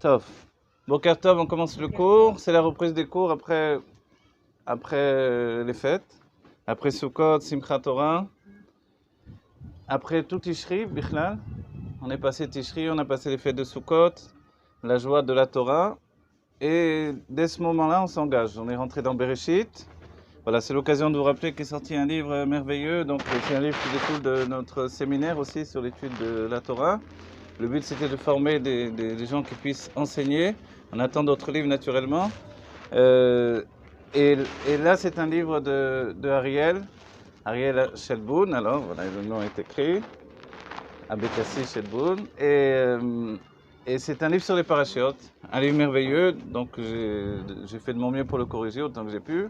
Tov. Boker Tov, on commence le cours. C'est la reprise des cours après les fêtes. Après Sukkot, Simchat Torah. Après tout Tishri, Bichlal. On est passé Tishri, on a passé les fêtes de Sukkot, la joie de la Torah. Et dès ce moment-là, on s'engage. On est rentré dans Bereshit. Voilà, c'est l'occasion de vous rappeler qu'est sorti un livre merveilleux. Donc, c'est un livre qui découle de notre séminaire aussi sur l'étude de la Torah. Le but, c'était de former des gens qui puissent enseigner. On attend d'autres livres, naturellement. Et là, c'est un livre de Ariel Shelboun. Alors, voilà, le nom est écrit. Abekassi Shelboun. Et c'est un livre sur les parachutes. Un livre merveilleux. Donc, j'ai fait de mon mieux pour le corriger autant que j'ai pu.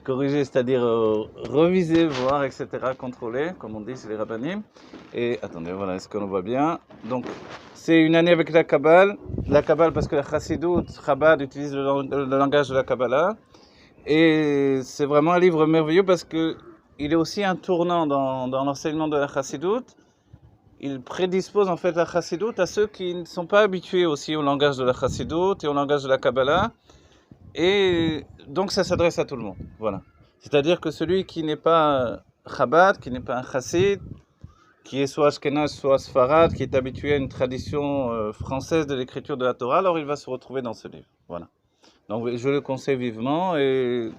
Corriger, c'est-à-dire reviser, voir, etc., contrôler, comme on dit chez les rabbinim. Et attendez, voilà, est-ce qu'on le voit bien? Donc, c'est une année avec la Kabbale. La Kabbale, parce que la Chassidut, Chabad utilise le langage de la Kabbalah. Et c'est vraiment un livre merveilleux parce que il est aussi un tournant dans l'enseignement de la Chassidut. Il prédispose en fait la Chassidut à ceux qui ne sont pas habitués aussi au langage de la Chassidut et au langage de la Kabbalah. Et donc ça s'adresse à tout le monde, voilà. C'est-à-dire que celui qui n'est pas Chabad, qui n'est pas un Chassid, qui est soit Ashkenaz, soit Sfarad, qui est habitué à une tradition française de l'écriture de la Torah, alors il va se retrouver dans ce livre, voilà. Donc je le conseille vivement et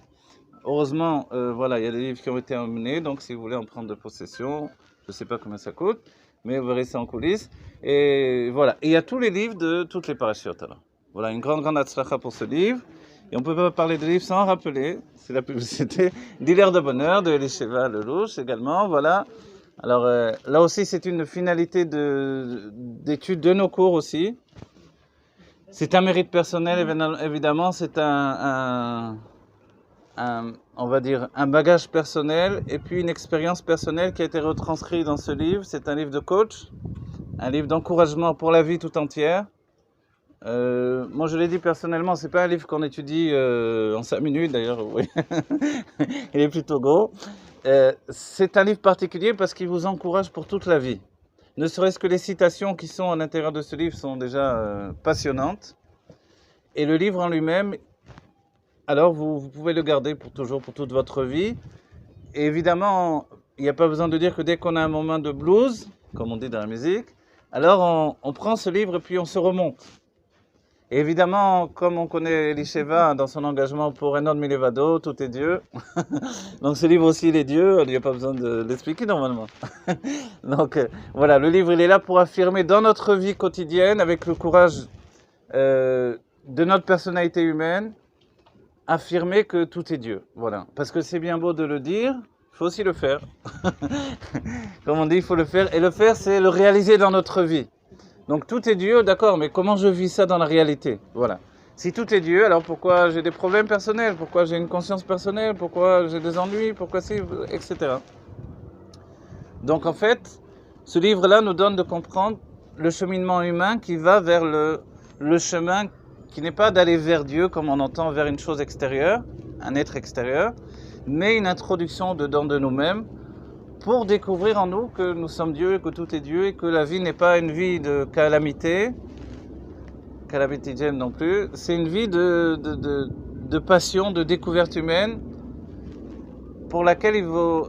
heureusement, voilà, il y a des livres qui ont été emmenés, donc si vous voulez en prendre de possession, je ne sais pas combien ça coûte, mais vous verrez ça en coulisses. Et voilà, et il y a tous les livres de toutes les parachutes alors. Voilà, une grande atzlacha pour ce livre. Et on ne peut pas parler de livre sans rappeler, c'est la publicité, Dealer de bonheur de Elisheva Lelouch également, voilà. Alors là aussi c'est une finalité d'étude de nos cours aussi. C'est un mérite personnel évidemment, c'est on va dire un bagage personnel et puis une expérience personnelle qui a été retranscrite dans ce livre. C'est un livre de coach, un livre d'encouragement pour la vie tout entière. Moi je l'ai dit personnellement, c'est pas un livre qu'on étudie en 5 minutes d'ailleurs, oui. Il est plutôt gros. C'est un livre particulier parce qu'il vous encourage pour toute la vie. Ne serait-ce que les citations qui sont à l'intérieur de ce livre sont déjà passionnantes. Et le livre en lui-même, alors vous pouvez le garder pour toujours, pour toute votre vie. Et évidemment, il n'y a pas besoin de dire que dès qu'on a un moment de blues, comme on dit dans la musique, alors on prend ce livre et puis on se remonte. Et évidemment, comme on connaît Elisheva dans son engagement pour Enon Milevado, tout est Dieu. Donc ce livre aussi, il est Dieu, il n'y a pas besoin de l'expliquer normalement. Donc voilà, le livre, il est là pour affirmer dans notre vie quotidienne, avec le courage de notre personnalité humaine, affirmer que tout est Dieu. Voilà, parce que c'est bien beau de le dire, il faut aussi le faire. Comme on dit, il faut le faire. Et le faire, c'est le réaliser dans notre vie. Donc tout est Dieu, d'accord, mais comment je vis ça dans la réalité? Voilà. Si tout est Dieu, alors pourquoi j'ai des problèmes personnels? Pourquoi j'ai une conscience personnelle? Pourquoi j'ai des ennuis? Pourquoi c'est... etc. Donc en fait, ce livre-là nous donne de comprendre le cheminement humain qui va vers le chemin qui n'est pas d'aller vers Dieu comme on entend vers une chose extérieure, un être extérieur, mais une introduction dedans de nous-mêmes, pour découvrir en nous que nous sommes Dieu, que tout est Dieu, et que la vie n'est pas une vie de calamité non plus, c'est une vie de passion, de découverte humaine, pour laquelle il vaut,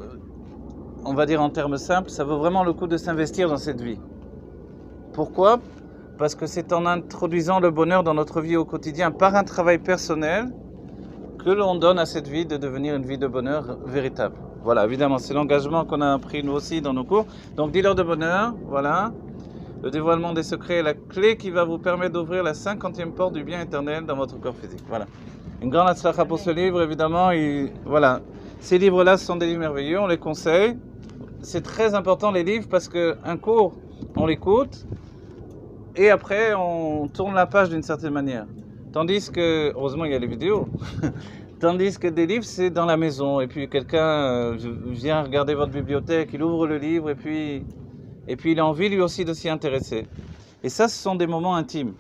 on va dire en termes simples, ça vaut vraiment le coup de s'investir dans cette vie. Pourquoi? Parce que c'est en introduisant le bonheur dans notre vie au quotidien par un travail personnel que l'on donne à cette vie de devenir une vie de bonheur véritable. Voilà, évidemment, c'est l'engagement qu'on a pris nous aussi dans nos cours. Donc, dealer de bonheur, voilà. Le dévoilement des secrets est la clé qui va vous permettre d'ouvrir la 50e porte du bien éternel dans votre corps physique. Voilà. Une grande atzlacha pour ce livre, évidemment. Voilà. Ces livres-là sont des livres merveilleux, on les conseille. C'est très important, les livres, parce qu'un cours, on l'écoute. Et après, on tourne la page d'une certaine manière. Tandis que, heureusement, il y a les vidéos. Tandis que des livres, c'est dans la maison. Et puis quelqu'un vient regarder votre bibliothèque, il ouvre le livre et puis il a envie lui aussi de s'y intéresser. Et ça, ce sont des moments intimes.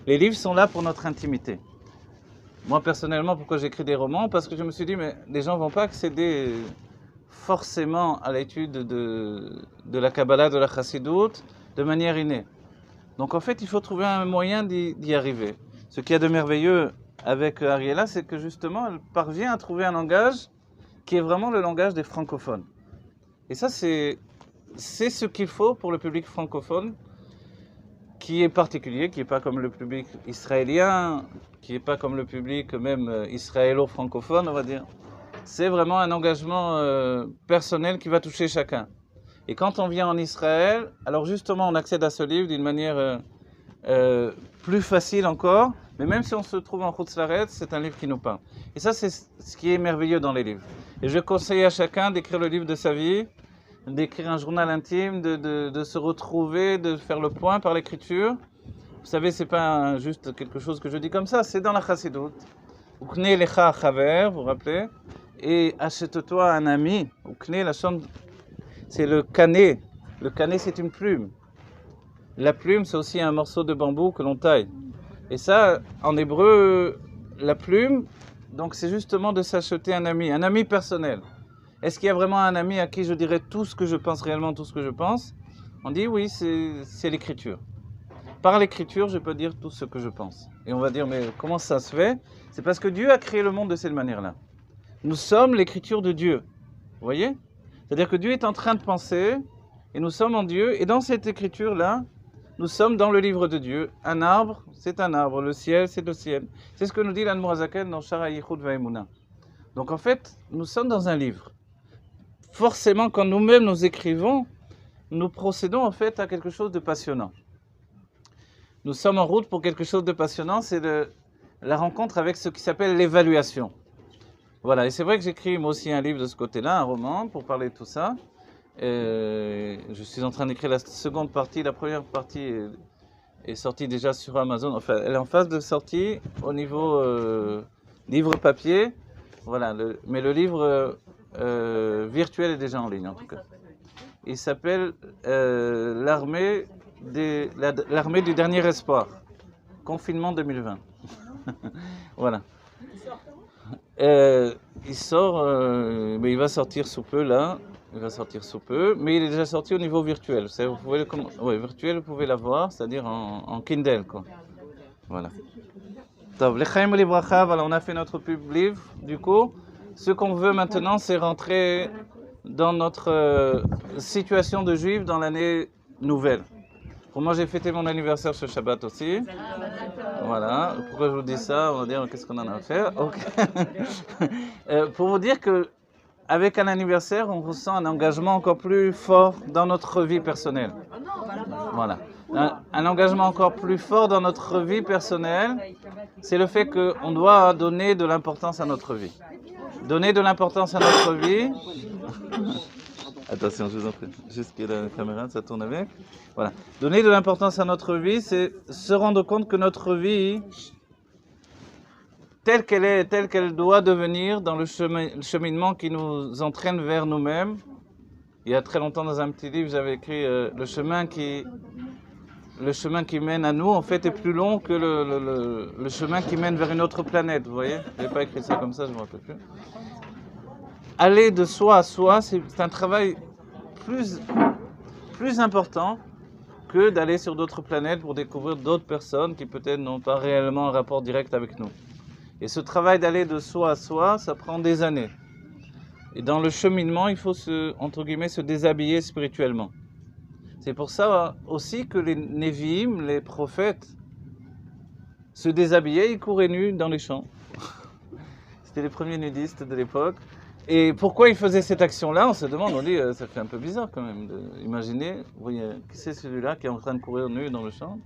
Les livres sont là pour notre intimité. Moi, personnellement, pourquoi j'écris des romans? Parce que je me suis dit, mais les gens ne vont pas accéder forcément à l'étude de la Kabbalah, de la Chassidut, de manière innée. Donc en fait, il faut trouver un moyen d'y arriver. Ce qu'il y a de merveilleux avec Ariella, c'est que justement, elle parvient à trouver un langage qui est vraiment le langage des francophones. Et ça, c'est ce qu'il faut pour le public francophone, qui est particulier, qui n'est pas comme le public israélien, qui n'est pas comme le public même israélo-francophone, on va dire. C'est vraiment un engagement personnel qui va toucher chacun. Et quand on vient en Israël, alors justement, on accède à ce livre d'une manière plus facile encore, mais même si on se trouve en Chutz La'aretz, c'est un livre qui nous parle. Et ça, c'est ce qui est merveilleux dans les livres. Et je conseille à chacun d'écrire le livre de sa vie, d'écrire un journal intime, de se retrouver, de faire le point par l'écriture. Vous savez, c'est pas juste quelque chose que je dis comme ça, c'est dans la Chassidut. Ukne lecha chaver, vous vous rappelez, et achète-toi un ami. Ukne, la chambre, c'est le canet. Le canet, c'est une plume. La plume, c'est aussi un morceau de bambou que l'on taille. Et ça, en hébreu, la plume, donc c'est justement de s'acheter un ami personnel. Est-ce qu'il y a vraiment un ami à qui je dirais tout ce que je pense, réellement tout ce que je pense? On dit oui, c'est l'écriture. Par l'écriture, je peux dire tout ce que je pense. Et on va dire, mais comment ça se fait? C'est parce que Dieu a créé le monde de cette manière-là. Nous sommes l'écriture de Dieu. Vous voyez? C'est-à-dire que Dieu est en train de penser, et nous sommes en Dieu, et dans cette écriture-là, nous sommes dans le livre de Dieu. Un arbre, c'est un arbre. Le ciel, c'est le ciel. C'est ce que nous dit l'Admor HaZaken dans Shara Yichud Va'emunah. Donc en fait, nous sommes dans un livre. Forcément, quand nous-mêmes nous écrivons, nous procédons en fait à quelque chose de passionnant. Nous sommes en route pour quelque chose de passionnant, c'est la rencontre avec ce qui s'appelle l'évaluation. Voilà, et c'est vrai que j'écris moi aussi un livre de ce côté-là, un roman, pour parler de tout ça. Je suis en train d'écrire la seconde partie. La première partie est sortie déjà sur Amazon. Enfin, elle est en phase de sortie au niveau livre papier. Voilà, mais le livre virtuel est déjà en ligne en tout cas. Il s'appelle l'armée du dernier espoir. Confinement 2020. Voilà. Il sort, mais il va sortir sous peu là. Il va sortir sous peu, mais il est déjà sorti au niveau virtuel. Vous pouvez virtuel, vous pouvez l'avoir, c'est-à-dire en Kindle, quoi. Voilà. L'Echaim Livracha, voilà, on a fait notre pub livre. Du coup, ce qu'on veut maintenant, c'est rentrer dans notre situation de juif dans l'année nouvelle. Pour moi, j'ai fêté mon anniversaire ce Shabbat aussi. Voilà. Pourquoi je vous dis ça? On va dire qu'est-ce qu'on en a à faire. Okay. Pour vous dire que avec un anniversaire, on ressent un engagement encore plus fort dans notre vie personnelle. Voilà. Un engagement encore plus fort dans notre vie personnelle, c'est le fait qu'on doit donner de l'importance à notre vie. Donner de l'importance à notre vie. Attention, je vous en prie. Juste que la caméra, ça tourne avec. Voilà. Donner de l'importance à notre vie, c'est se rendre compte que notre vie, telle qu'elle est, telle qu'elle doit devenir dans le cheminement qui nous entraîne vers nous-mêmes. Il y a très longtemps, dans un petit livre, j'avais écrit le chemin qui mène à nous, en fait, est plus long que le chemin qui mène vers une autre planète. Vous voyez? Je n'ai pas écrit ça comme ça, je ne me rappelle plus. Aller de soi à soi, c'est un travail plus important que d'aller sur d'autres planètes pour découvrir d'autres personnes qui peut-être n'ont pas réellement un rapport direct avec nous. Et ce travail d'aller de soi à soi, ça prend des années. Et dans le cheminement, il faut entre guillemets, se déshabiller spirituellement. C'est pour ça aussi que les Nevi'im, les prophètes, se déshabillaient, ils couraient nus dans les champs. C'était les premiers nudistes de l'époque. Et pourquoi ils faisaient cette action-là? On se demande, on dit, ça fait un peu bizarre quand même. Imaginez, vous voyez, qui c'est celui-là qui est en train de courir nu dans le champ?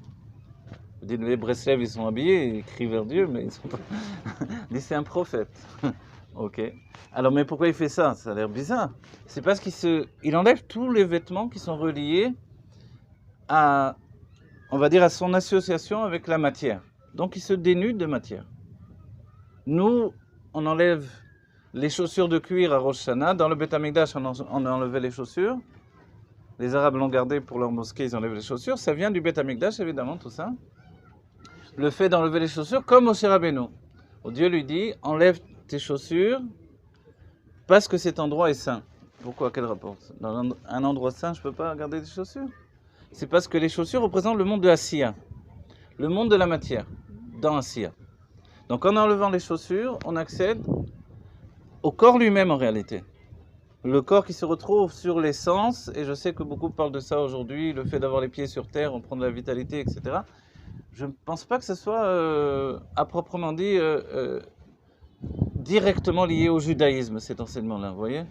Vous dites, les Breslev, ils sont habillés, ils crient vers Dieu, mais ils sont pas... c'est un prophète. Ok. Alors, mais pourquoi il fait ça? Ça a l'air bizarre. C'est parce qu'il enlève tous les vêtements qui sont reliés à, on va dire, à son association avec la matière. Donc, il se dénude de matière. Nous, on enlève les chaussures de cuir à Rosh Hashanah. Dans le Beth Amikdash, on a enlevé les chaussures. Les Arabes l'ont gardé pour leur mosquée, ils enlèvent les chaussures. Ça vient du Beth Amikdash, évidemment, tout ça. Le fait d'enlever les chaussures, comme Moshe Rabbeinu. Dieu lui dit, enlève tes chaussures parce que cet endroit est saint. Pourquoi? Quel rapport? Dans un endroit saint, je ne peux pas garder des chaussures? c'est parce que les chaussures représentent le monde de Asiya, le monde de la matière, dans Asiya. Donc en enlevant les chaussures, on accède au corps lui-même en réalité. Le corps qui se retrouve sur les sens, et je sais que beaucoup parlent de ça aujourd'hui, le fait d'avoir les pieds sur terre, on prend de la vitalité, etc. Je ne pense pas que ce soit, à proprement dit, directement lié au judaïsme, cet enseignement-là, vous voyez?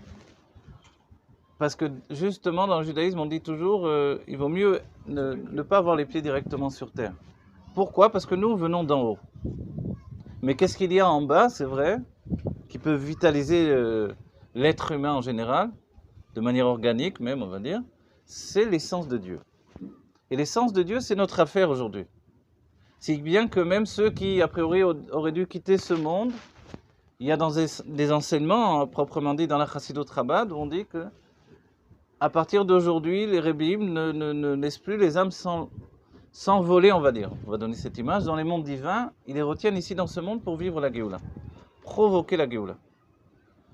Parce que justement, dans le judaïsme, on dit toujours, il vaut mieux ne pas avoir les pieds directement sur terre. Pourquoi? Parce que nous venons d'en haut. Mais qu'est-ce qu'il y a en bas, c'est vrai, qui peut vitaliser l'être humain en général, de manière organique même, on va dire, c'est l'essence de Dieu. Et l'essence de Dieu, c'est notre affaire aujourd'hui. Si bien que même ceux qui, a priori, auraient dû quitter ce monde, il y a dans des enseignements, proprement dit, dans la Chassidut Chabad, où on dit que à partir d'aujourd'hui, les Rebbeim ne laissent plus les âmes s'envoler, on va dire. On va donner cette image. Dans les mondes divins, ils les retiennent ici dans ce monde pour vivre la Géoula, provoquer la Géoula.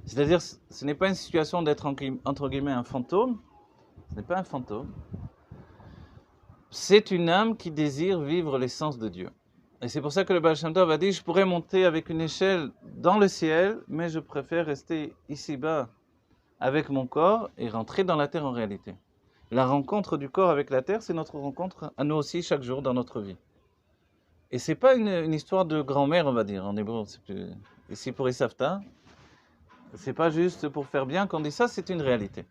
C'est-à-dire, ce n'est pas une situation d'être entre guillemets un fantôme, ce n'est pas un fantôme. C'est une âme qui désire vivre l'essence de Dieu. Et c'est pour ça que le Baal Shem Tov a dit, je pourrais monter avec une échelle dans le ciel, mais je préfère rester ici-bas avec mon corps et rentrer dans la terre en réalité. La rencontre du corps avec la terre, c'est notre rencontre à nous aussi chaque jour dans notre vie. Et c'est pas une histoire de grand-mère, on va dire, en hébreu. Ici pour Isafta, c'est pas juste pour faire bien qu'on dit ça, c'est une réalité.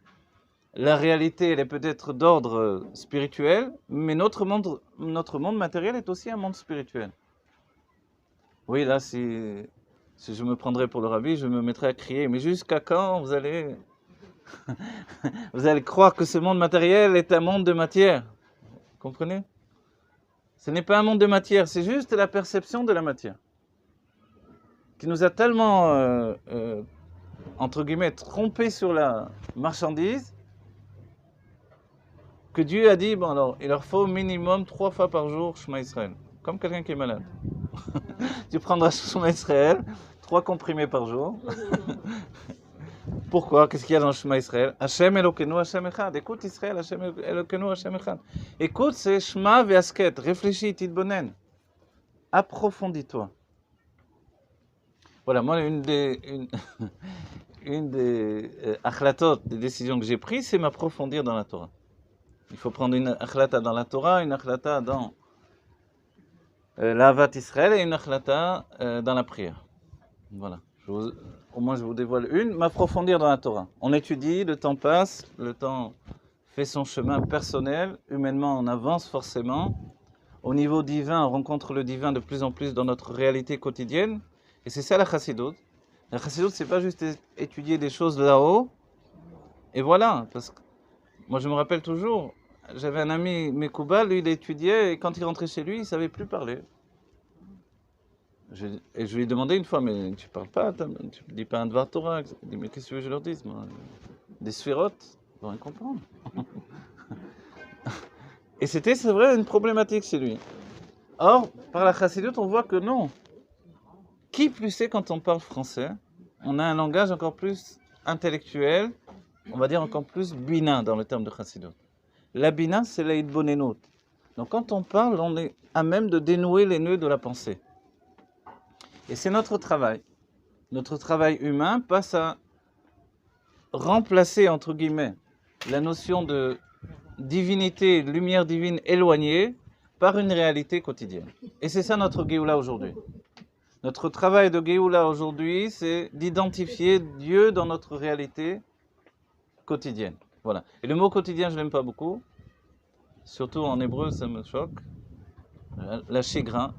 La réalité, elle est peut-être d'ordre spirituel, mais notre monde matériel est aussi un monde spirituel. Oui, là, si je me prendrais pour le rabbi, je me mettrais à crier. Mais jusqu'à quand vous allez croire que ce monde matériel est un monde de matière? Comprenez? Ce n'est pas un monde de matière, c'est juste la perception de la matière qui nous a tellement, entre guillemets, trompés sur la marchandise que Dieu a dit, bon alors, il leur faut minimum 3 fois par jour Shema Israël, comme quelqu'un qui est malade. Tu prendras Shema Israël, 3 comprimés par jour. Pourquoi? Qu'est-ce qu'il y a dans le Shema Israël? Hashem Elokeinu Hashem Echad. Écoute Israël, Hashem Elokeinu Hashem Echad. Écoute, c'est Shema ve'asket. Réfléchis, titbonen. Approfondis-toi. Voilà, moi, une des achlatot, des décisions que j'ai prises, c'est m'approfondir dans la Torah. Il faut prendre une achlata dans la Torah, une achlata dans l'Avat Israël et une achlata dans la prière. Voilà. Au moins, je vous dévoile une. M'approfondir dans la Torah. On étudie, le temps passe, le temps fait son chemin personnel. Humainement, on avance forcément. Au niveau divin, on rencontre le divin de plus en plus dans notre réalité quotidienne. Et c'est ça la Chassidut. La Chassidut, c'est pas juste étudier des choses là-haut. Et voilà. Parce que moi, je me rappelle toujours, j'avais un ami Mekouba, lui, il étudiait, et quand il rentrait chez lui, il ne savait plus parler. Et je lui ai demandé une fois, mais tu parles pas, tu ne dis pas un Dvar Torah. Il dit, mais qu'est-ce que tu veux que je leur dise, moi? Des sphérotes, ils vont rien comprendre. Et c'est vrai, une problématique chez lui. Or, par la Chassidut, on voit que non. Qui plus est quand on parle français, on a un langage encore plus intellectuel, on va dire encore plus bina dans le terme de Chassidut. La bina, c'est la hitbonenut. Donc quand on parle, on est à même de dénouer les nœuds de la pensée. Et c'est notre travail. Notre travail humain passe à remplacer, entre guillemets, la notion de divinité, lumière divine éloignée, par une réalité quotidienne. Et c'est ça notre Géoula aujourd'hui. Notre travail de Géoula aujourd'hui, c'est d'identifier Dieu dans notre réalité quotidienne. Voilà. Et le mot quotidien, je ne l'aime pas beaucoup. Surtout en hébreu, ça me choque. La chagrin.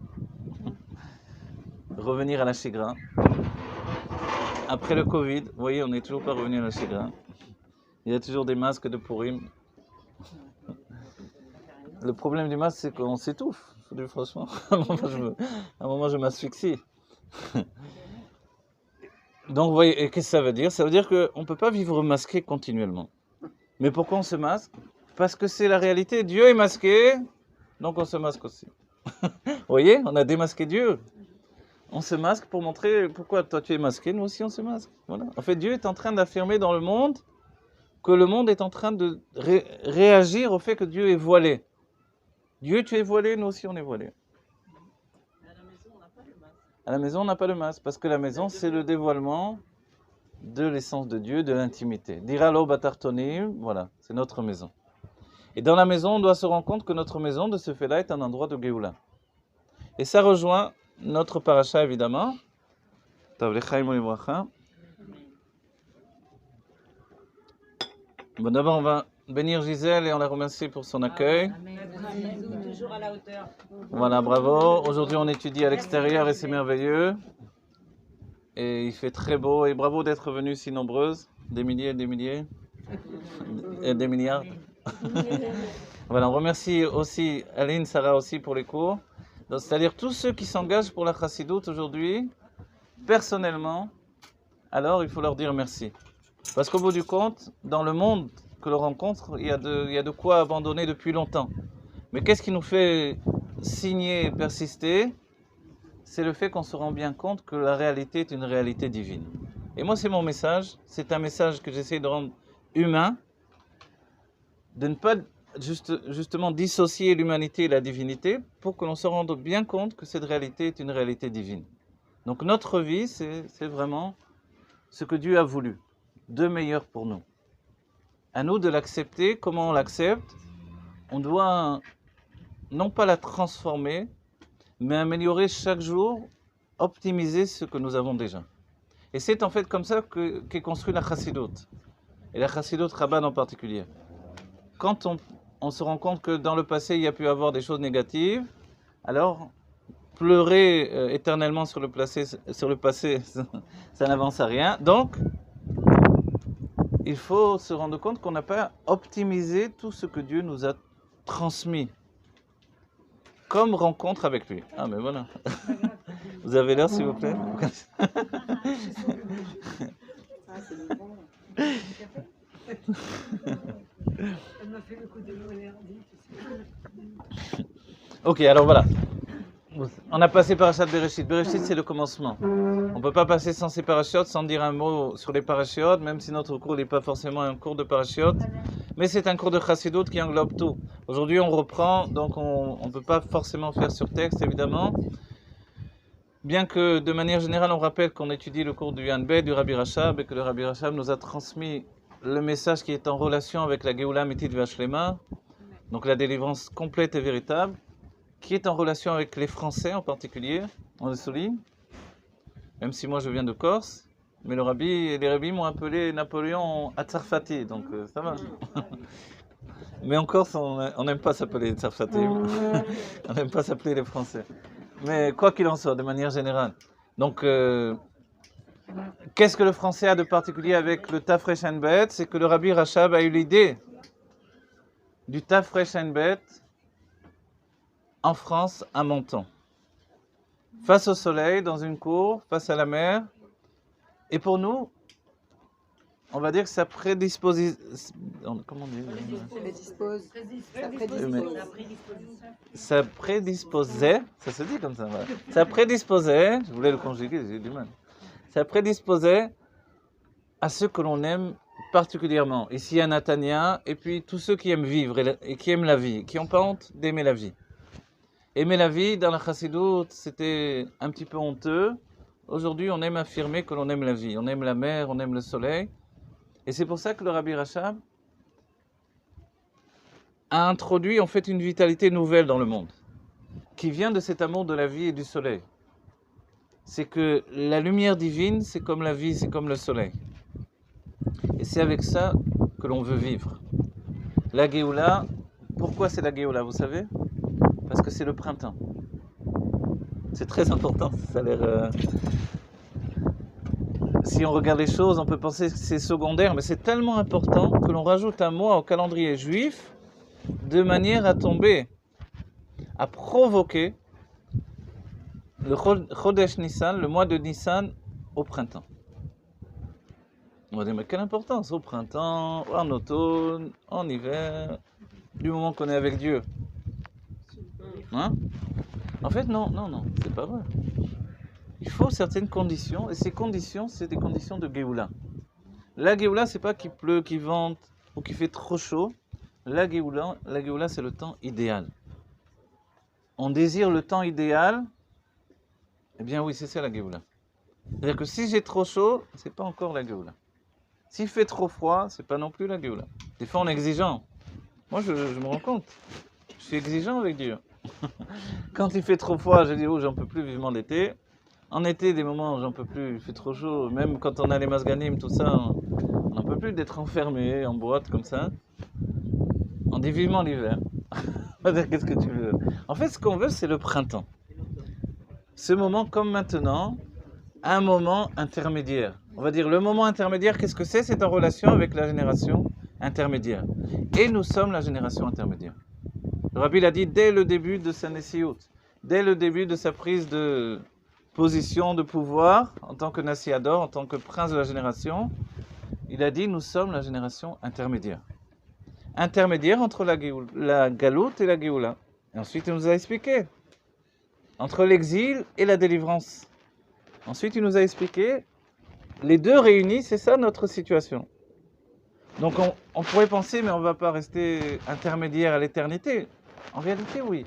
Revenir à la chagrin. Après le Covid, vous voyez, on n'est toujours pas revenu à la chagrin. Il y a toujours des masques de Purim. Le problème du masque, c'est qu'on s'étouffe. Je vous dis franchement, à un moment, je m'asphyxie. Donc, vous voyez, qu'est-ce que ça veut dire? Ça veut dire qu'on ne peut pas vivre masqué continuellement. Mais pourquoi on se masque? Parce que c'est la réalité. Dieu est masqué, donc on se masque aussi. Vous voyez, on a démasqué Dieu. On se masque pour montrer pourquoi toi tu es masqué, nous aussi on se masque. Voilà. En fait, Dieu est en train d'affirmer dans le monde que le monde est en train de réagir au fait que Dieu est voilé. Dieu, tu es voilé, nous aussi on est voilé. À la maison, on n'a pas le masque, parce que la maison, c'est le dévoilement de l'essence de Dieu, de l'intimité. Dira lo batartonim, voilà, c'est notre maison. Et dans la maison, on doit se rendre compte que notre maison, de ce fait-là, est un endroit de Géoula. Et ça rejoint notre paracha, évidemment. Bon, d'abord, on va bénir Gisèle et on la remercie pour son accueil. Toujours à la hauteur. Voilà, bravo. Aujourd'hui, on étudie à l'extérieur et c'est merveilleux. Et il fait très beau. Et bravo d'être venues si nombreuses. Des milliers et des milliers. Et des milliards. Voilà, on remercie aussi Aline, Sarah aussi pour les cours. Donc, c'est-à-dire tous ceux qui s'engagent pour la chassidoute aujourd'hui, personnellement, alors il faut leur dire merci. Parce qu'au bout du compte, dans le monde que l'on rencontre, il y a de quoi abandonner depuis longtemps. Mais qu'est-ce qui nous fait signer et persister? C'est le fait qu'on se rend bien compte que la réalité est une réalité divine. Et moi, c'est mon message. C'est un message que j'essaie de rendre humain, de ne pas justement dissocier l'humanité et la divinité pour que l'on se rende bien compte que cette réalité est une réalité divine. Donc notre vie, c'est vraiment ce que Dieu a voulu, de meilleur pour nous. À nous de l'accepter. Comment on l'accepte? On doit non pas la transformer, mais améliorer chaque jour, optimiser ce que nous avons déjà. Et c'est en fait comme ça qu'est construite la chassidoute, et la chassidoute Chabad en particulier. Quand on se rend compte que dans le passé, il y a pu avoir des choses négatives, alors pleurer éternellement sur le passé, ça n'avance à rien. Donc, il faut se rendre compte qu'on n'a pas optimisé tout ce que Dieu nous a transmis comme rencontre avec lui. Ah, mais voilà. Vous avez l'heure, s'il vous plaît? Elle m'a fait le coup de l'eau énergie. Ok, alors voilà. On a passé Parashat Bereshit. Bereshit, c'est le commencement. On ne peut pas passer sans ces parachutes, sans dire un mot sur les parachutes, même si notre cours n'est pas forcément un cours de parachutes. Mais c'est un cours de Chassidut qui englobe tout. Aujourd'hui, on reprend, donc on ne peut pas forcément faire sur texte, évidemment. Bien que, de manière générale, on rappelle qu'on étudie le cours du Yanbeh, du Rabbi Rachab, et que le Rabbi Rachab nous a transmis le message qui est en relation avec la Geoula Ametit V'Ashlema, donc la délivrance complète et véritable, qui est en relation avec les Français en particulier, on le souligne, même si moi je viens de Corse, mais les rabbis m'ont appelé Napoléon Atsarfati, donc ça va. Mais en Corse, on n'aime pas s'appeler Tsarfati, on n'aime pas s'appeler les Français. Mais quoi qu'il en soit, de manière générale. Donc, qu'est-ce que le Français a de particulier avec le Tafresh Bet? C'est que le Rabbi Rachab a eu l'idée du Tafresh Bet en France, à Menton. Face au soleil, dans une cour, face à la mer. Et pour nous, on va dire que ça prédispose... Comment dire? Ça prédisposait, ça se dit comme ça, voilà. Ça prédisposait, je voulais le conjuguer, j'ai du mal. Ça prédisposait à ceux que l'on aime particulièrement. Ici à Natania, et puis tous ceux qui aiment vivre et qui aiment la vie, qui n'ont pas honte d'aimer la vie. Aimer la vie, dans la chassidoute, c'était un petit peu honteux. Aujourd'hui, on aime affirmer que l'on aime la vie. On aime la mer, on aime le soleil. Et c'est pour ça que le Rabbi Rachab a introduit en fait une vitalité nouvelle dans le monde, qui vient de cet amour de la vie et du soleil. C'est que la lumière divine, c'est comme la vie, c'est comme le soleil. Et c'est avec ça que l'on veut vivre. La Géoula, pourquoi c'est la Géoula, vous savez? Parce que c'est le printemps. C'est très important, ça a l'air... Si on regarde les choses, on peut penser que c'est secondaire, mais c'est tellement important que l'on rajoute un mois au calendrier juif de manière à tomber, à provoquer le Chodesh Nissan, le mois de Nissan, au printemps. On va dire, mais quelle importance au printemps, en automne, en hiver, du moment qu'on est avec Dieu. Hein? En fait, non, c'est pas vrai. Il faut certaines conditions, et ces conditions, c'est des conditions de Géoula. La Géoula, c'est pas qu'il pleut, qu'il vente, ou qu'il fait trop chaud, la Géoula, c'est le temps idéal. On désire le temps idéal, eh bien oui, c'est ça la Géoula. C'est-à-dire que si j'ai trop chaud, c'est pas encore la Géoula. S'il fait trop froid, c'est pas non plus la Géoula. Des fois, on est exigeant. Moi, je me rends compte. Je suis exigeant avec Dieu. Quand il fait trop froid, je dis, oh, j'en peux plus vivement l'été. En été, des moments où j'en peux plus, il fait trop chaud. Même quand on a les masganim, tout ça, on n'en peut plus d'être enfermé en boîte comme ça. On dit vivement l'hiver. On va dire, qu'est-ce que tu veux? En fait, ce qu'on veut, c'est le printemps. Ce moment comme maintenant, un moment intermédiaire. On va dire le moment intermédiaire, qu'est-ce que c'est? C'est en relation avec la génération intermédiaire. Et nous sommes la génération intermédiaire. Le Rabbi l'a dit dès le début de sa Nessiout, dès le début de sa prise de position de pouvoir, en tant que Nassiador, en tant que prince de la génération, il a dit nous sommes la génération intermédiaire. Intermédiaire entre la Galoute et la Géoula. Et ensuite, il nous a expliqué entre l'exil et la délivrance. Ensuite, il nous a expliqué les deux réunis, c'est ça notre situation. Donc, on pourrait penser, mais on ne va pas rester intermédiaire à l'éternité. En réalité, oui.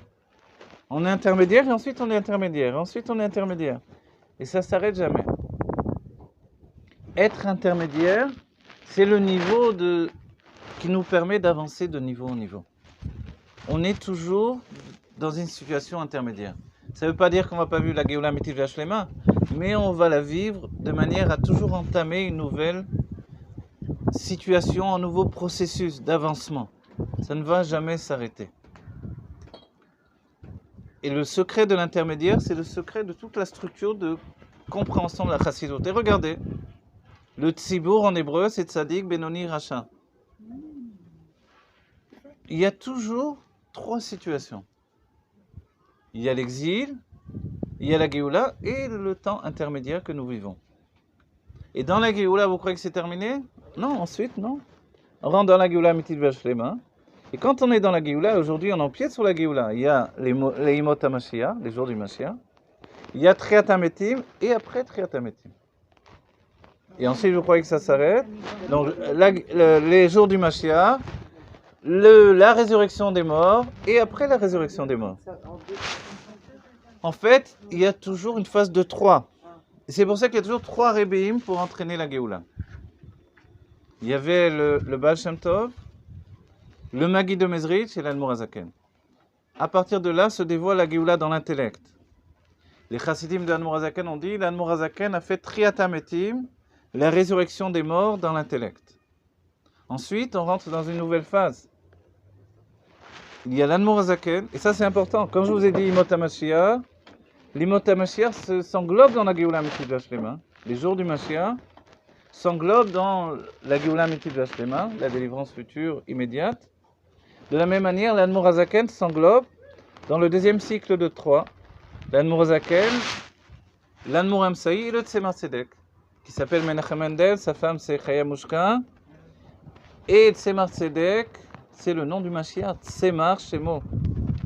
On est intermédiaire et ensuite on est intermédiaire. Et ensuite, on est intermédiaire. Et ça ne s'arrête jamais. Être intermédiaire, c'est le niveau qui nous permet d'avancer de niveau en niveau. On est toujours dans une situation intermédiaire. Ça ne veut pas dire qu'on ne va pas vivre la Géoula Mitiv Vashlema, mais on va la vivre de manière à toujours entamer une nouvelle situation, un nouveau processus d'avancement. Ça ne va jamais s'arrêter. Et le secret de l'intermédiaire, c'est le secret de toute la structure de compréhension de la chassidut. Et regardez, le tzibour en hébreu, c'est tzadik, benoni, rachin. Il y a toujours trois situations. Il y a l'exil, il y a la Géoula et le temps intermédiaire que nous vivons. Et dans la Géoula, vous croyez que c'est terminé? Non, ensuite, non. On rentre dans la Géoula Mitiv Vashlema. Et quand on est dans la Géoula, aujourd'hui on empiète sur la Géoula. Il y a les Imot HaMashiach, les jours du Mashiach. Il y a Triat HaMetim et après Triat HaMetim. Et ensuite, vous croyez que ça s'arrête? Donc, les jours du Mashiach, la résurrection des morts et après la résurrection des morts. En fait, il y a toujours une phase de 3. Et c'est pour ça qu'il y a toujours 3 Rebbeim pour entraîner la Géoula. Il y avait le Baal Shem Tov, le Magid de Mezrich et l'Admor HaZaken. À partir de là se dévoile la Géoula dans l'intellect. Les chassidim de l'Admor HaZaken ont dit l'Admor HaZaken a fait Triat HaMetim, la résurrection des morts dans l'intellect. Ensuite, on rentre dans une nouvelle phase. Il y a l'Admor HaZaken, et ça c'est important. Comme je vous ai dit, Imot HaMashiach, l'Imot HaMashiach s'englobe dans la Géoula Mitiv Vashlema. Les jours du Mashiach s'englobent dans la Géoula Mitiv Vashlema, la délivrance future immédiate. De la même manière, l'Admor HaZaken s'englobe dans le deuxième cycle de 3. L'Admor HaZaken, l'Admor Hamsaï et le Tzemar Tzedek, qui s'appelle Menachem Mendel, sa femme c'est Chaya Mushka. Et Tzemar Tzedek, c'est le nom du Mashiach, Tzemar Shemo.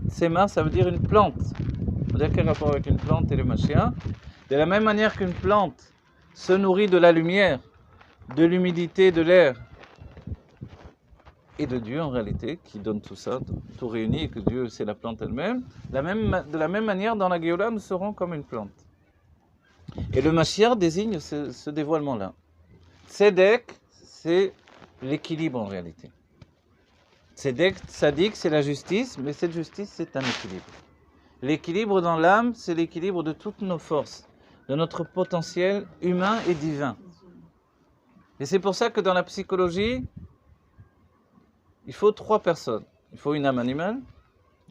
Tzemar, ça veut dire une plante. Ça veut dire quel rapport avec une plante et le Mashiach? De la même manière qu'une plante se nourrit de la lumière, de l'humidité, de l'air, et de Dieu en réalité, qui donne tout ça, tout réuni, et que Dieu c'est la plante elle-même, de la même manière, dans la Géoula, nous serons comme une plante. Et le Mashiach désigne ce dévoilement-là. Tzedek, c'est l'équilibre en réalité. Tzedek, tzadik, c'est la justice, mais cette justice, c'est un équilibre. L'équilibre dans l'âme, c'est l'équilibre de toutes nos forces, de notre potentiel humain et divin. Et c'est pour ça que dans la psychologie, il faut 3 personnes. Il faut une âme animale.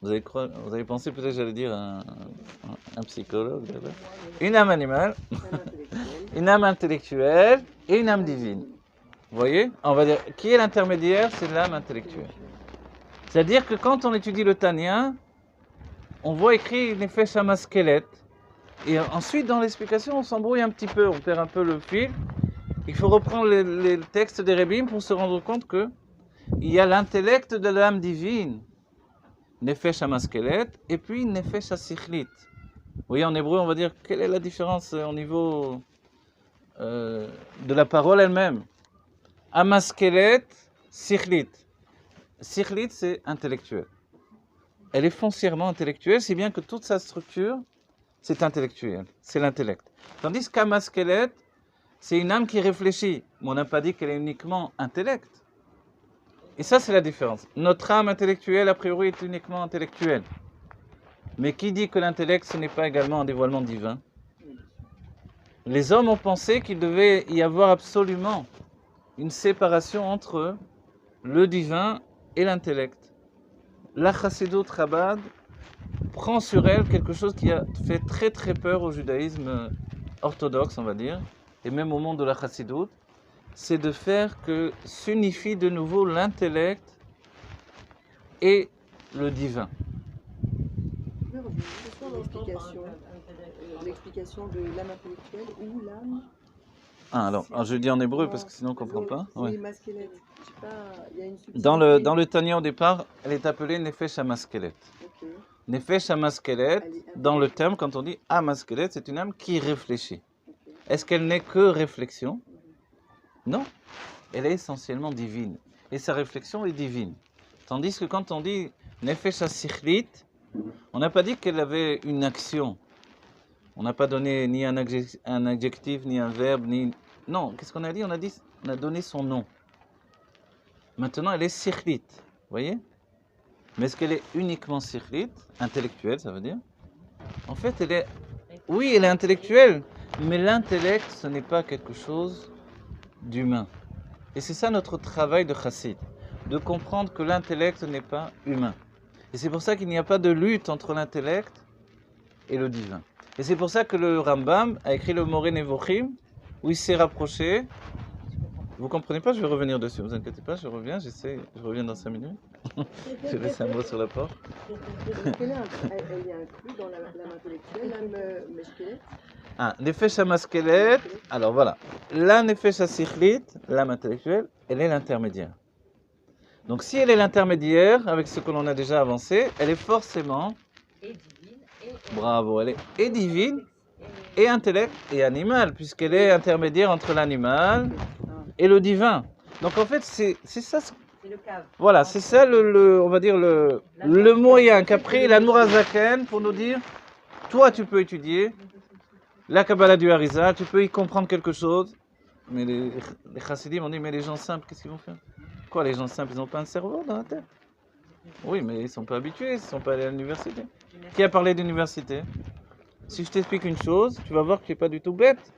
Vous avez pensé peut-être que j'allais dire un psychologue. Une âme animale, une âme intellectuelle et une âme divine. Vous voyez? On va dire, qui est l'intermédiaire? C'est l'âme intellectuelle. C'est-à-dire que quand on étudie le Tanya, on voit écrit Nefesh HaMaskelet. Et ensuite, dans l'explication, on s'embrouille un petit peu, on perd un peu le fil. Il faut reprendre les textes des Rebbeim pour se rendre compte que il y a l'intellect de l'âme divine, Nefesh HaMaskelet, et puis Nefesh HaSichlit. Vous voyez, en hébreu, on va dire, quelle est la différence au niveau de la parole elle-même? HaMaskelet, Sikhlit. Sikhlit, c'est intellectuel. Elle est foncièrement intellectuelle, si bien que toute sa structure, c'est intellectuel, c'est l'intellect. Tandis qu'Amaskelet, c'est une âme qui réfléchit. Mais on n'a pas dit qu'elle est uniquement intellect. Et ça, c'est la différence. Notre âme intellectuelle, a priori, est uniquement intellectuelle. Mais qui dit que l'intellect, ce n'est pas également un dévoilement divin? Les hommes ont pensé qu'il devait y avoir absolument une séparation entre le divin et l'intellect. La Chassidut Chabad prend sur elle quelque chose qui a fait très très peur au judaïsme orthodoxe, on va dire, et même au monde de la Chassidut, c'est de faire que s'unifie de nouveau l'intellect et le divin. L'explication de l'âme intellectuelle ou l'âme. Alors, je dis en hébreu parce que sinon on ne comprend pas. Oui, Ouais. maskelet. Je sais pas, il y a une subtilité. Dans le Tanya au départ, elle est appelée Nefesh Hamaskelet. Ok. Nefesh Hamaskelet, dans le terme, quand on dit Hamaskelet, c'est une âme qui réfléchit. Ok. Est-ce qu'elle n'est que réflexion? Non, elle est essentiellement divine. Et sa réflexion est divine. Tandis que quand on dit Nefesh Hasikhlit, on n'a pas dit qu'elle avait une action. On n'a pas donné ni un adjectif, ni un verbe, ni... Non, qu'est-ce qu'on a dit? On a donné son nom. Maintenant, elle est sikhlit, vous voyez? Mais est-ce qu'elle est uniquement sikhlit, intellectuelle, ça veut dire? En fait, elle est... Oui, elle est intellectuelle, mais l'intellect, ce n'est pas quelque chose d'humain. Et c'est ça notre travail de chassid, de comprendre que l'intellect n'est pas humain. Et c'est pour ça qu'il n'y a pas de lutte entre l'intellect et le divin. Et c'est pour ça que le Rambam a écrit le Moreh Nevochim, où il s'est rapproché. Vous comprenez pas, je vais revenir dessus, ne vous inquiétez pas, je reviens dans 5 minutes. Je vais laisser un mot sur la porte. Donc elle est inclue dans l'âme intellectuelle, l'âme meskelet. Ah, Nefesh Hamaskelet, alors voilà. La Nefesh Hasikhlit, l'âme intellectuelle, elle est l'intermédiaire. Donc si elle est l'intermédiaire, avec ce que l'on a déjà avancé, elle est forcément... Et divine, et Bravo, elle est divine, et intellect, et animal, puisqu'elle est intermédiaire entre l'animal et le divin. Donc en fait, c'est ça, c'est le cave. voilà, c'est ça on va dire le moyen qu'a pris l'Admorazaken pour nous dire, toi tu peux étudier la Kabbalah du Harizal, tu peux y comprendre quelque chose, mais les chassidim ont dit, mais les gens simples, qu'est-ce qu'ils vont faire? Quoi, les gens simples, ils n'ont pas un cerveau dans la tête? Oui, mais ils ne sont pas habitués, ils ne sont pas allés à l'université. Qui a parlé d'université? Si je t'explique une chose, tu vas voir que tu n'es pas du tout bête.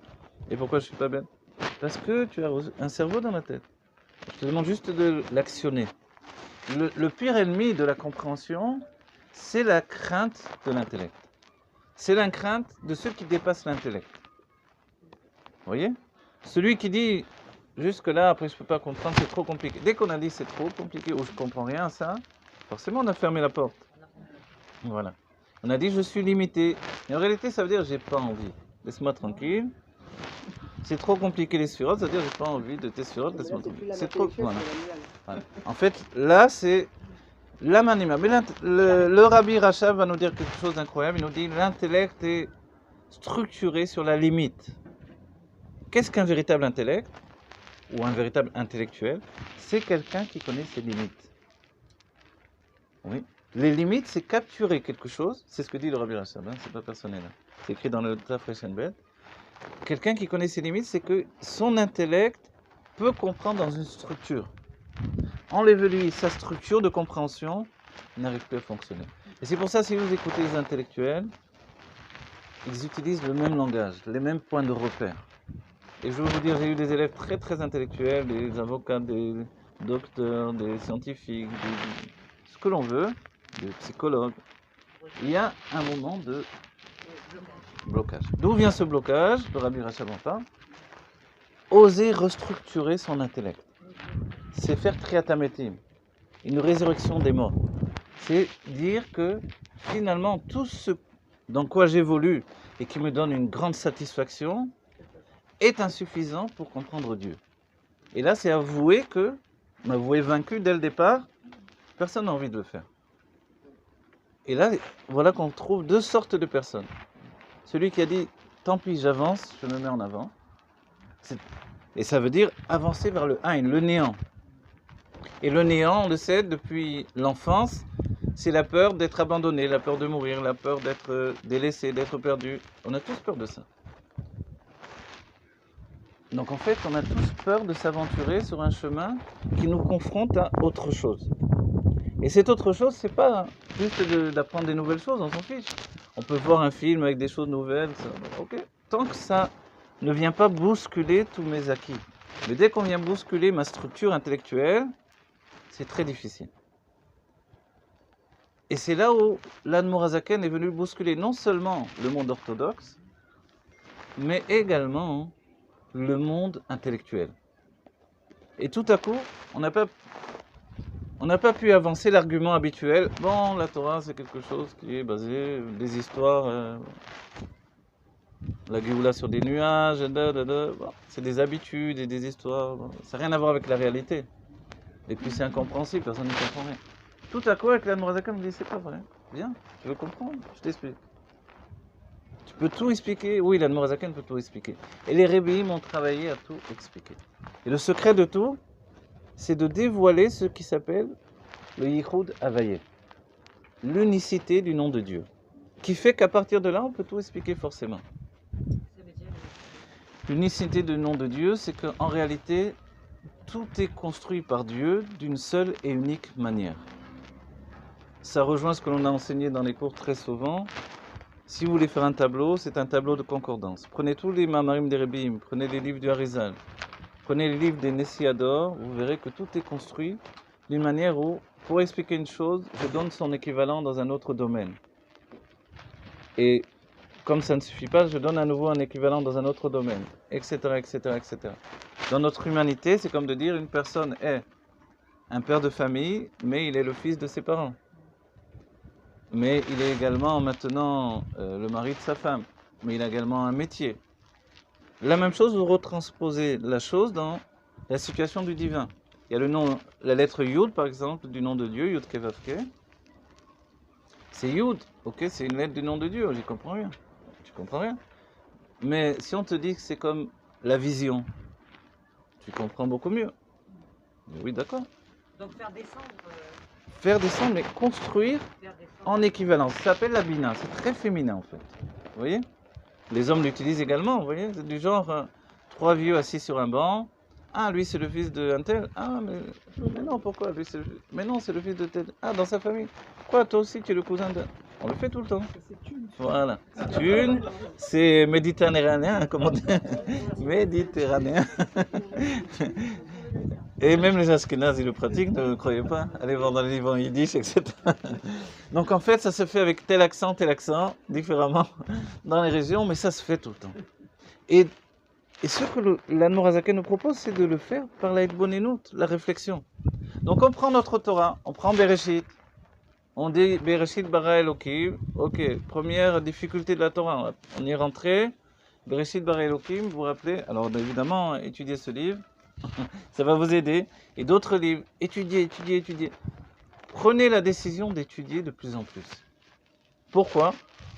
Et pourquoi je ne suis pas bête? Parce que tu as un cerveau dans la tête. Je te demande juste de l'actionner. Le pire ennemi de la compréhension, c'est la crainte de l'intellect. C'est la crainte de ceux qui dépassent l'intellect. Vous voyez? Celui qui dit, jusque-là, après je ne peux pas comprendre, c'est trop compliqué. Dès qu'on a dit c'est trop compliqué ou je ne comprends rien à ça, forcément on a fermé la porte. Voilà. On a dit je suis limité. Mais en réalité, ça veut dire j'ai pas envie. Laisse-moi tranquille. C'est trop compliqué les sphirotes, ça veut dire j'ai pas envie de tes sphirotes, laisse-moi tranquille. C'est trop. Voilà. Voilà. En fait, là, c'est l'âme animale. Mais le Rabbi Rachav va nous dire quelque chose d'incroyable. Il nous dit l'intellect est structuré sur la limite. Qu'est-ce qu'un véritable intellect ou un véritable intellectuel? C'est quelqu'un qui connaît ses limites. Oui. Les limites, c'est capturer quelque chose. C'est ce que dit le Rabbi Rachav, hein, c'est pas personnel. Hein. C'est écrit dans le Taf Reshenbet. Quelqu'un qui connaît ses limites, c'est que son intellect peut comprendre dans une structure. Enlève-lui sa structure de compréhension, il n'arrive plus à fonctionner. Et c'est pour ça, si vous écoutez les intellectuels, ils utilisent le même langage, les mêmes points de repère. Et je veux vous dire, j'ai eu des élèves très très intellectuels, des avocats, des docteurs, des scientifiques, ce que l'on veut, des psychologues. Il y a un moment de blocage. D'où vient ce blocage? Le Rabbi Rachav en parle. Oser restructurer son intellect. C'est faire triatamétim, une résurrection des morts. C'est dire que finalement tout ce dans quoi j'évolue et qui me donne une grande satisfaction est insuffisant pour comprendre Dieu. Et là, c'est avouer que, m'avouer vaincu dès le départ, personne n'a envie de le faire. Et là, voilà qu'on trouve deux sortes de personnes. Celui qui a dit, tant pis, j'avance, je me mets en avant. Et ça veut dire avancer vers le Ein, le néant. Et le néant, on le sait, depuis l'enfance, c'est la peur d'être abandonné, la peur de mourir, la peur d'être délaissé, d'être perdu. On a tous peur de ça. Donc en fait, on a tous peur de s'aventurer sur un chemin qui nous confronte à autre chose. Et cette autre chose, c'est pas juste d'apprendre des nouvelles choses, on s'en fiche. On peut voir un film avec des choses nouvelles, ok. Tant que ça ne vient pas bousculer tous mes acquis. Mais dès qu'on vient bousculer ma structure intellectuelle, c'est très difficile. Et c'est là où l'Admor HaZaken est venu bousculer non seulement le monde orthodoxe, mais également le monde intellectuel. Et tout à coup, on n'a pas pu avancer l'argument habituel. Bon, la Torah, c'est quelque chose qui est basé, des histoires, la Géoula sur des nuages, bon, c'est des habitudes et des histoires. Bon, ça n'a rien à voir avec la réalité. Et puis c'est incompréhensible, personne ne comprend rien. Tout à coup, avec l'Admor HaZaken, me dit, c'est pas vrai. Viens, tu veux comprendre? Je t'explique. Tu peux tout expliquer? Oui, l'Admor HaZaken peut tout expliquer. Et les Rebbeim ont travaillé à tout expliquer. Et le secret de tout, c'est de dévoiler ce qui s'appelle le Yichud Havayé, l'unicité du nom de Dieu, qui fait qu'à partir de là, on peut tout expliquer forcément. L'unicité du nom de Dieu, c'est qu'en réalité, tout est construit par Dieu d'une seule et unique manière. Ça rejoint ce que l'on a enseigné dans les cours très souvent. Si vous voulez faire un tableau, c'est un tableau de concordance. Prenez tous les Mamarim des Rebbeim, prenez les livres du Harizal, prenez les livres des Nessiador, vous verrez que tout est construit d'une manière où, pour expliquer une chose, je donne son équivalent dans un autre domaine. Et comme ça ne suffit pas, je donne à nouveau un équivalent dans un autre domaine, etc., etc., etc. Dans notre humanité, c'est comme de dire une personne est un père de famille, mais il est le fils de ses parents. Mais il est également maintenant le mari de sa femme, mais il a également un métier. La même chose, vous retransposez la chose dans la situation du divin. Il y a le nom, la lettre Yud par exemple, du nom de Dieu, Yud Kevavke. C'est Yud, ok, c'est une lettre du nom de Dieu, j'y comprends rien. Tu comprends rien. Mais si on te dit que c'est comme la vision, tu comprends beaucoup mieux. Oui, d'accord. Donc Faire descendre, mais construire en équivalence. Ça s'appelle la bina, c'est très féminin en fait. Vous voyez? Les hommes l'utilisent également, vous voyez? C'est du genre, trois vieux assis sur un banc. Ah, lui c'est le fils de un tel. Ah, mais non, pourquoi lui c'est le... Mais non, c'est le fils de tel. Ah, dans sa famille. Quoi, toi aussi tu es le cousin de... On le fait tout le temps. Voilà. C'est une, c'est méditerranéen, comment dire? Méditerranéen. Et même les Ashkénazes, ils le pratiquent, ne le croyez pas. Allez voir dans les livres en yiddish, etc. Donc en fait, ça se fait avec tel accent, différemment dans les régions, mais ça se fait tout le temps. Et ce que l'Admor HaZaken nous propose, c'est de le faire par la Hitbonenut, la réflexion. Donc on prend notre Torah, on prend Bereshit, on dit Bereshit bara Elokim, ok, première difficulté de la Torah, on y est rentré, Bereshit bara Elokim, vous vous rappelez, alors évidemment, étudiez ce livre, ça va vous aider, et d'autres livres, étudiez. Prenez la décision d'étudier de plus en plus. Pourquoi?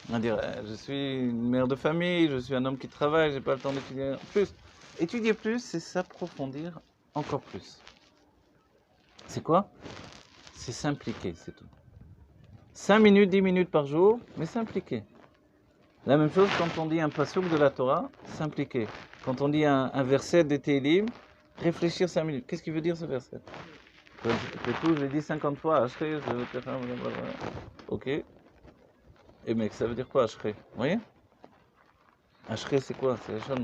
On va dire, je suis une mère de famille, je suis un homme qui travaille, j'ai pas le temps d'étudier plus. Étudier plus, c'est s'approfondir encore plus. C'est quoi? C'est s'impliquer, c'est tout. 5 minutes, 10 minutes par jour, mais s'impliquer. La même chose quand on dit un passouk de la Torah, s'impliquer. Quand on dit un verset des Tehillim, réfléchir 5 minutes. Qu'est-ce qu'il veut dire ce verset? Après tout, je l'ai dit 50 fois, Ashrei, ok. Et mec, ça veut dire quoi, Ashrei? Vous voyez? Ashrei, c'est quoi? C'est la chose.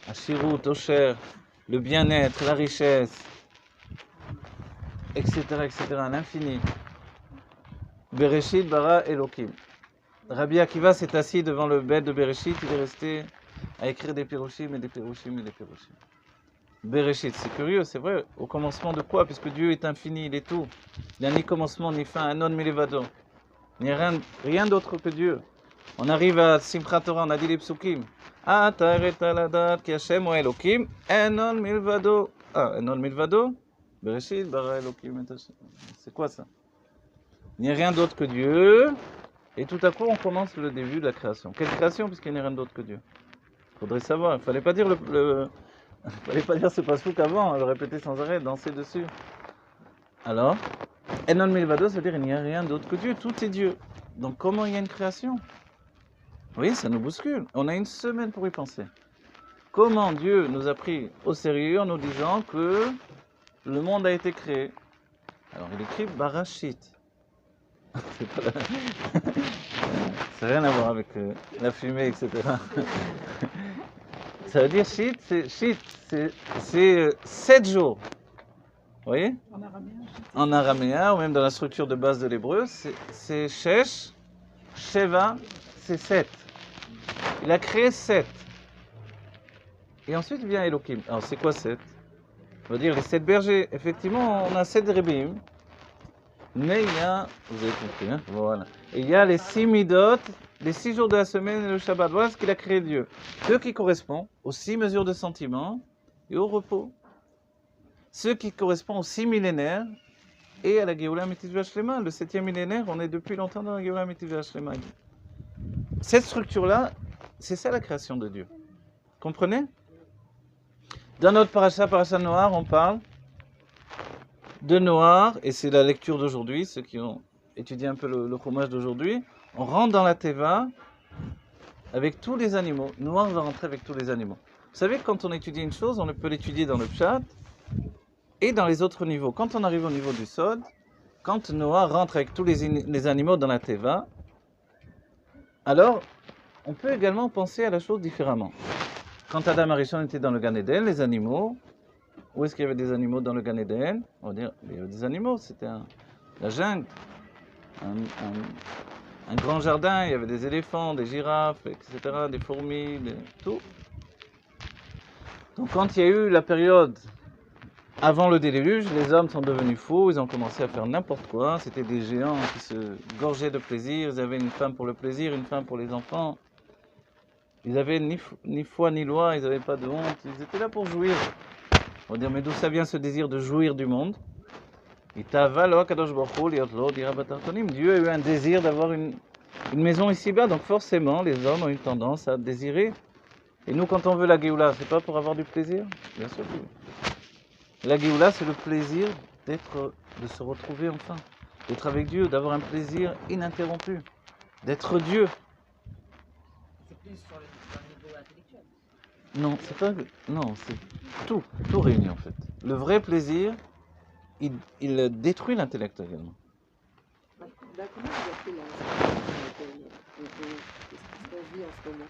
Ashirut, Osher, le bien-être, la richesse, etc., l'infini. Bereshit, bara, Elokim. Rabbi Akiva s'est assis devant le bed de Bereshit, il est resté à écrire des piroshim et des piroshim et des piroshim. Bereshit, c'est curieux, c'est vrai. Au commencement de quoi? Puisque Dieu est infini, il est tout. Il n'y a ni commencement ni fin, anon milevado. Il n'y a rien d'autre que Dieu. On arrive à Simchat Torah, on a dit les psukim. Ah, ta'aret aladat ki Hashem wa Elokim, anon milvado. Ah, anon milvado? Bereshit, bara Elokim et Hashem. C'est quoi ça? Il n'y a rien d'autre que Dieu. Et tout à coup, on commence le début de la création. Quelle création, puisqu'il n'y a rien d'autre que Dieu? Il faudrait savoir. Il ne fallait pas dire ce passouk avant, le répéter sans arrêt, danser dessus. Alors, Enon Milvado, ça veut dire il n'y a rien d'autre que Dieu, tout est Dieu. Donc comment il y a une création? Oui, ça nous bouscule. On a une semaine pour y penser. Comment Dieu nous a pris au sérieux en nous disant que le monde a été créé? Alors il écrit Barashit. C'est pas la- Ça n'a rien à voir avec la fumée, etc. Ça veut dire shit, c'est 7 jours. Vous voyez? En araméen, ou même dans la structure de base de l'hébreu, c'est Shesh, Sheva, c'est 7. Il a créé 7. Et ensuite vient Elohim. Alors c'est quoi 7? On va dire les 7 bergers. Effectivement, on a 7 rébim. Mais il y a, vous avez compris, hein? Voilà. Et il y a les 6 midot, les 6 jours de la semaine et le Shabbat. Voilà ce qu'il a créé Dieu. Ceux qui correspondent aux 6 mesures de sentiments et au repos. Ceux qui correspondent aux 6 millénaires et à la Géoula Mitzvah Shlema. Le 7e millénaire, on est depuis longtemps dans la Géoula Mitzvah Shlema. Cette structure-là, c'est ça la création de Dieu. Comprenez? Dans notre paracha Noir, on parle de Noir, et c'est la lecture d'aujourd'hui, ceux qui ont étudié un peu le Chumash d'aujourd'hui. On rentre dans la Teva avec tous les animaux. Noir va rentrer avec tous les animaux. Vous savez, quand on étudie une chose, on peut l'étudier dans le Pshat et dans les autres niveaux. Quand on arrive au niveau du Sod, quand Noah rentre avec tous les animaux dans la Teva, alors on peut également penser à la chose différemment. Quand Adam Arishon était dans le Gan Eden, les animaux, où est-ce qu'il y avait des animaux dans le Gan Eden? On va dire, il y avait des animaux, c'était la jungle, un grand jardin, il y avait des éléphants, des girafes, etc., des fourmis, tout. Donc quand il y a eu la période avant le déluge, les hommes sont devenus fous, ils ont commencé à faire n'importe quoi, c'était des géants qui se gorgeaient de plaisir, ils avaient une femme pour le plaisir, une femme pour les enfants. Ils avaient ni foi ni loi, ils n'avaient pas de honte, ils étaient là pour jouir. On va dire, mais d'où ça vient ce désir de jouir du monde? Dieu a eu un désir d'avoir une maison ici-bas, donc forcément les hommes ont une tendance à désirer. Et nous, quand on veut la Géoula, c'est pas pour avoir du plaisir? Bien sûr que oui. La Géoula, c'est le plaisir de se retrouver enfin, d'être avec Dieu, d'avoir un plaisir ininterrompu, d'être Dieu. C'est plus sur le niveau intellectuel. Non, c'est pas. Non, c'est tout réuni en fait. Le vrai plaisir, il détruit l'intellect également. Comment vous appelez ce qu'on vit en ce moment?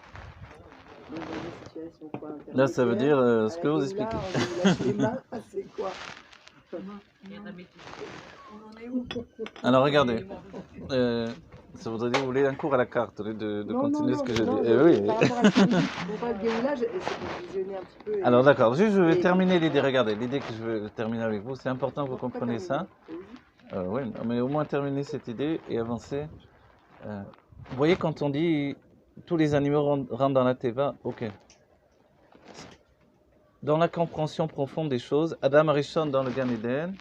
Donc, dans des situations quoi, Là, ça veut dire ce que vous expliquez. expliquez. Là, on lâche les mains, c'est quoi? Il y en a mis On en est où? Alors regardez, ça voudrait dire que vous voulez un cours à la carte au lieu de continuer ce que je dis. Oui. Par rapport à ce qu'on parle de Géoula, c'est pour visionner un petit peu. Alors d'accord, juste je vais terminer l'idée. Regardez, l'idée que je veux terminer avec vous, c'est important que vous compreniez ça. Oui, mais au moins terminer cette idée et avancer. Vous voyez, quand on dit tous les animaux rentrent dans la Teva, ok. Dans la compréhension profonde des choses, Adam Arishon dans le Gan Eden,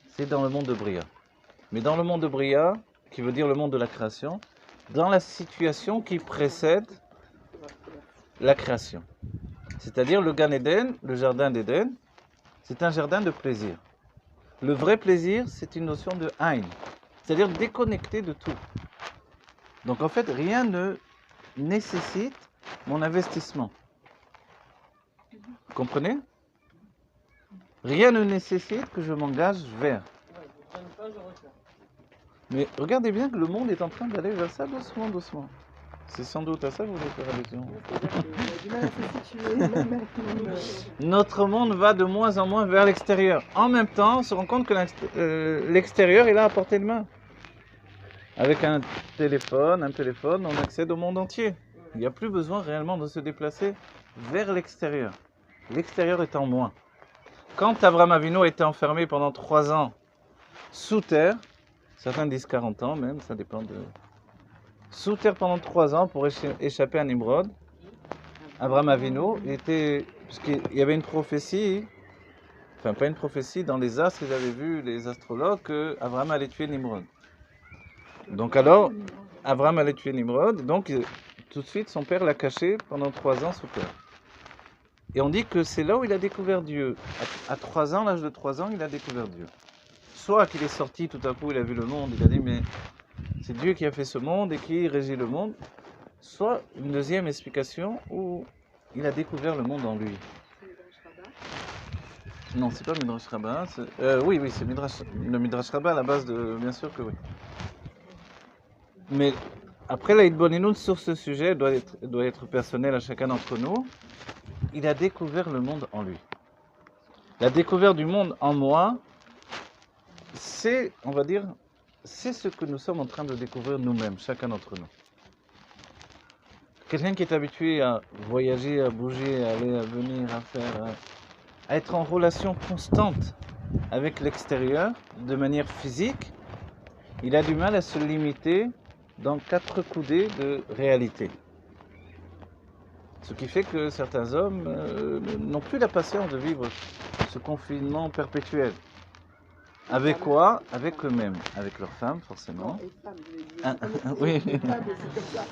c'est dans le monde de Bria. Mais dans le monde de Bria, qui veut dire le monde de la création, dans la situation qui précède la création. C'est-à-dire le Gan Eden, le jardin d'Éden, c'est un jardin de plaisir. Le vrai plaisir, c'est une notion de Ein, c'est-à-dire déconnecté de tout. Donc en fait, rien ne nécessite mon investissement. Vous comprenez? Rien ne nécessite que je m'engage vers. Mais regardez bien que le monde est en train d'aller vers ça doucement, doucement. C'est sans doute à ça que vous voulez faire allusion. Notre monde va de moins en moins vers l'extérieur. En même temps, on se rend compte que l'extérieur est là à portée de main. Avec un téléphone, on accède au monde entier. Il n'y a plus besoin réellement de se déplacer vers l'extérieur. L'extérieur est en moins. Quand Abraham Avinu était enfermé pendant 3 ans sous terre, certains disent 40 ans même, ça dépend de... Sous terre pendant 3 ans pour échapper à Nimrod, Abraham Avinu était... Puisqu'il y avait une prophétie, enfin pas une prophétie, dans les astres, ils avaient vu, les astrologues, qu'Abraham allait tuer Nimrod. Donc alors, Abraham allait tuer Nimrod, donc tout de suite son père l'a caché pendant 3 ans sous terre. Et on dit que c'est là où il a découvert Dieu. À 3 ans, l'âge de 3 ans, il a découvert Dieu. soit qu'il est sorti tout à coup, il a vu le monde, il a dit mais c'est Dieu qui a fait ce monde et qui régit le monde, soit une deuxième explication où il a découvert le monde en lui. C'est Midrash Rabbah. Non, c'est pas Midrash Rabbah. Oui, c'est le Midrash Rabbah à la base de. Bien sûr que oui. Mais après, la Hitbonenout sur ce sujet doit être personnel à chacun d'entre nous. Il a découvert le monde en lui. La découverte du monde en moi, c'est, on va dire, c'est ce que nous sommes en train de découvrir nous-mêmes, chacun d'entre nous. Quelqu'un qui est habitué à voyager, à bouger, à aller, à venir, à faire, à être en relation constante avec l'extérieur, de manière physique, il a du mal à se limiter dans 4 coudées de réalité. Ce qui fait que certains hommes n'ont plus la patience de vivre ce confinement perpétuel. Avec quoi? Avec eux-mêmes, avec leurs femmes forcément. Non, et femmes, je vais dire. Ah, Comme- oui. les femmes aussi comme ça.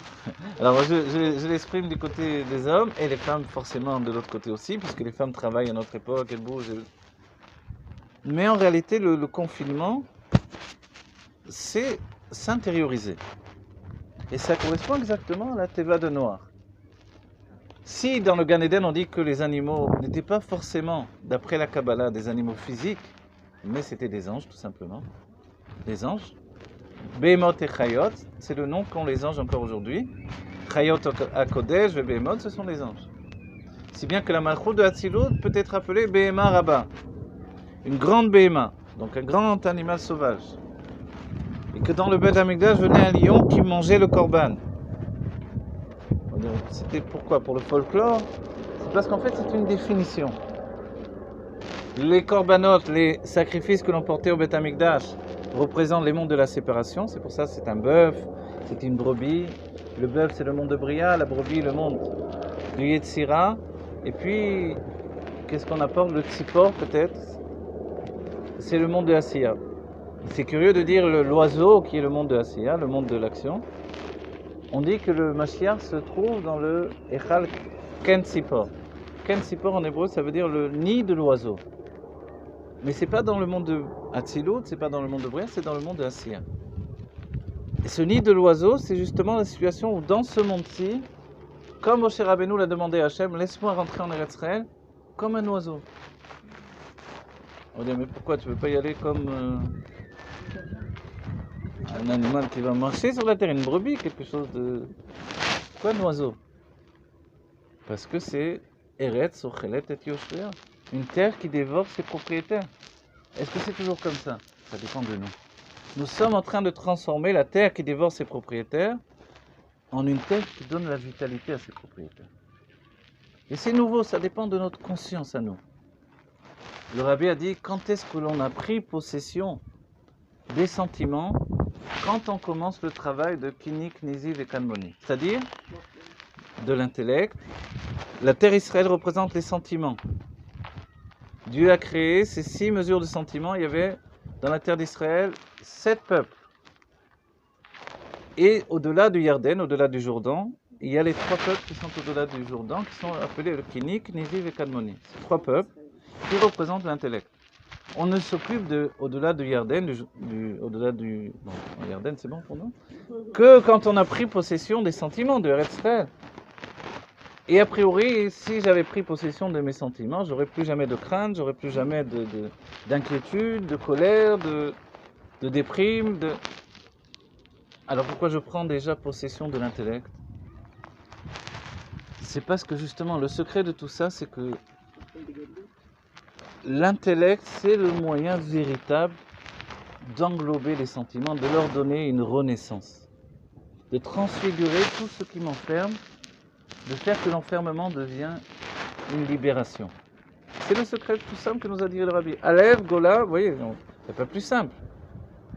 Alors je l'exprime du côté des hommes et les femmes forcément de l'autre côté aussi, puisque les femmes travaillent à notre époque, elles bougent. Mais en réalité, le confinement, c'est s'intérioriser. Et ça correspond exactement à la Teva de Noir. Si dans le Gan Eden on dit que les animaux n'étaient pas forcément, d'après la Kabbalah, des animaux physiques, mais c'était des anges tout simplement, des anges. Behemot et Chayot, c'est le nom qu'ont les anges encore aujourd'hui. Chayot HaKodesh et Behemot, ce sont les anges. Si bien que la Malchut de Hatzilut peut être appelée Behema Rabba, une grande Behema, donc un grand animal sauvage. Et que dans le Beth Amikdash venait un lion qui mangeait le korban. C'était pourquoi? Pour le folklore? C'est parce qu'en fait c'est une définition. Les korbanot, les sacrifices que l'on portait au Beth Amikdash, représentent les mondes de la séparation. C'est pour ça que c'est un bœuf, c'est une brebis. Le bœuf c'est le monde de Bria, la brebis le monde du Yetzira. Et puis, qu'est-ce qu'on apporte? Le tzipor peut-être? C'est le monde de Asiya. C'est curieux de dire l'oiseau qui est le monde de Asiya, le monde de l'action. On dit que le Mashiach se trouve dans le Echal Ken Tzipor. Ken Tzipor en hébreu ça veut dire le nid de l'oiseau. Mais c'est pas dans le monde de Hatzilut, c'est pas dans le monde de Bria, c'est dans le monde de Asiya. Et ce nid de l'oiseau, c'est justement la situation où dans ce monde-ci, comme Moshe Rabbeinu l'a demandé à Hachem, laisse-moi rentrer en Eretz Israël comme un oiseau. On dit mais pourquoi tu veux pas y aller comme un animal qui va marcher sur la terre, une brebis, quelque chose de... Pourquoi un oiseau? Parce que c'est Eretz Ochelet et Yoshua, une terre qui dévore ses propriétaires. Est-ce que c'est toujours comme ça? Ça dépend de nous. Nous sommes en train de transformer la terre qui dévore ses propriétaires en une terre qui donne la vitalité à ses propriétaires. Et c'est nouveau, ça dépend de notre conscience à nous. Le Rabbi a dit, quand est-ce que l'on a pris possession des sentiments? Quand on commence le travail de Kinik, Niziv et Kanmoni, c'est-à-dire de l'intellect. La terre Israël représente les sentiments. Dieu a créé ces 6 mesures de sentiments. Il y avait dans la terre d'Israël 7 peuples. Et au-delà du Yarden, au-delà du Jourdain, il y a les 3 peuples qui sont au-delà du Jourdain, qui sont appelés le Kinik, Niziv et Kadmoni. Ces 3 peuples qui représentent l'intellect. On ne s'occupe au-delà du Yarden, au-delà du... Bon, Yarden c'est bon pour nous? Que quand on a pris possession des sentiments de Eretz Israël. Et a priori, si j'avais pris possession de mes sentiments, j'aurais plus jamais de crainte, j'aurais plus jamais d'inquiétude, de colère, de déprime. Alors pourquoi je prends déjà possession de l'intellect? C'est parce que justement, le secret de tout ça, c'est que l'intellect, c'est le moyen véritable d'englober les sentiments, de leur donner une renaissance, de transfigurer tout ce qui m'enferme, de faire que l'enfermement devient une libération. C'est le secret tout simple que nous a dit le Rabbi. Aleph, Gola, vous voyez, c'est pas plus simple.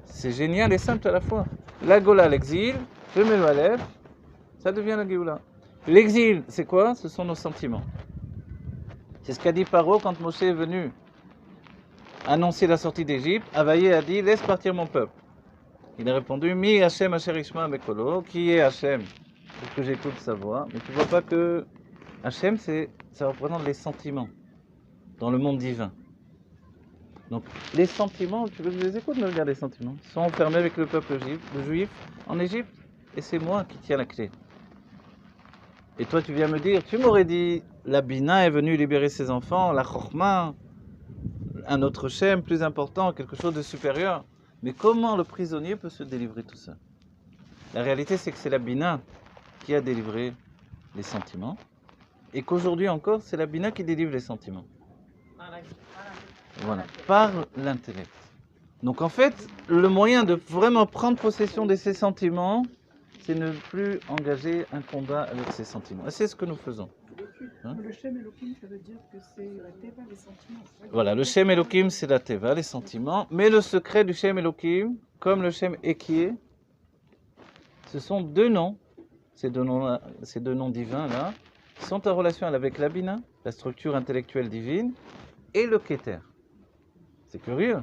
C'est génial et simple à la fois. La Gola, l'exil, je mets le Aleph, ça devient la Géoula. L'exil, c'est quoi? Ce sont nos sentiments. C'est ce qu'a dit Paro quand Moshe est venu annoncer la sortie d'Égypte. Avaye a dit, laisse partir mon peuple. Il a répondu, Mi Hachem Asher Ishma Mekolo, qui est Hachem? Pour que j'écoute sa voix. Mais tu vois pas que Hachem, ça représente les sentiments dans le monde divin. Donc, les sentiments, tu veux que je les écoute, me regarde les sentiments, sont enfermés avec le peuple juif en Égypte, et c'est moi qui tiens la clé. Et toi, tu viens me dire, tu m'aurais dit, la Bina est venue libérer ses enfants, la Chokhmah, un autre Shem plus important, quelque chose de supérieur. Mais comment le prisonnier peut se délivrer de tout ça? La réalité, c'est que c'est la Bina qui a délivré les sentiments, et qu'aujourd'hui encore, c'est la Bina qui délivre les sentiments. Voilà, par l'intellect. Donc en fait, le moyen de vraiment prendre possession de ses sentiments, c'est ne plus engager un combat avec ses sentiments. Et c'est ce que nous faisons. Hein? Le Shem Elohim, ça veut dire que c'est la Teva, les sentiments. Voilà, le Shem Elohim, c'est la Teva, les sentiments. Mais le secret du Shem Elohim, comme le Shem Ekié, ce sont deux noms, ces deux noms divins-là, qui sont en relation avec la Bina, la structure intellectuelle divine, et le Keter. C'est curieux.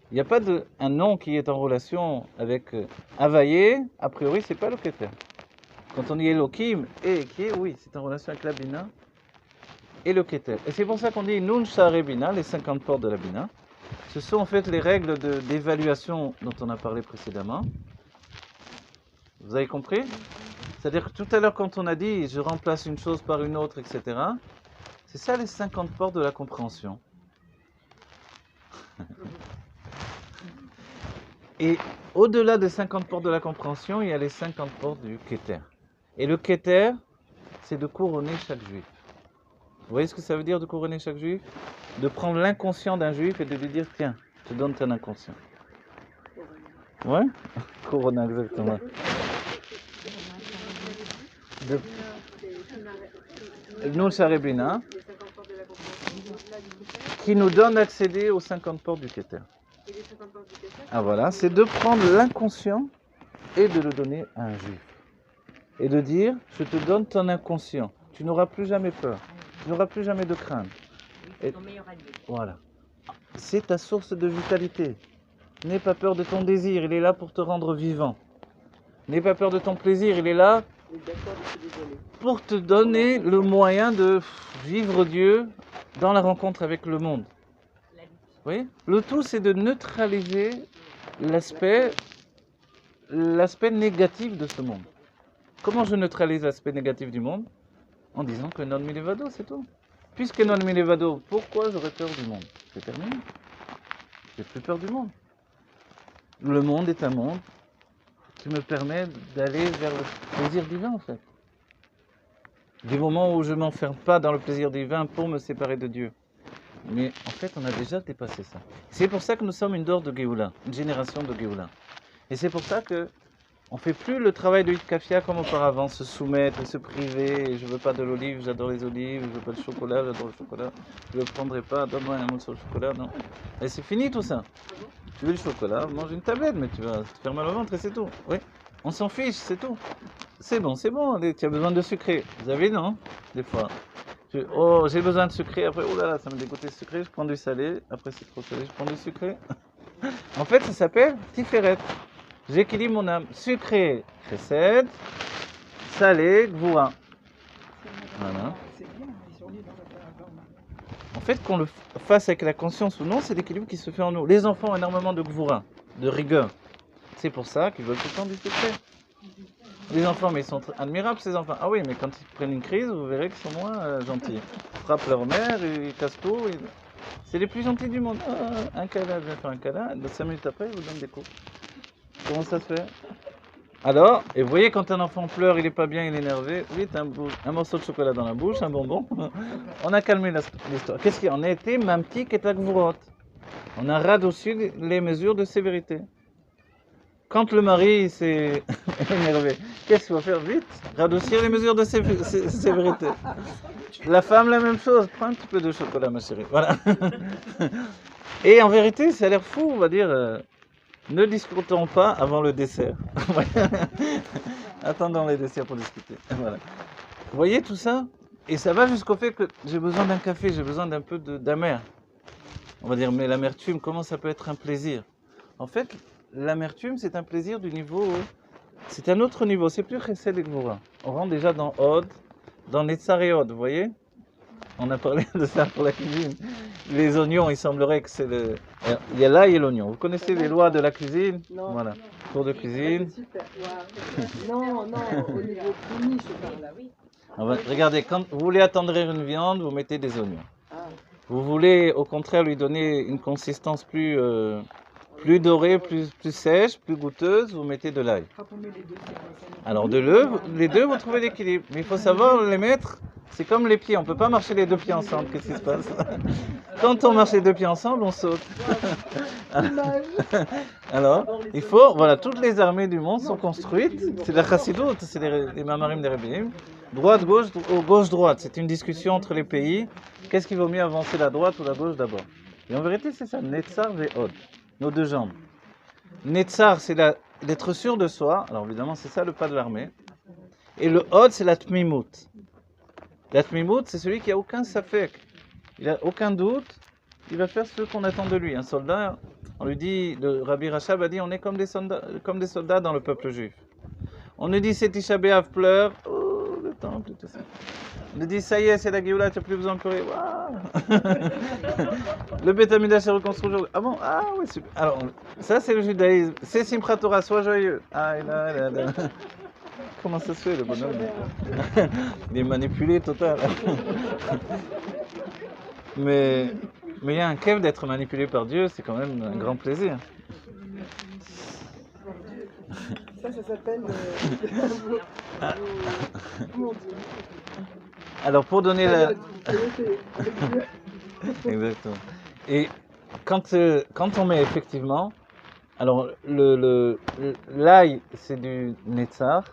Il n'y a pas un nom qui est en relation avec Havayé, a priori, c'est pas le Keter. Quand on dit Elohim et Ekié, oui, c'est en relation avec la Bina et le Keter. Et c'est pour ça qu'on dit Nun Share Bina, les 50 portes de la Bina. Ce sont en fait les règles d'évaluation dont on a parlé précédemment. Vous avez compris? C'est-à-dire que tout à l'heure, quand on a dit je remplace une chose par une autre, etc., c'est ça les 50 portes de la compréhension. Et au-delà des 50 portes de la compréhension, il y a les 50 portes du Keter. Et le Keter, c'est de couronner chaque juif. Vous voyez ce que ça veut dire de couronner chaque juif? De prendre l'inconscient d'un juif et de lui dire, tiens, je te donne ton inconscient. Ouais? Couronner, exactement. Nous, Sharebina, qui nous donne d'accéder aux 50 portes du Keter. Ah voilà, c'est de prendre l'inconscient et de le donner à un juif. Et de dire, je te donne ton inconscient. Tu n'auras plus jamais peur. Tu n'auras plus jamais de crainte. Et voilà. C'est ta source de vitalité. N'aie pas peur de ton désir, il est là pour te rendre vivant. N'aie pas peur de ton plaisir, il est là pour te donner le moyen de vivre Dieu dans la rencontre avec le monde. Vous voyez? Le tout, c'est de neutraliser l'aspect négatif de ce monde. Comment je neutralise l'aspect négatif du monde? En disant que non milevado, c'est tout. Puisque non milevado, pourquoi j'aurais peur du monde? C'est terminé. J'ai plus peur du monde. Le monde est un monde qui me permet d'aller vers le plaisir divin, en fait. Du moment où je ne m'enferme pas dans le plaisir divin pour me séparer de Dieu. Mais en fait, on a déjà dépassé ça. C'est pour ça que nous sommes une dor de Géoula, une génération de Géoula. Et c'est pour ça que on ne fait plus le travail de Hitkafia comme auparavant, se soumettre et se priver. Je ne veux pas de l'olive, j'adore les olives. Je ne veux pas de chocolat, j'adore le chocolat. Je ne le prendrai pas, donne-moi un morceau de chocolat. Non. Et c'est fini tout ça. Tu veux le chocolat, mange une tablette, mais tu vas te faire mal au ventre et c'est tout. Oui, on s'en fiche, c'est tout. C'est bon, tu as besoin de sucré. Vous avez, non? Des fois. Oh, j'ai besoin de sucré, après, oh là là, ça me dégoûte le sucré, je prends du salé, après c'est trop salé, je prends du sucré. En fait, ça s'appelle Tiferet. J'équilibre mon âme. Sucré, Chesed, salé, Gvoura. Voilà. En fait, qu'on le fasse avec la conscience ou non, c'est l'équilibre qui se fait en nous. Les enfants ont énormément de Gvoura, de rigueur. C'est pour ça qu'ils veulent tout le temps du sucré. Les enfants, mais ils sont admirables ces enfants. Ah oui, mais quand ils prennent une crise, vous verrez qu'ils sont moins gentils. Ils frappent leur mère, ils cassent tout. C'est les plus gentils du monde. Ah, un câlin, je vais faire un câlin. 5 minutes après, ils vous donnent des coups. Comment ça se fait? Alors, et vous voyez, quand un enfant pleure, il n'est pas bien, il est énervé. Vite, un morceau de chocolat dans la bouche, un bonbon. On a calmé l'histoire. Qu'est-ce qu'il y a? On a été mamtik et tagvurot. On a radouci les mesures de sévérité. Quand le mari s'est énervé, qu'est-ce qu'il faut faire? Vite, radoucir les mesures de sévérité. La femme, la même chose. Prends un petit peu de chocolat, ma chérie. Voilà. Et en vérité, ça a l'air fou, on va dire. Ne discutons pas avant le dessert. Attendons les desserts pour discuter. Voilà. Vous voyez tout ça? Et ça va jusqu'au fait que j'ai besoin d'un café, j'ai besoin d'un peu d'amer. On va dire, mais l'amertume, comment ça peut être un plaisir? En fait, l'amertume, c'est un plaisir du niveau... C'est un autre niveau, c'est plus Chesed et Gvura. On rentre déjà dans Od, dans Netzar et Od, vous voyez? On a parlé de ça pour la cuisine. Les oignons, il semblerait que c'est le... Il y a l'ail et l'oignon. Vous connaissez les lois de la cuisine? Non. Voilà. Cours de Ça, cuisine. c'est super. Waouh. Non, au niveau fini, je parle. Regardez, quand vous voulez attendrir une viande, vous mettez des oignons. Ah, Vous voulez au contraire lui donner une consistance plus dorée, plus sèche, plus goûteuse, vous mettez de l'ail. Quand on met les deux, c'est quoi? Alors les deux, vous trouvez l'équilibre. Mais il faut savoir les mettre, c'est comme les pieds, on ne peut pas marcher les deux pieds ensemble. Qu'est-ce qui se passe? Quand on marche les deux pieds ensemble, on saute. Alors, il faut, voilà, toutes les armées du monde sont construites, c'est la chassidoute, c'est les mamarim des Rebbeim. Droite, gauche, gauche, droite, c'est une discussion entre les pays. Qu'est-ce qu'il vaut mieux avancer, la droite ou la gauche d'abord? Et en vérité, c'est ça, Netzar et Od, nos deux jambes. Netzar, c'est d'être sûr de soi, alors évidemment, c'est ça le pas de l'armée. Et le Od, c'est la Tmimout. La Tmimout, c'est celui qui n'a aucun safek, il n'a aucun doute, il va faire ce qu'on attend de lui. Un soldat, on lui dit, le Rabbi Rachab a dit, on est comme des soldats dans le peuple juif. On nous dit, c'est Tisha B'Av, pleure, oh, le temple, tout ça. On nous dit, ça y est, c'est la Géoula, tu n'as plus besoin de pleurer. Waouh. Le Beth Amidash est reconstruit aujourd'hui. Ah bon? Ah oui, super. Alors, ça c'est le judaïsme. C'est Simchat Torah, sois joyeux. Ah, là. Comment ça se fait, le bonhomme? Il est manipulé total. Mais il y a un kef d'être manipulé par Dieu, c'est quand même un grand plaisir. ça s'appelle. Mon Dieu. Alors pour donner la... Exactement. Et quand on met effectivement, alors l'ail c'est du netzar,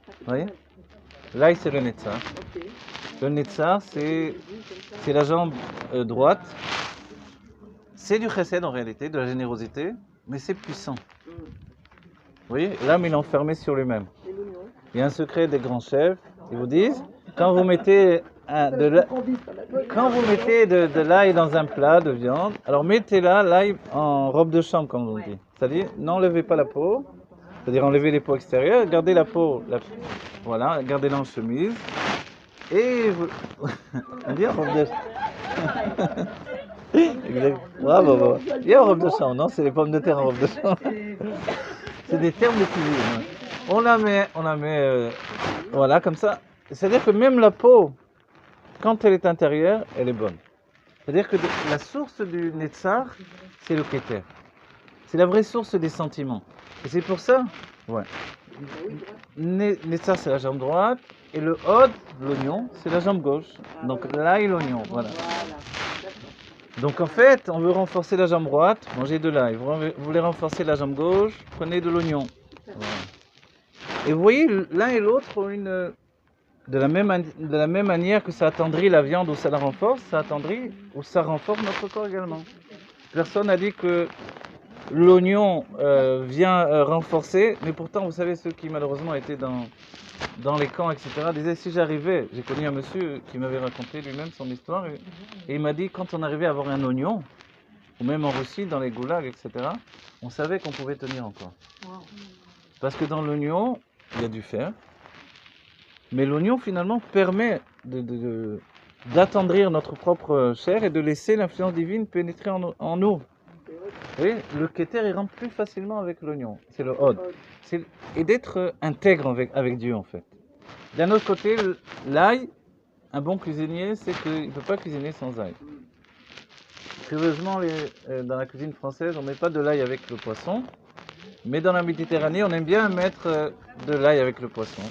vous voyez? L'ail c'est le netzar. Ok. Le netzar c'est la jambe droite. C'est du chesed en réalité, de la générosité, mais c'est puissant. Vous voyez? L'âme il est enfermé sur lui-même. Et l'oignon. Il y a un secret des grands chefs, ils vous disent, quand vous mettez de l'ail dans un plat de viande, alors mettez là l'ail en robe de chambre, comme on dit. C'est-à-dire, n'enlevez pas la peau, c'est-à-dire enlevez les peaux extérieures, gardez la peau, voilà, gardez-la en chemise, et vous... on dit en robe de chambre. Exact. Bravo. Il y a en robe de chambre, non? C'est les pommes de terre en robe de chambre. C'est des termes de cuisine. On la met, voilà, comme ça. C'est-à-dire que même la peau, quand elle est intérieure, elle est bonne. C'est-à-dire que la source du Netzar, c'est le Keter. C'est la vraie source des sentiments. Et c'est pour ça, ouais. Netzar, c'est la jambe droite, et le Od, l'oignon, c'est la jambe gauche. Donc là, et l'oignon, voilà. Donc en fait, on veut renforcer la jambe droite, mangez de l'ail. Vous voulez renforcer la jambe gauche, prenez de l'oignon. Voilà. Et vous voyez, l'un et l'autre ont de la même manière que ça attendrit la viande ou ça la renforce, ça attendrit ou ça renforce notre corps également. Personne n'a dit que l'oignon vient renforcer, mais pourtant, vous savez, ceux qui malheureusement étaient dans les camps, etc., disaient, si j'arrivais, j'ai connu un monsieur qui m'avait raconté lui-même son histoire, et il m'a dit, quand on arrivait à avoir un oignon, ou même en Russie, dans les goulags, etc., on savait qu'on pouvait tenir encore. Parce que dans l'oignon, il y a du fer, mais l'oignon finalement permet d'attendrir notre propre chair et de laisser l'influence divine pénétrer en nous. Oui, le Keter il rentre plus facilement avec l'oignon, c'est le Od. Et d'être intègre avec Dieu en fait. D'un autre côté, l'ail, un bon cuisinier, c'est qu'il ne peut pas cuisiner sans ail. Curieusement, dans la cuisine française, on ne met pas de l'ail avec le poisson. Mais dans la Méditerranée, on aime bien mettre de l'ail avec le poisson.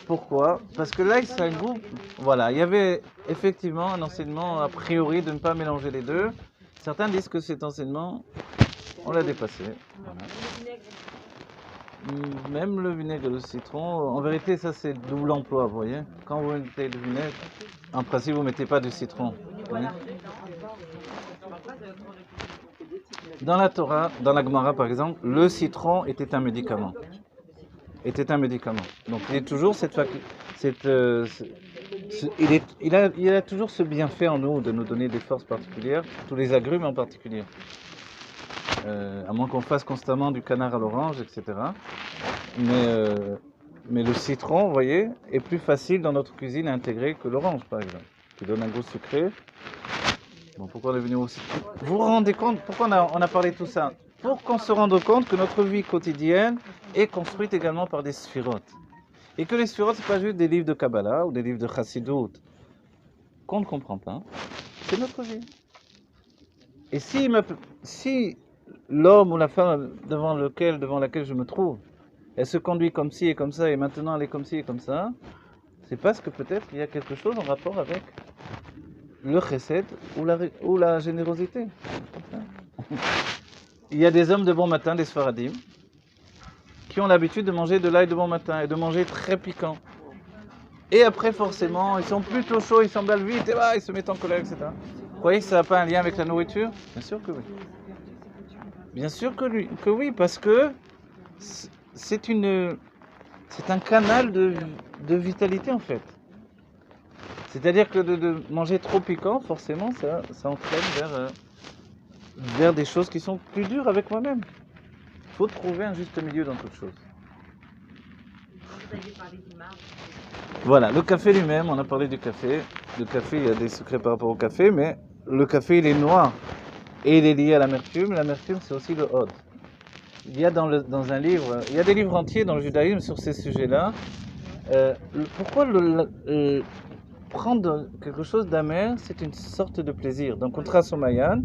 Pourquoi? Parce que l'ail, c'est un goût. Voilà, il y avait effectivement un enseignement a priori de ne pas mélanger les deux. Certains disent que cet enseignement, on l'a dépassé. Voilà. Même le vinaigre et le citron, en vérité, ça c'est double emploi, vous voyez. Quand vous mettez du vinaigre, en principe, vous ne mettez pas du citron. Dans la Torah, dans la Gemara par exemple, le citron était un médicament. Donc il est toujours il a toujours ce bienfait en nous de nous donner des forces particulières, tous les agrumes en particulier. À moins qu'on fasse constamment du canard à l'orange, etc. Mais Mais le citron, vous voyez, est plus facile dans notre cuisine à intégrer que l'orange, par exemple, qui donne un goût sucré. Bon, pourquoi on est venu aussi? Vous vous rendez compte, pourquoi on a parlé de tout ça? Pour qu'on se rende compte que notre vie quotidienne est construite également par des sphirotes. Et que les sphirotes, ce n'est pas juste des livres de Kabbalah ou des livres de Chassidut qu'on ne comprend pas. C'est notre vie. Et si l'homme ou la femme devant laquelle je me trouve, elle se conduit comme ci et comme ça, et maintenant elle est comme ci et comme ça, c'est parce que peut-être il y a quelque chose en rapport avec le chesed ou la générosité. Il y a des hommes de bon matin, des Sfaradim, qui ont l'habitude de manger de l'ail de bon matin et de manger très piquant. Et après, forcément, ils sont plutôt chauds, ils s'emballent vite, et ils se mettent en colère, etc. Vous croyez que ça n'a pas un lien avec la nourriture? Bien sûr que oui. Bien sûr que oui, parce que c'est un canal de vitalité en fait. C'est-à-dire que de manger trop piquant, forcément, ça entraîne vers des choses qui sont plus dures avec moi-même. Il faut trouver un juste milieu dans toute chose. Vous aviez parlé du marbre. Voilà, le café lui-même, on a parlé du café. Le café, il y a des secrets par rapport au café, mais le café, il est noir. Et il est lié à l'amertume. L'amertume, c'est aussi le hod. Il y a dans un livre, il y a des livres entiers dans le judaïsme sur ces sujets-là. Pourquoi prendre quelque chose d'amer, c'est une sorte de plaisir. Dans Contraste au Mayan,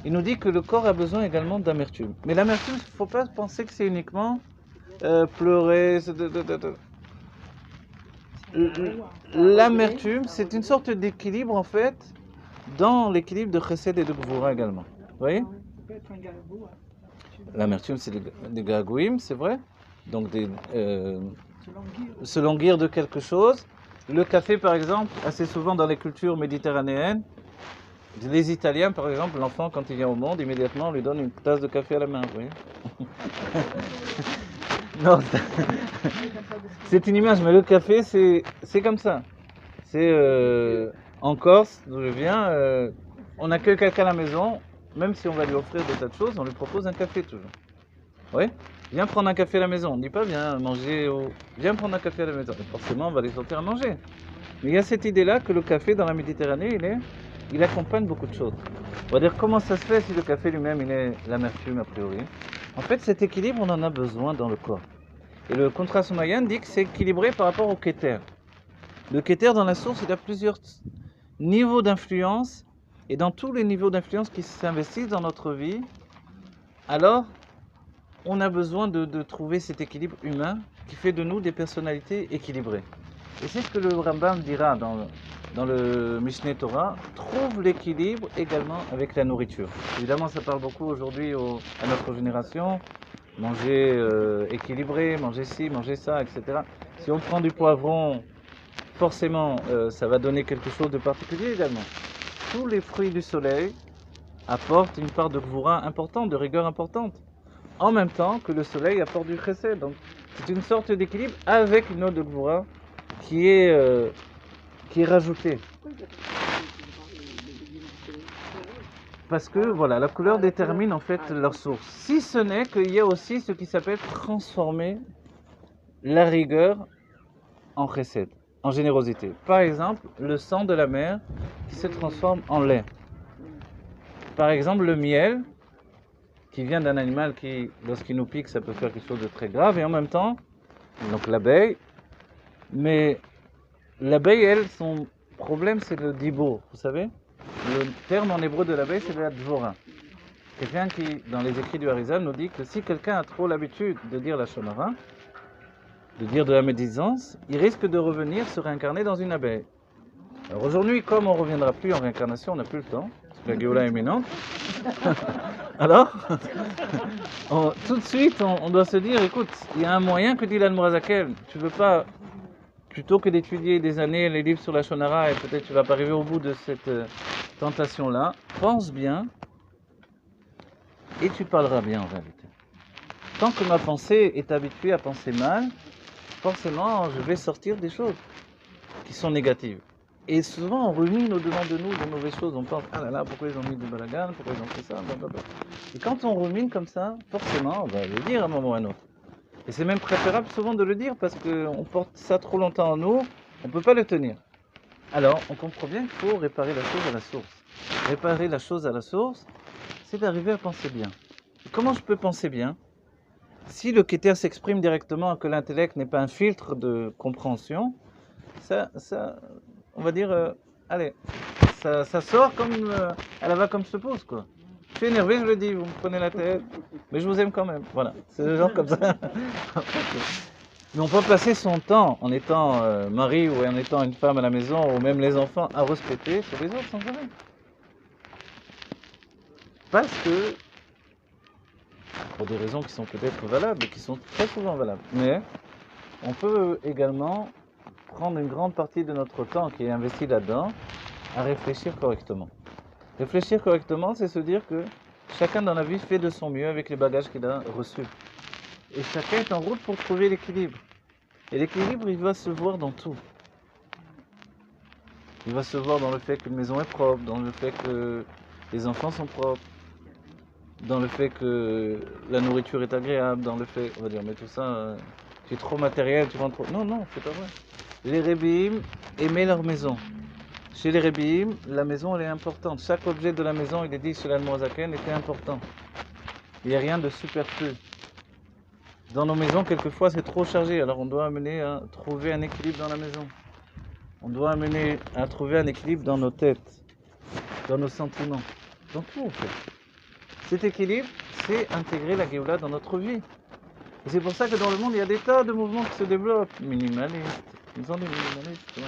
il nous dit que le corps a besoin également d'amertume. Mais l'amertume, il ne faut pas penser que c'est uniquement pleurer. L'amertume, c'est une sorte d'équilibre en fait, dans l'équilibre de chesed et de gvura également. Vous voyez? Ça peut être un gargouille. L'amertume, c'est des gargouilles, c'est vrai. Donc Se languir. se languir de quelque chose. Le café, par exemple, assez souvent dans les cultures méditerranéennes, les Italiens, par exemple, l'enfant, quand il vient au monde, immédiatement, on lui donne une tasse de café à la main, vous voyez. Non, c'est une image, mais le café, c'est comme ça. C'est en Corse, d'où je viens, on accueille quelqu'un à la maison, même si on va lui offrir des tas de choses, on lui propose un café toujours. Oui? Viens prendre un café à la maison. On ne dit pas viens manger viens prendre un café à la maison. Et forcément, on va les sortir à manger. Mais il y a cette idée-là que le café dans la Méditerranée, il accompagne beaucoup de choses. On va dire comment ça se fait si le café lui-même, il est l'amertume a priori. En fait, cet équilibre, on en a besoin dans le corps. Et le contraste mayan dit que c'est équilibré par rapport au kéter. Le kéter, dans la source, il a plusieurs niveaux d'influence. Et dans tous les niveaux d'influence qui s'investissent dans notre vie, alors, on a besoin de trouver cet équilibre humain qui fait de nous des personnalités équilibrées. Et c'est ce que le Rambam dira dans le Mishneh Torah, trouve l'équilibre également avec la nourriture. Évidemment, ça parle beaucoup aujourd'hui à notre génération, manger équilibré, manger ci, manger ça, etc. Si on prend du poivron, forcément, ça va donner quelque chose de particulier également. Tous les fruits du soleil apportent une part de gvura importante, de rigueur importante, en même temps que le soleil apporte du chesed. Donc, c'est une sorte d'équilibre avec une eau de gvura qui est rajoutée. Parce que voilà, la couleur détermine en fait leur source. Si ce n'est qu'il y a aussi ce qui s'appelle transformer la rigueur en chesed, en générosité. Par exemple, le sang de la mer qui se transforme en lait. Par exemple, le miel qui vient d'un animal qui, lorsqu'il nous pique, ça peut faire quelque chose de très grave. Et en même temps, donc l'abeille, mais l'abeille, elle, son problème, c'est le dibour, vous savez. Le terme en hébreu de l'abeille, c'est la dvora. Quelqu'un qui, dans les écrits du Harizal, nous dit que si quelqu'un a trop l'habitude de dire la shonara, de dire de la médisance, il risque de revenir se réincarner dans une abeille. Alors aujourd'hui, comme on ne reviendra plus en réincarnation, on n'a plus le temps, parce que la Géoula est imminente. Alors, tout de suite, on doit se dire, écoute, il y a un moyen que dit l'Admorazakel, tu ne veux pas, plutôt que d'étudier des années les livres sur la shonara, et peut-être tu ne vas pas arriver au bout de cette tentation-là, pense bien, et tu parleras bien en réalité. Tant que ma pensée est habituée à penser mal, forcément, je vais sortir des choses qui sont négatives. Et souvent, on rumine au-devant de nous de mauvaises choses. On pense, ah là là, pourquoi ils ont mis du balagan, pourquoi ils ont fait ça, blablabla. Et quand on rumine comme ça, forcément, on va le dire à un moment ou à un autre. Et c'est même préférable souvent de le dire parce qu'on porte ça trop longtemps en nous, on ne peut pas le tenir. Alors, on comprend bien qu'il faut réparer la chose à la source. Réparer la chose à la source, c'est d'arriver à penser bien. Et comment je peux penser bien? Si le Keter s'exprime directement, que l'intellect n'est pas un filtre de compréhension, ça on va dire, allez, ça sort comme, à la va comme se pose, quoi. Je suis énervé, je le dis, vous me prenez la tête, mais je vous aime quand même. Voilà, c'est le genre comme ça. Mais on peut passer son temps en étant mari ou en étant une femme à la maison, ou même les enfants, à respecter sur les autres sans arrêt. Parce que, pour des raisons qui sont peut-être valables, et qui sont très souvent valables, mais on peut également prendre une grande partie de notre temps qui est investi là-dedans à réfléchir correctement. Réfléchir correctement, c'est se dire que chacun dans la vie fait de son mieux avec les bagages qu'il a reçus. Et chacun est en route pour trouver l'équilibre. Et l'équilibre, il va se voir dans tout. Il va se voir dans le fait qu'une maison est propre, dans le fait que les enfants sont propres, dans le fait que la nourriture est agréable, dans le fait... On va dire, mais tout ça, tu es trop matériel, tu rentres trop... Non, non, c'est pas vrai. Les Rébim aimaient leur maison. Chez les Rébim, la maison, elle est importante. Chaque objet de la maison, il est dit chez l'Admorazaken, était important. Il n'y a rien de superflu. Dans nos maisons, quelquefois, c'est trop chargé. Alors, on doit amener à trouver un équilibre dans la maison. On doit amener à trouver un équilibre dans nos têtes, dans nos sentiments, dans tout, en fait. Cet équilibre, c'est intégrer la Géoula dans notre vie. Et c'est pour ça que dans le monde, il y a des tas de mouvements qui se développent. Minimalistes. Ils sont des minimalistes, ouais.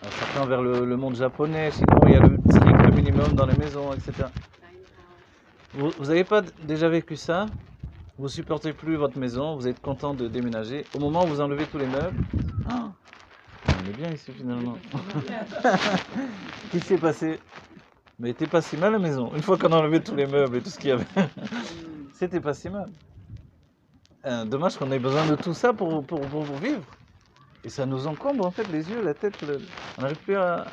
Alors, certains vers le monde japonais, sinon il y a le strict minimum dans les maisons, etc. Vous n'avez pas déjà vécu ça? Vous supportez plus votre maison, vous êtes content de déménager. Au moment où vous enlevez tous les meubles, oh, on est bien ici finalement. Qu'est-ce qui s'est passé? Mais t'es pas si mal la maison. Une fois qu'on a enlevé tous les meubles et tout ce qu'il y avait, c'était pas si mal. Dommage qu'on ait besoin de tout ça pour vivre. Et ça nous encombre en fait les yeux, la tête, on n'arrive plus à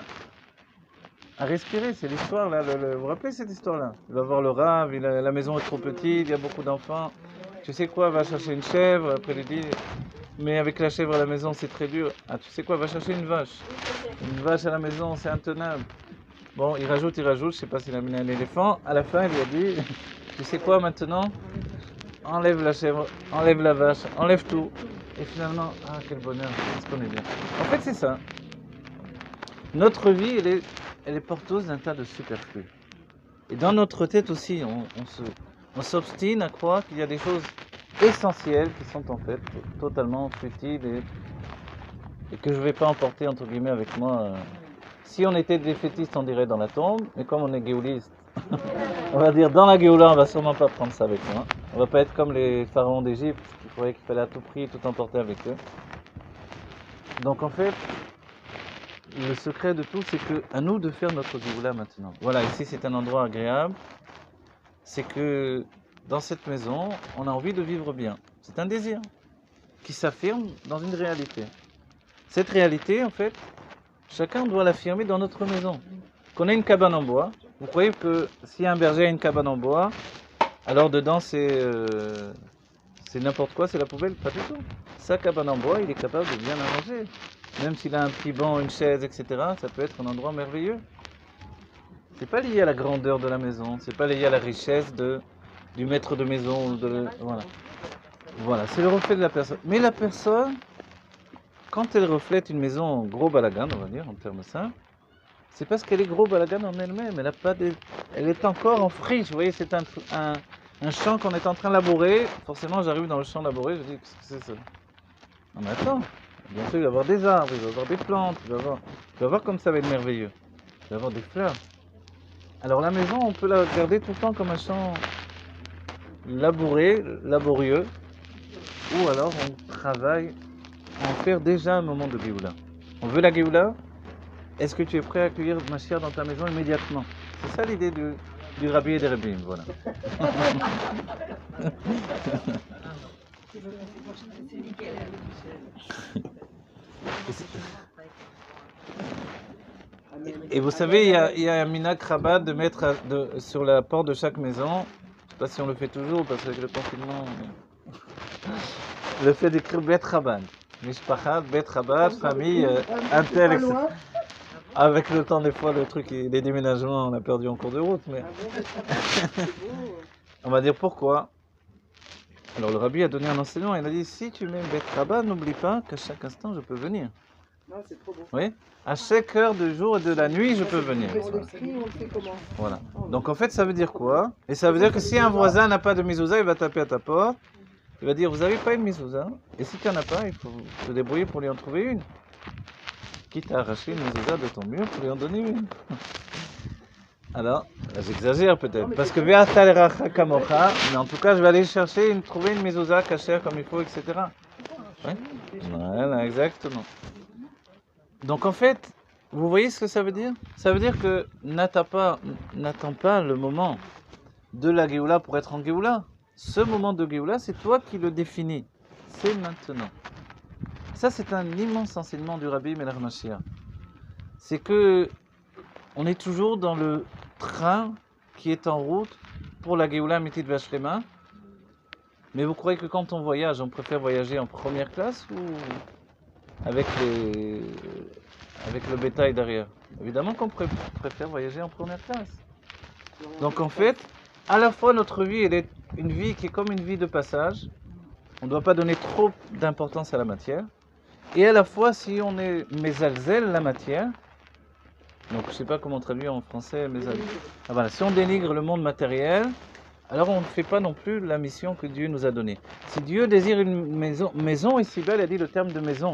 respirer. C'est l'histoire là, vous vous rappelez cette histoire là? Il va voir le Rav, la maison est trop petite, il y a beaucoup d'enfants. Tu sais quoi, va chercher une chèvre, après il dit, mais avec la chèvre à la maison c'est très dur. Ah tu sais quoi, va chercher une vache. Une vache à la maison c'est intenable. Bon, il rajoute, je sais pas s'il a mis un éléphant. À la fin il lui a dit, tu sais quoi maintenant? Enlève la chèvre, enlève la vache, enlève tout. Et finalement, ah quel bonheur, qu'est-ce qu'on est bien. En fait c'est ça. Notre vie, elle est porteuse d'un tas de superflus. Et dans notre tête aussi, on s'obstine à croire qu'il y a des choses essentielles qui sont en fait totalement futiles et que je ne vais pas emporter entre guillemets avec moi. Si on était défaitistes, on dirait dans la tombe, mais comme on est géouliste, on va dire dans la Géoula, on va sûrement pas prendre ça avec moi. On va pas être comme les pharaons d'Égypte qui croyaient qu'il fallait à tout prix tout emporter avec eux. Donc en fait, le secret de tout, c'est à nous de faire notre Géoula maintenant. Voilà, ici c'est un endroit agréable. C'est que dans cette maison, on a envie de vivre bien. C'est un désir qui s'affirme dans une réalité. Cette réalité, en fait, chacun doit l'affirmer dans notre maison. Qu'on ait une cabane en bois, vous croyez que si un berger a une cabane en bois, alors dedans c'est n'importe quoi, c'est la poubelle? Pas du tout. Sa cabane en bois, il est capable de bien arranger. Même s'il a un petit banc, une chaise, etc., ça peut être un endroit merveilleux. C'est pas lié à la grandeur de la maison, c'est pas lié à la richesse du maître de maison. Voilà, c'est le reflet de la personne. Mais la personne, quand elle reflète une maison en gros balagan, on va dire, en termes simples, c'est parce qu'elle est gros balagan en elle-même. Elle est encore en friche. Vous voyez, c'est un champ qu'on est en train de labourer. Forcément, j'arrive dans le champ labouré, je dis, qu'est-ce que c'est ça? Non mais attends, bien sûr, il va y avoir des arbres, il va y avoir des plantes, il va y avoir comme ça va être merveilleux. Il va y avoir des fleurs. Alors la maison, on peut la regarder tout le temps comme un champ labouré, laborieux, ou alors on travaille à en faire déjà un moment de Géoula. On veut la Géoula? Est-ce que tu es prêt à accueillir Mashiach dans ta maison immédiatement? C'est ça l'idée du Rabbi et des Rabbim, voilà. Et vous savez, il y a un minhag Chabad de mettre sur la porte de chaque maison. Je ne sais pas si on le fait toujours parce qu'avec le confinement. Le fait d'écrire Bet Chabad. Mishpachat, Bet Chabad, famille, un C'est tel, pas etc. loin. Avec le temps, des fois, le truc, les déménagements, on a perdu en cours de route. Mais Ah bon, c'est beau. on va dire pourquoi. Alors le rabbi a donné un enseignement. Il a dit si tu mets Bet Chabad, n'oublie pas qu'à chaque instant, je peux venir. Non, c'est trop beau. Oui. À chaque heure du jour et de la nuit, je peux venir. On l'écrit, on le fait comment? Voilà. Donc en fait, ça veut dire quoi? Et ça veut dire que si un voisin n'a pas de mezouza, il va taper à ta porte. Il va dire, vous n'avez pas une mezouza? Et si tu n'en as pas, il faut te débrouiller pour lui en trouver une. Quitte à arracher une mezouza de ton mur pour lui en donner une. Alors, là, j'exagère peut-être. Parce que Ve'ata l'eracha kamocha, mais en tout cas, je vais aller chercher, trouver une mezouza cachère comme il faut, etc. Ouais. Voilà, exactement. Donc en fait, vous voyez ce que ça veut dire? Ça veut dire que n'attends pas le moment de la Géoula pour être en Géoula. Ce moment de Géoula, c'est toi qui le définis. C'est maintenant. Ça, c'est un immense enseignement du Rabbi Melech Mashiach. C'est que on est toujours dans le train qui est en route pour la Géoula Amitית Vashlema. Mais vous croyez que quand on voyage, on préfère voyager en première classe ou avec le bétail derrière? Évidemment qu'on préfère voyager en première classe. Donc en fait, à la fois notre vie, elle est une vie qui est comme une vie de passage. On ne doit pas donner trop d'importance à la matière. Et à la fois, si on est mezalzel la matière, donc je ne sais pas comment traduire en français, mezalzel. Ah, voilà, si on dénigre le monde matériel, alors on ne fait pas non plus la mission que Dieu nous a donnée. Si Dieu désire une maison ici belle, elle dit le terme de maison.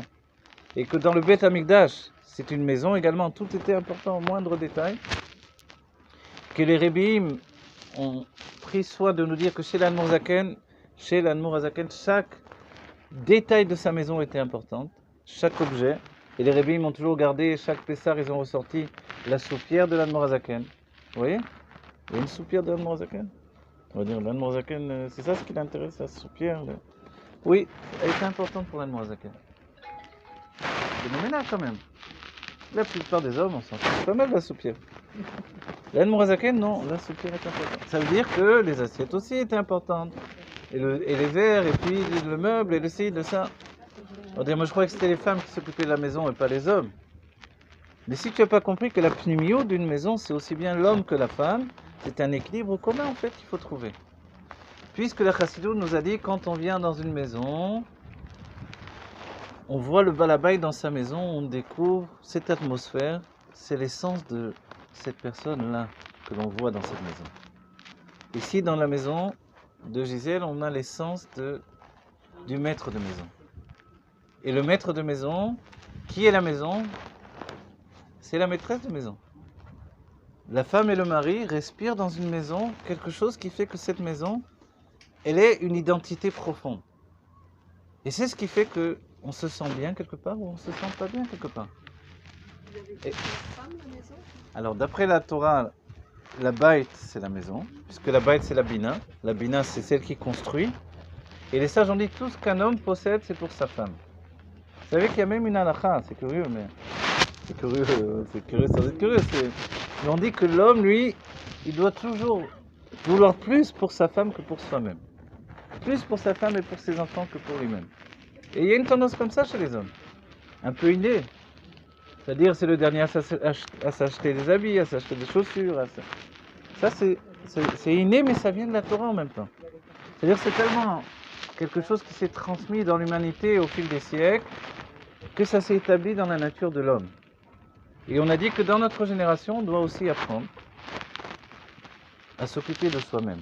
Et que dans le Beth Amikdash, c'est une maison également, tout était important au moindre détail. Que les Rebbeim ont pris soin de nous dire que chez l'Admour Zaken, chaque détail de sa maison était important, chaque objet. Et les Rebbeim ont toujours gardé, chaque Pessar, ils ont ressorti la soupière de l'Admour Zaken. Vous voyez? Il y a une soupière de l'Admour Zaken. On va dire l'Admour Zaken, c'est ça ce qui l'intéresse, la soupière. Oui, elle était importante pour l'Admour Zaken. Phénoménal quand même. La plupart des hommes, on s'en fout pas mal de la soupière. L'Admour Zaken, non, la soupière est importante. Ça veut dire que les assiettes aussi étaient importantes. Et les verres, et puis le meuble, et le ci, de ça. On dirait, moi je croyais que c'était les femmes qui s'occupaient de la maison et pas les hommes. Mais si tu n'as pas compris que la pneumio d'une maison, c'est aussi bien l'homme que la femme, c'est un équilibre commun en fait qu'il faut trouver. Puisque la Chassidou nous a dit, quand on vient dans une maison, on voit le balabay dans sa maison, on découvre cette atmosphère, c'est l'essence de cette personne-là que l'on voit dans cette maison. Ici, dans la maison de Gisèle, on a l'essence du maître de maison. Et le maître de maison, qui est la maison? C'est la maîtresse de maison. La femme et le mari respirent dans une maison quelque chose qui fait que cette maison, elle est une identité profonde. Et c'est ce qui fait que on se sent bien quelque part ou on se sent pas bien quelque part. Et, alors d'après la Torah, la Baït c'est la maison, puisque la Baït c'est la Bina. La Bina c'est celle qui construit. Et les sages ont dit tout ce qu'un homme possède c'est pour sa femme. Vous savez qu'il y a même une halakha, c'est curieux, mais c'est curieux sans être curieux. Mais on dit que l'homme, lui, il doit toujours vouloir plus pour sa femme que pour soi-même. Plus pour sa femme et pour ses enfants que pour lui-même. Et il y a une tendance comme ça chez les hommes, un peu innée. C'est-à-dire, c'est le dernier à s'acheter des habits, à s'acheter des chaussures. Ça, c'est inné, mais ça vient de la Torah en même temps. C'est-à-dire, c'est tellement quelque chose qui s'est transmis dans l'humanité au fil des siècles que ça s'est établi dans la nature de l'homme. Et on a dit que dans notre génération, on doit aussi apprendre à s'occuper de soi-même.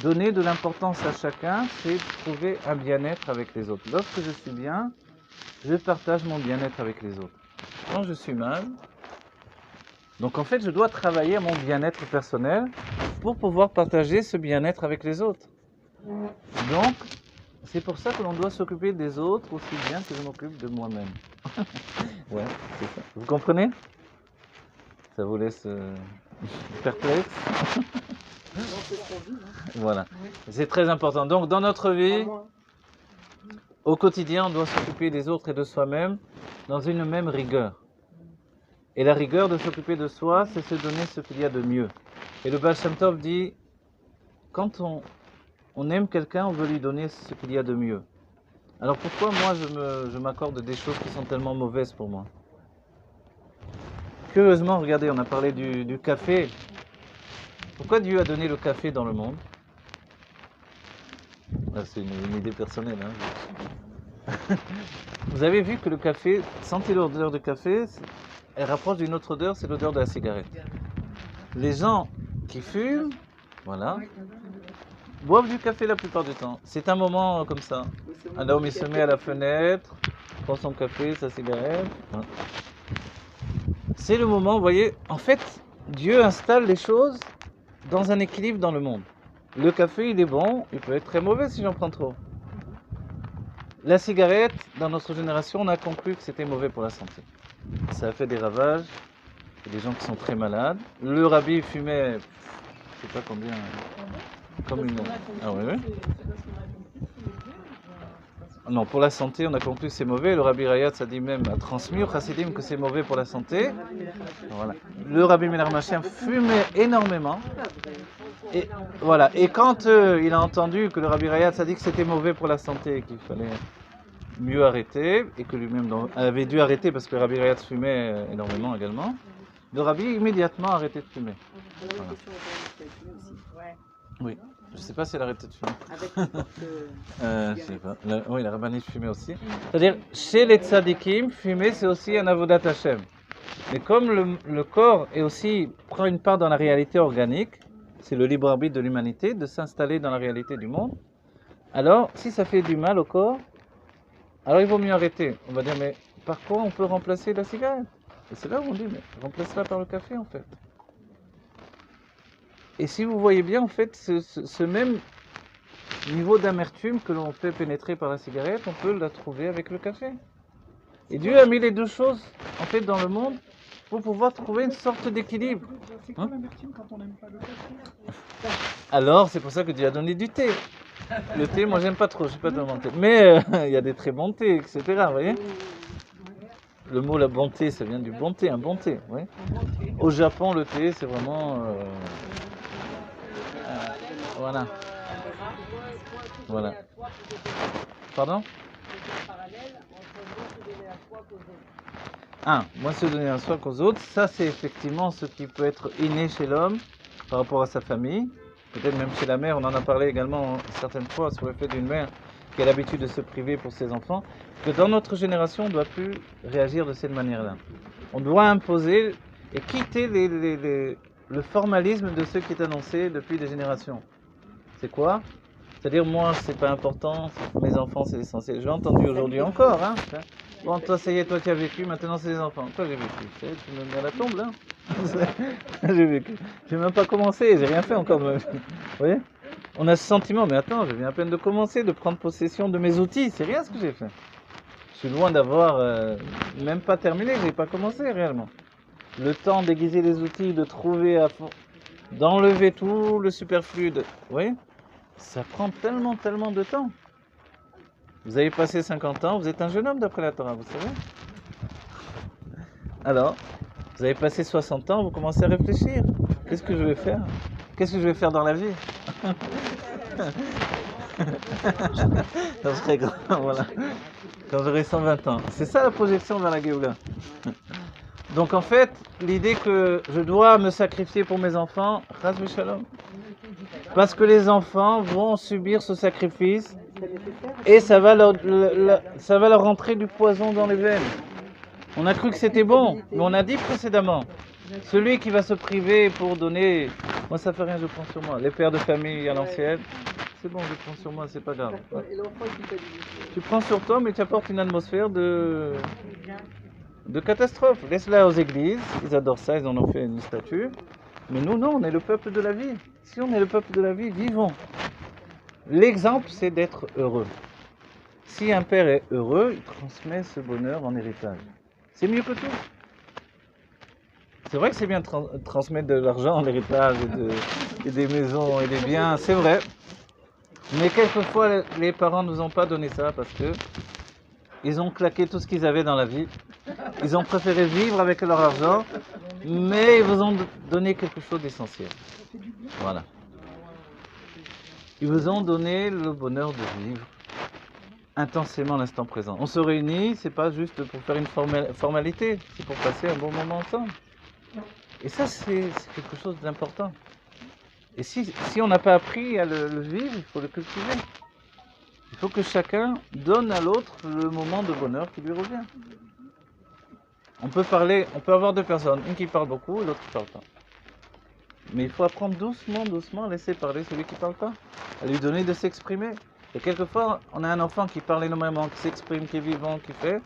Donner de l'importance à chacun, c'est trouver un bien-être avec les autres. Lorsque je suis bien, je partage mon bien-être avec les autres. Quand je suis mal, donc en fait, je dois travailler à mon bien-être personnel pour pouvoir partager ce bien-être avec les autres. Donc, c'est pour ça que l'on doit s'occuper des autres aussi bien que je m'occupe de moi-même. Ouais, c'est ça. Vous comprenez? Ça vous laisse perplexe? Voilà. C'est très important. Donc, dans notre vie, au quotidien, on doit s'occuper des autres et de soi-même dans une même rigueur. Et la rigueur de s'occuper de soi, c'est se donner ce qu'il y a de mieux. Et le Baal Shem Tov dit, quand on on aime quelqu'un, on veut lui donner ce qu'il y a de mieux. Alors pourquoi moi je m'accorde des choses qui sont tellement mauvaises pour moi? Curieusement, regardez, on a parlé du café. Pourquoi Dieu a donné le café dans le monde? Là, c'est une idée personnelle. Hein. Vous avez vu que le café, sentez l'odeur de café, elle rapproche d'une autre odeur, c'est l'odeur de la cigarette. Les gens qui fument, voilà, boivent du café la plupart du temps. C'est un moment comme ça. Un homme il se met à la fenêtre, prend son café, sa cigarette. C'est le moment, vous voyez, en fait, Dieu installe les choses dans un équilibre dans le monde. Le café, il est bon, il peut être très mauvais si j'en prends trop. La cigarette, dans notre génération, on a conclu que c'était mauvais pour la santé. Ça a fait des ravages, il y a des gens qui sont très malades. Le rabbi fumait, je sais pas combien, comme une... Ah oui, oui. Non, pour la santé, on a conclu que c'est mauvais. Le Rabbi Rayatz a dit même, a transmis au Chassidim que c'est mauvais pour la santé. Voilà. Le Rabbi Meir Mashiach fumait énormément. Et voilà. Et quand il a entendu que le Rabbi Rayatz a dit que c'était mauvais pour la santé et qu'il fallait mieux arrêter, et que lui-même avait dû arrêter parce que le Rabbi Rayatz fumait énormément également, le Rabbi immédiatement a arrêté de fumer. Voilà. Oui. Je ne sais pas si elle a arrêté de fumer. Je sais pas. Oui, la rabbinite fumait aussi. C'est-à-dire, chez les tzadikim, fumer, c'est aussi un avodat Hashem. Mais comme le corps est aussi, prend une part dans la réalité organique, c'est le libre arbitre de l'humanité, de s'installer dans la réalité du monde, alors, si ça fait du mal au corps, alors il vaut mieux arrêter. On va dire, mais par quoi on peut remplacer la cigarette? Et c'est là où on dit, mais remplace-la par le café, en fait. Et si vous voyez bien, en fait, ce même niveau d'amertume que l'on fait pénétrer par la cigarette, on peut la trouver avec le café. Et Dieu a mis les deux choses, en fait, dans le monde pour pouvoir trouver une sorte d'équilibre. C'est quoi l'amertume quand on n'aime pas le café? Alors, c'est pour ça que Dieu a donné du thé. Le thé, moi, j'aime pas trop, je sais pas de mon thé. Mais il y a des très bons thés, etc. Vous voyez? Le mot la bonté, ça vient du bon thé, un bon thé. Oui. Au Japon, le thé, c'est vraiment... voilà. Voilà. Pardon? Moi se donner un soin qu'aux autres, ça c'est effectivement ce qui peut être inné chez l'homme par rapport à sa famille. Peut-être même chez la mère, on en a parlé également certaines fois sur le fait d'une mère qui a l'habitude de se priver pour ses enfants, que dans notre génération, on ne doit plus réagir de cette manière-là. On doit imposer et quitter le formalisme de ce qui est annoncé depuis des générations. C'est quoi? C'est-à-dire, moi, c'est pas important, mes enfants, c'est l'essentiel. J'ai entendu aujourd'hui encore, hein. Bon, toi, ça y est, toi, tu as vécu, maintenant, c'est les enfants. Quoi, j'ai vécu? Tu me mets à la tombe, là? J'ai vécu. J'ai même pas commencé, j'ai rien fait encore de ma vie. Vous voyez? On a ce sentiment, mais attends, je viens à peine de commencer, de prendre possession de mes outils. C'est rien ce que j'ai fait. Je suis loin d'avoir même pas terminé, j'ai pas commencé réellement. Le temps d'aiguiser les outils, de trouver à fond, d'enlever tout le superflu. Vous voyez? Ça prend tellement de temps. Vous avez passé 50 ans, vous êtes un jeune homme d'après la Torah, vous savez. Alors, vous avez passé 60 ans, vous commencez à réfléchir. Qu'est-ce que je vais faire? Qu'est-ce que je vais faire dans la vie? Quand je serai grand, voilà. Quand j'aurai 120 ans. C'est ça la projection vers la Géoula. Donc en fait, l'idée que je dois me sacrifier pour mes enfants, Chas v'Shalom. Parce que les enfants vont subir ce sacrifice et ça va leur rentrer du poison dans les veines. On a cru que c'était bon, mais on a dit précédemment, celui qui va se priver pour donner, moi ça fait rien, je prends sur moi. Les pères de famille à l'ancienne, c'est bon, je prends sur moi, c'est pas grave. Tu prends sur toi, mais tu apportes une atmosphère de catastrophe. Laisse-la aux églises, ils adorent ça, ils en ont fait une statue. Mais nous, non, on est le peuple de la vie. Si on est le peuple de la vie, vivons. L'exemple, c'est d'être heureux. Si un père est heureux, il transmet ce bonheur en héritage. C'est mieux que tout. C'est vrai que c'est bien de transmettre de l'argent en héritage et des maisons et des biens, c'est vrai. Mais quelquefois, les parents ne nous ont pas donné ça parce que ils ont claqué tout ce qu'ils avaient dans la vie. Ils ont préféré vivre avec leur argent, mais ils vous ont donné quelque chose d'essentiel. Voilà. Ils vous ont donné le bonheur de vivre intensément l'instant présent. On se réunit, c'est pas juste pour faire une formalité, c'est pour passer un bon moment ensemble. Et ça, c'est quelque chose d'important. Et si on n'a pas appris à le vivre, il faut le cultiver. Il faut que chacun donne à l'autre le moment de bonheur qui lui revient. On peut avoir deux personnes, une qui parle beaucoup et l'autre qui parle pas. Mais il faut apprendre doucement à laisser parler celui qui parle pas, à lui donner de s'exprimer. Et quelquefois, on a un enfant qui parle énormément, qui s'exprime, qui est vivant, qui fait,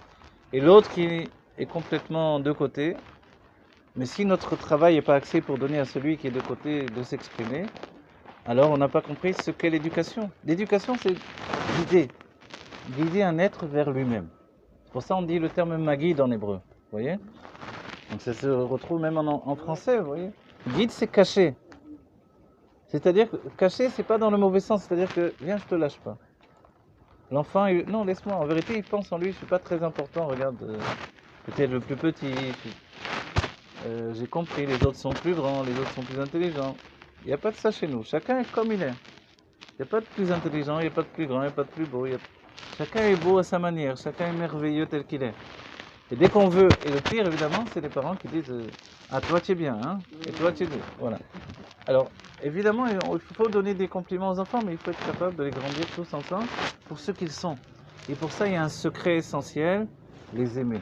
et l'autre qui est complètement de côté. Mais si notre travail n'est pas axé pour donner à celui qui est de côté de s'exprimer, alors on n'a pas compris ce qu'est l'éducation. L'éducation, c'est guider un être vers lui-même. C'est pour ça qu'on dit le terme maguide en hébreu, vous voyez? Donc ça se retrouve même en français, vous voyez? Guide, c'est cacher. C'est-à-dire que cacher, c'est pas dans le mauvais sens, c'est-à-dire que viens, je te lâche pas. L'enfant, non, laisse-moi, en vérité, il pense en lui, je suis pas très important, regarde, peut-être le plus petit, j'ai compris, les autres sont plus grands, les autres sont plus intelligents. Il n'y a pas de ça chez nous, chacun est comme il est. Il n'y a pas de plus intelligent, il n'y a pas de plus grand, il n'y a pas de plus beau. Chacun est beau à sa manière, chacun est merveilleux tel qu'il est. Et dès qu'on veut, et le pire évidemment, c'est les parents qui disent ah, toi tu es bien, hein, et toi tu es bien. Voilà. Alors, évidemment, il faut donner des compliments aux enfants, mais il faut être capable de les grandir tous ensemble pour ce qu'ils sont. Et pour ça, il y a un secret essentiel, les aimer.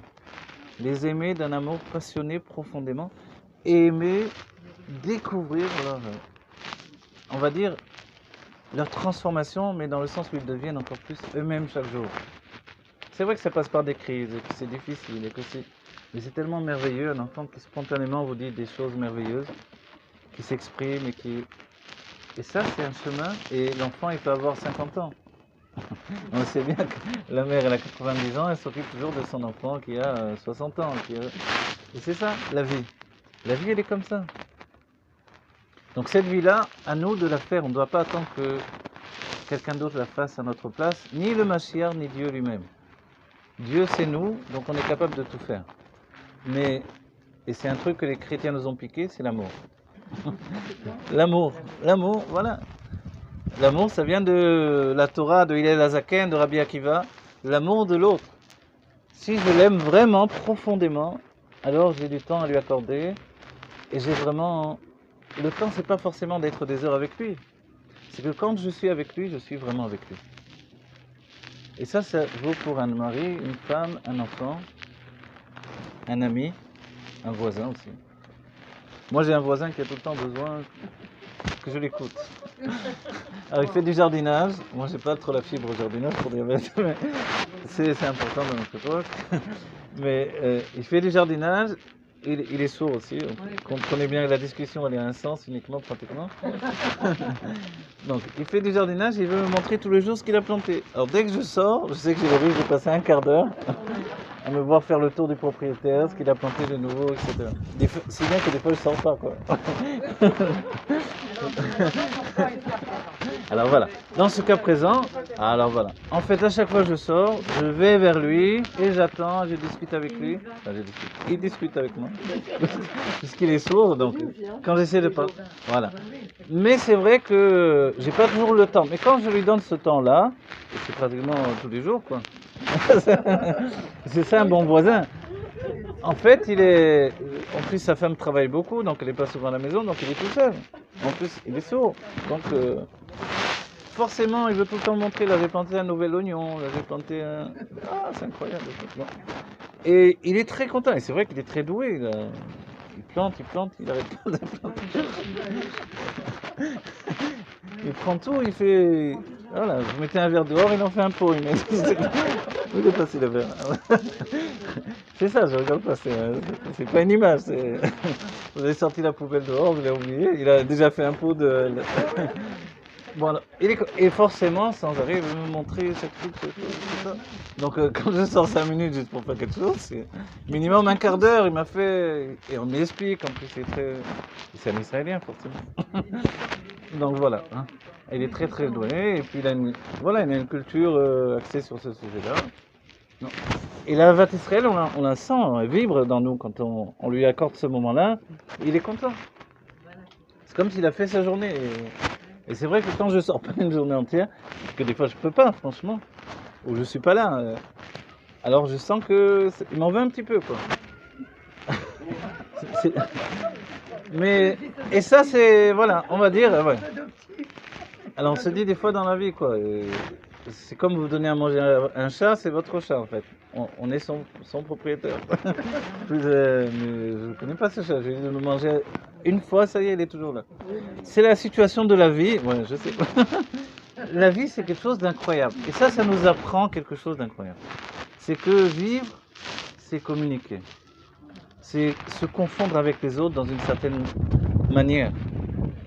Les aimer d'un amour passionné profondément, et aimer découvrir leur, on va dire, leur transformation, mais dans le sens où ils deviennent encore plus eux-mêmes chaque jour. C'est vrai que ça passe par des crises, et que c'est difficile, mais c'est tellement merveilleux, un enfant qui spontanément vous dit des choses merveilleuses, qui s'exprime et ça c'est un chemin, et l'enfant il peut avoir 50 ans. On sait bien que la mère elle a 90 ans, elle s'occupe toujours de son enfant qui a 60 ans. Et c'est ça, la vie. La vie elle est comme ça. Donc cette vie-là, à nous de la faire, on ne doit pas attendre que quelqu'un d'autre la fasse à notre place, ni le Mashiach, ni Dieu lui-même. Dieu c'est nous, donc on est capable de tout faire. Mais, et c'est un truc que les chrétiens nous ont piqué, c'est l'amour. L'amour, voilà. L'amour, ça vient de la Torah, de Hillel Hazaken, de Rabbi Akiva. L'amour de l'autre. Si je l'aime vraiment, profondément, alors j'ai du temps à lui accorder. Et j'ai vraiment... Le temps, c'est pas forcément d'être des heures avec lui. C'est que quand je suis avec lui, je suis vraiment avec lui. Et ça vaut pour un mari, une femme, un enfant, un ami, un voisin aussi. Moi, j'ai un voisin qui a tout le temps besoin que je l'écoute. Alors, il fait du jardinage. Moi, j'ai pas trop la fibre au jardinage pour dire, mais c'est important dans notre époque. Mais il fait du jardinage. Il est sourd aussi. Vous comprenez bien que la discussion, elle est à un sens uniquement, pratiquement. Donc, il fait du jardinage. Il veut me montrer tous les jours ce qu'il a planté. Alors, dès que je sors, je sais que j'ai le risque de passer un quart d'heure à me voir faire le tour du propriétaire, ce qu'il a planté de nouveau, etc. Si bien que des fois je sors pas, quoi. Alors voilà, dans ce cas présent, alors voilà. En fait, à chaque fois que je sors, je vais vers lui et j'attends, je discute avec lui. Enfin, il discute avec moi, puisqu'il est sourd, donc quand j'essaie de parler, voilà. Mais c'est vrai que j'ai pas toujours le temps. Mais quand je lui donne ce temps-là, et c'est pratiquement tous les jours, quoi. C'est ça un bon voisin. En fait, en plus sa femme travaille beaucoup, donc elle n'est pas souvent à la maison, donc il est tout seul. En plus, il est sourd. Donc forcément, il veut tout le temps montrer, là j'ai planté un nouvel oignon, là j'ai planté un... Ah, c'est incroyable. Et il est très content, et c'est vrai qu'il est très doué. Là. Il plante, il n'arrête pas de planter. Il prend tout, il fait... Voilà, vous mettez un verre dehors, il en fait un pot. Il est passé le verre. C'est ça, je regarde pas, c'est pas une image. Vous avez sorti la poubelle dehors, vous l'avez oublié, il a déjà fait un pot de... Bon, alors, et forcément, sans arrêt, il veut me montrer chaque truc, tout ça. Donc, quand je sors 5 minutes juste pour faire quelque chose, c'est minimum un quart d'heure, il m'a fait... Et on m'explique, en plus, c'est un Israélien, forcément. Donc voilà, hein. Il est très très doué, et puis il a une culture axée sur ce sujet-là. Non. Et la Vat Israël, on la sent, elle vibre dans nous quand on lui accorde ce moment-là, il est content. C'est comme s'il a fait sa journée. Et c'est vrai que quand je sors pas une journée entière, parce que des fois je peux pas, franchement, ou je suis pas là, alors je sens que il m'en veut un petit peu, quoi. C'est- c'est- Mais et ça c'est voilà, on va dire ouais. Alors on se dit des fois dans la vie quoi, c'est comme vous donnez à manger un chat, c'est votre chat en fait. On est son propriétaire. Mais je ne connais pas ce chat, j'ai dû le manger une fois, ça y est, il est toujours là. C'est la situation de la vie, ouais, je sais. La vie c'est quelque chose d'incroyable. Et ça nous apprend quelque chose d'incroyable. C'est que vivre, c'est communiquer. C'est se confondre avec les autres dans une certaine manière.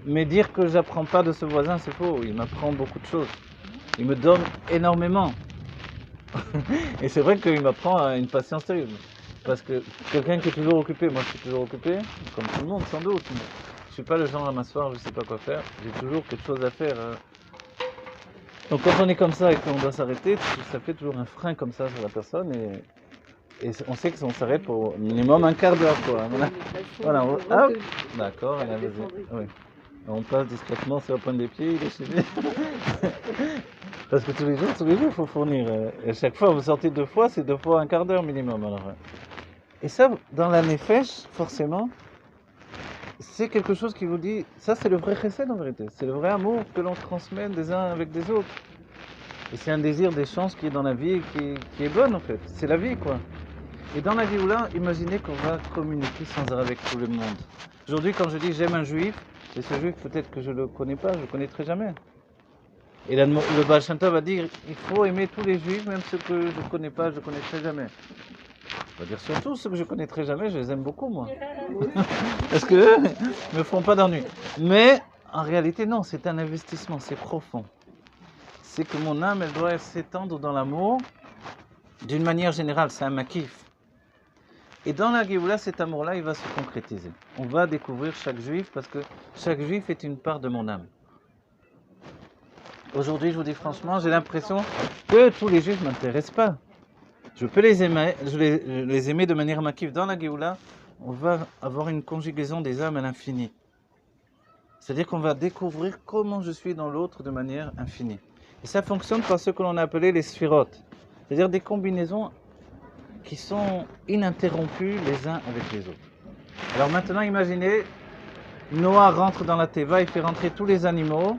Mais dire que j'apprends pas de ce voisin, c'est faux. Il m'apprend beaucoup de choses. Il me donne énormément. Et c'est vrai qu'il m'apprend une patience terrible. Parce que quelqu'un qui est toujours occupé, moi je suis toujours occupé, comme tout le monde sans doute. Mais je suis pas le genre à m'asseoir, je sais pas quoi faire. J'ai toujours quelque chose à faire. Donc quand on est comme ça et qu'on doit s'arrêter, ça fait toujours un frein comme ça sur la personne. Et on sait qu'on s'arrête pour minimum un quart d'heure. Quoi. Voilà, hop, d'accord, allez, vas-y. Oui. On passe discrètement sur la pointe des pieds, il est chez lui. Parce que tous les jours, il faut fournir. Et chaque fois, vous sortez 2 fois, c'est 2 fois un quart d'heure minimum. Alors. Et ça, dans la nefesh, forcément, c'est quelque chose qui vous dit, ça c'est le vrai chesed en vérité. C'est le vrai amour que l'on transmet des uns avec des autres. Et c'est un désir d'échange qui est dans la vie et qui est bonne en fait. C'est la vie quoi. Et dans la Géoula, imaginez qu'on va communiquer sans arrêt avec tout le monde. Aujourd'hui, quand je dis j'aime un juif, et ce juif peut-être que je ne le connais pas, je ne le connaîtrai jamais. Et là, le Baal Shem Tov va dire il faut aimer tous les juifs, même ceux que je ne connais pas, je ne connaîtrai jamais. On va dire surtout ceux que je ne connaîtrai jamais, je les aime beaucoup moi. Parce qu'eux ne me font pas d'ennui. Mais en réalité, non, c'est un investissement, c'est profond. C'est que mon âme, elle doit s'étendre dans l'amour. D'une manière générale, c'est un makif. Et dans la Géoula, cet amour-là, il va se concrétiser. On va découvrir chaque juif parce que chaque juif est une part de mon âme. Aujourd'hui, je vous dis franchement, j'ai l'impression que tous les juifs ne m'intéressent pas. Je peux les aimer, les aimer de manière makif. Dans la Géoula, on va avoir une conjugaison des âmes à l'infini. C'est-à-dire qu'on va découvrir comment je suis dans l'autre de manière infinie. Et ça fonctionne par ce que l'on a appelé les sphirotes. C'est-à-dire des combinaisons qui sont ininterrompues les uns avec les autres. Alors maintenant, imaginez, Noah rentre dans la Teva, il fait rentrer tous les animaux.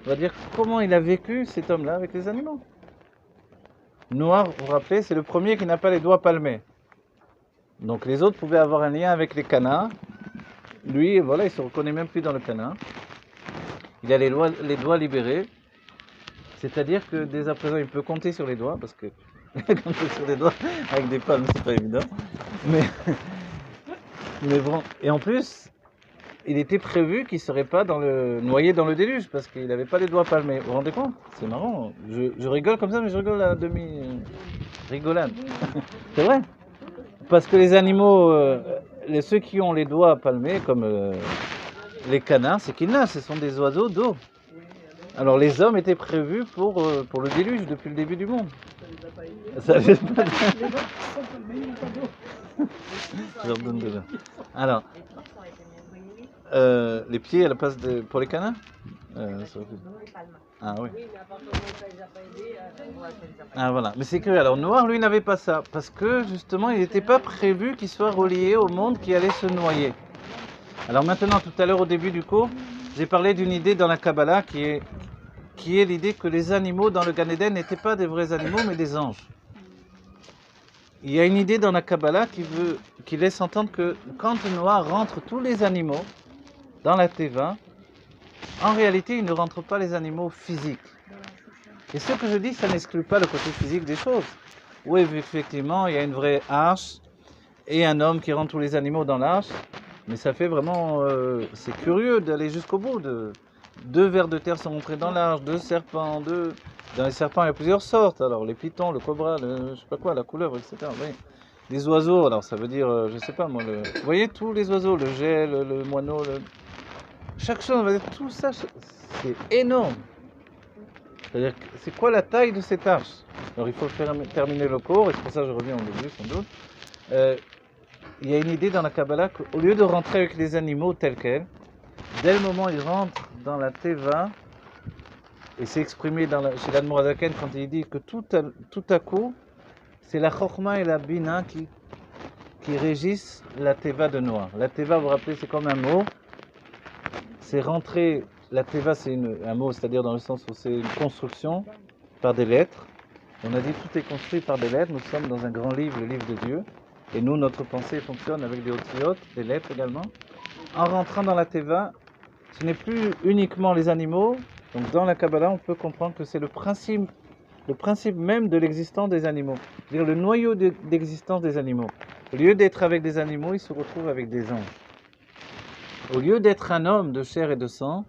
On va dire comment il a vécu cet homme-là avec les animaux. Noah, vous vous rappelez, c'est le premier qui n'a pas les doigts palmés. Donc les autres pouvaient avoir un lien avec les canards. Lui, voilà, il ne se reconnaît même plus dans le canard. Il a les doigts libérés. C'est-à-dire que dès à présent, il peut compter sur les doigts, parce que compter sur les doigts avec des palmes, c'est pas évident. Mais bon, et en plus, il était prévu qu'il ne serait pas noyé dans le déluge, parce qu'il n'avait pas les doigts palmés. Vous vous rendez compte? C'est marrant. Je rigole comme ça, mais je rigole à demi-rigolade. C'est vrai. Parce que les animaux, ceux qui ont les doigts palmés, comme les canards, c'est qu'ils nagent, ce sont des oiseaux d'eau. Alors les hommes étaient prévus pour le déluge depuis le début du monde. Ça les a pas aidé. Je leur donne de là. Alors, les pieds à la place pour les canards Ah oui. Ah voilà, mais c'est que alors Noir lui n'avait pas ça, parce que justement il n'était pas prévu qu'il soit relié au monde qui allait se noyer. Alors maintenant, tout à l'heure au début du cours, j'ai parlé d'une idée dans la Kabbalah qui est l'idée que les animaux dans le Gan Eden n'étaient pas des vrais animaux mais des anges. Il y a une idée dans la Kabbalah qui laisse entendre que quand Noah rentre tous les animaux dans la Teva, en réalité il ne rentre pas les animaux physiques. Et ce que je dis, ça n'exclut pas le côté physique des choses. Oui, effectivement, il y a une vraie arche et un homme qui rentre tous les animaux dans l'arche, mais ça fait vraiment, c'est curieux d'aller jusqu'au bout. 2 vers de terre sont rentrés dans l'arche, 2 serpents, dans les serpents il y a plusieurs sortes, alors les pitons, le cobra, je sais pas quoi, la couleuvre, etc. Oui. Les oiseaux, alors ça veut dire, je sais pas moi, vous voyez tous les oiseaux, le gel, le moineau, chaque chose, on va dire, tout ça, c'est énorme. C'est-à-dire, c'est quoi la taille de cette arche? Alors il faut terminer le cours, et c'est pour ça que je reviens au début sans doute. Il y a une idée dans la Kabbalah qu'au lieu de rentrer avec les animaux tels quels, dès le moment où ils rentrent dans la Teva, Et c'est exprimé chez l'Admor Azaken quand il dit que tout à coup, c'est la Chokhma et la Bina qui régissent la Teva de Noah. La Teva, vous vous rappelez, c'est comme un mot. C'est rentré, la Teva c'est un mot, c'est-à-dire dans le sens où c'est une construction par des lettres. On a dit tout est construit par des lettres. Nous sommes dans un grand livre, le livre de Dieu. Et nous, notre pensée fonctionne avec des otiotes, des lettres également. En rentrant dans la Teva, ce n'est plus uniquement les animaux. Donc dans la Kabbalah, on peut comprendre que c'est le principe même de l'existence des animaux. C'est-à-dire le noyau d'existence des animaux. Au lieu d'être avec des animaux, il se retrouve avec des anges. Au lieu d'être un homme de chair et de sang,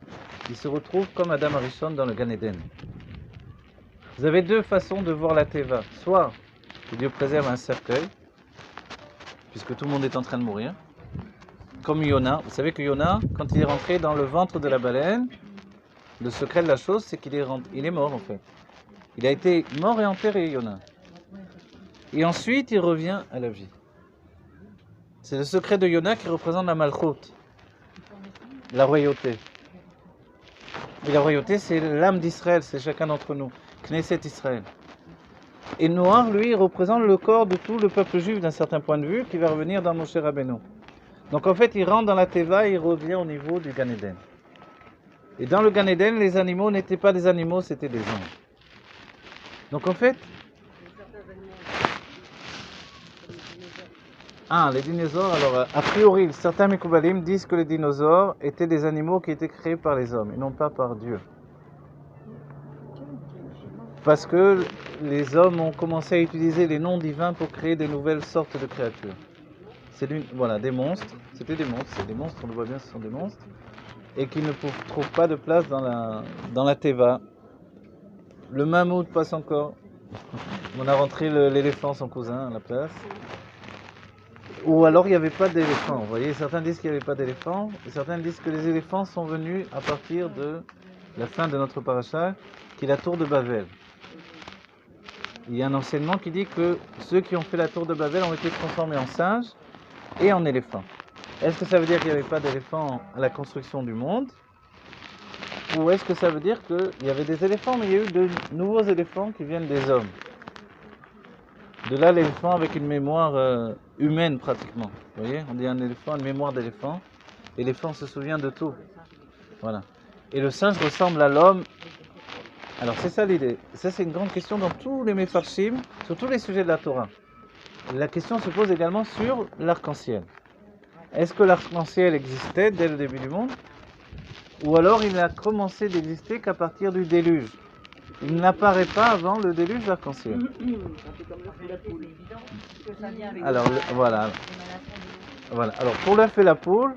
il se retrouve comme Adam Arishon dans le Gan Eden. Vous avez deux façons de voir la Teva. Soit que Dieu préserve un cercueil, puisque tout le monde est en train de mourir. Comme Yona. Vous savez que Yona, quand il est rentré dans le ventre de la baleine, le secret de la chose, c'est qu'il est mort en fait. Il a été mort et enterré, Yona. Et ensuite, il revient à la vie. C'est le secret de Yona qui représente la Malchut, la royauté. Et la royauté, c'est l'âme d'Israël, c'est chacun d'entre nous. Knesset Israël. Et Noir, lui, représente le corps de tout le peuple juif d'un certain point de vue qui va revenir dans Moshe Rabbeinu. Donc en fait, il rentre dans la Teva et il revient au niveau du Gan Eden. Et dans le Gan Eden, les animaux n'étaient pas des animaux, c'était des anges. Donc en fait... les dinosaures, alors a priori, certains Mekoubalim disent que les dinosaures étaient des animaux qui étaient créés par les hommes et non pas par Dieu. Parce que les hommes ont commencé à utiliser les noms divins pour créer des nouvelles sortes de créatures. Voilà, des monstres, c'était des monstres, on le voit bien, ce sont des monstres, et qui ne trouvent pas de place dans la Teva. Le mammouth passe encore. On a rentré l'éléphant, son cousin, à la place. Ou alors il n'y avait pas d'éléphant. Vous voyez, certains disent qu'il n'y avait pas d'éléphant, et certains disent que les éléphants sont venus à partir de la fin de notre paracha, qui est la tour de Babel. Il y a un enseignement qui dit que ceux qui ont fait la tour de Babel ont été transformés en singes et en éléphants. Est-ce que ça veut dire qu'il n'y avait pas d'éléphants à la construction du monde? Ou est-ce que ça veut dire qu'il y avait des éléphants, mais il y a eu de nouveaux éléphants qui viennent des hommes? De là, l'éléphant avec une mémoire humaine pratiquement. Vous voyez, on dit un éléphant, une mémoire d'éléphant. L'éléphant se souvient de tout. Voilà. Et le singe ressemble à l'homme. Alors c'est ça l'idée. Ça c'est une grande question dans tous les Mefarshim, sur tous les sujets de la Torah. La question se pose également sur l'arc-en-ciel. Est-ce que l'arc-en-ciel existait dès le début du monde? Ou alors il n'a commencé d'exister qu'à partir du déluge? Il n'apparaît pas avant le déluge l'arc-en-ciel. Alors voilà. Alors pour l'œuf et la poule,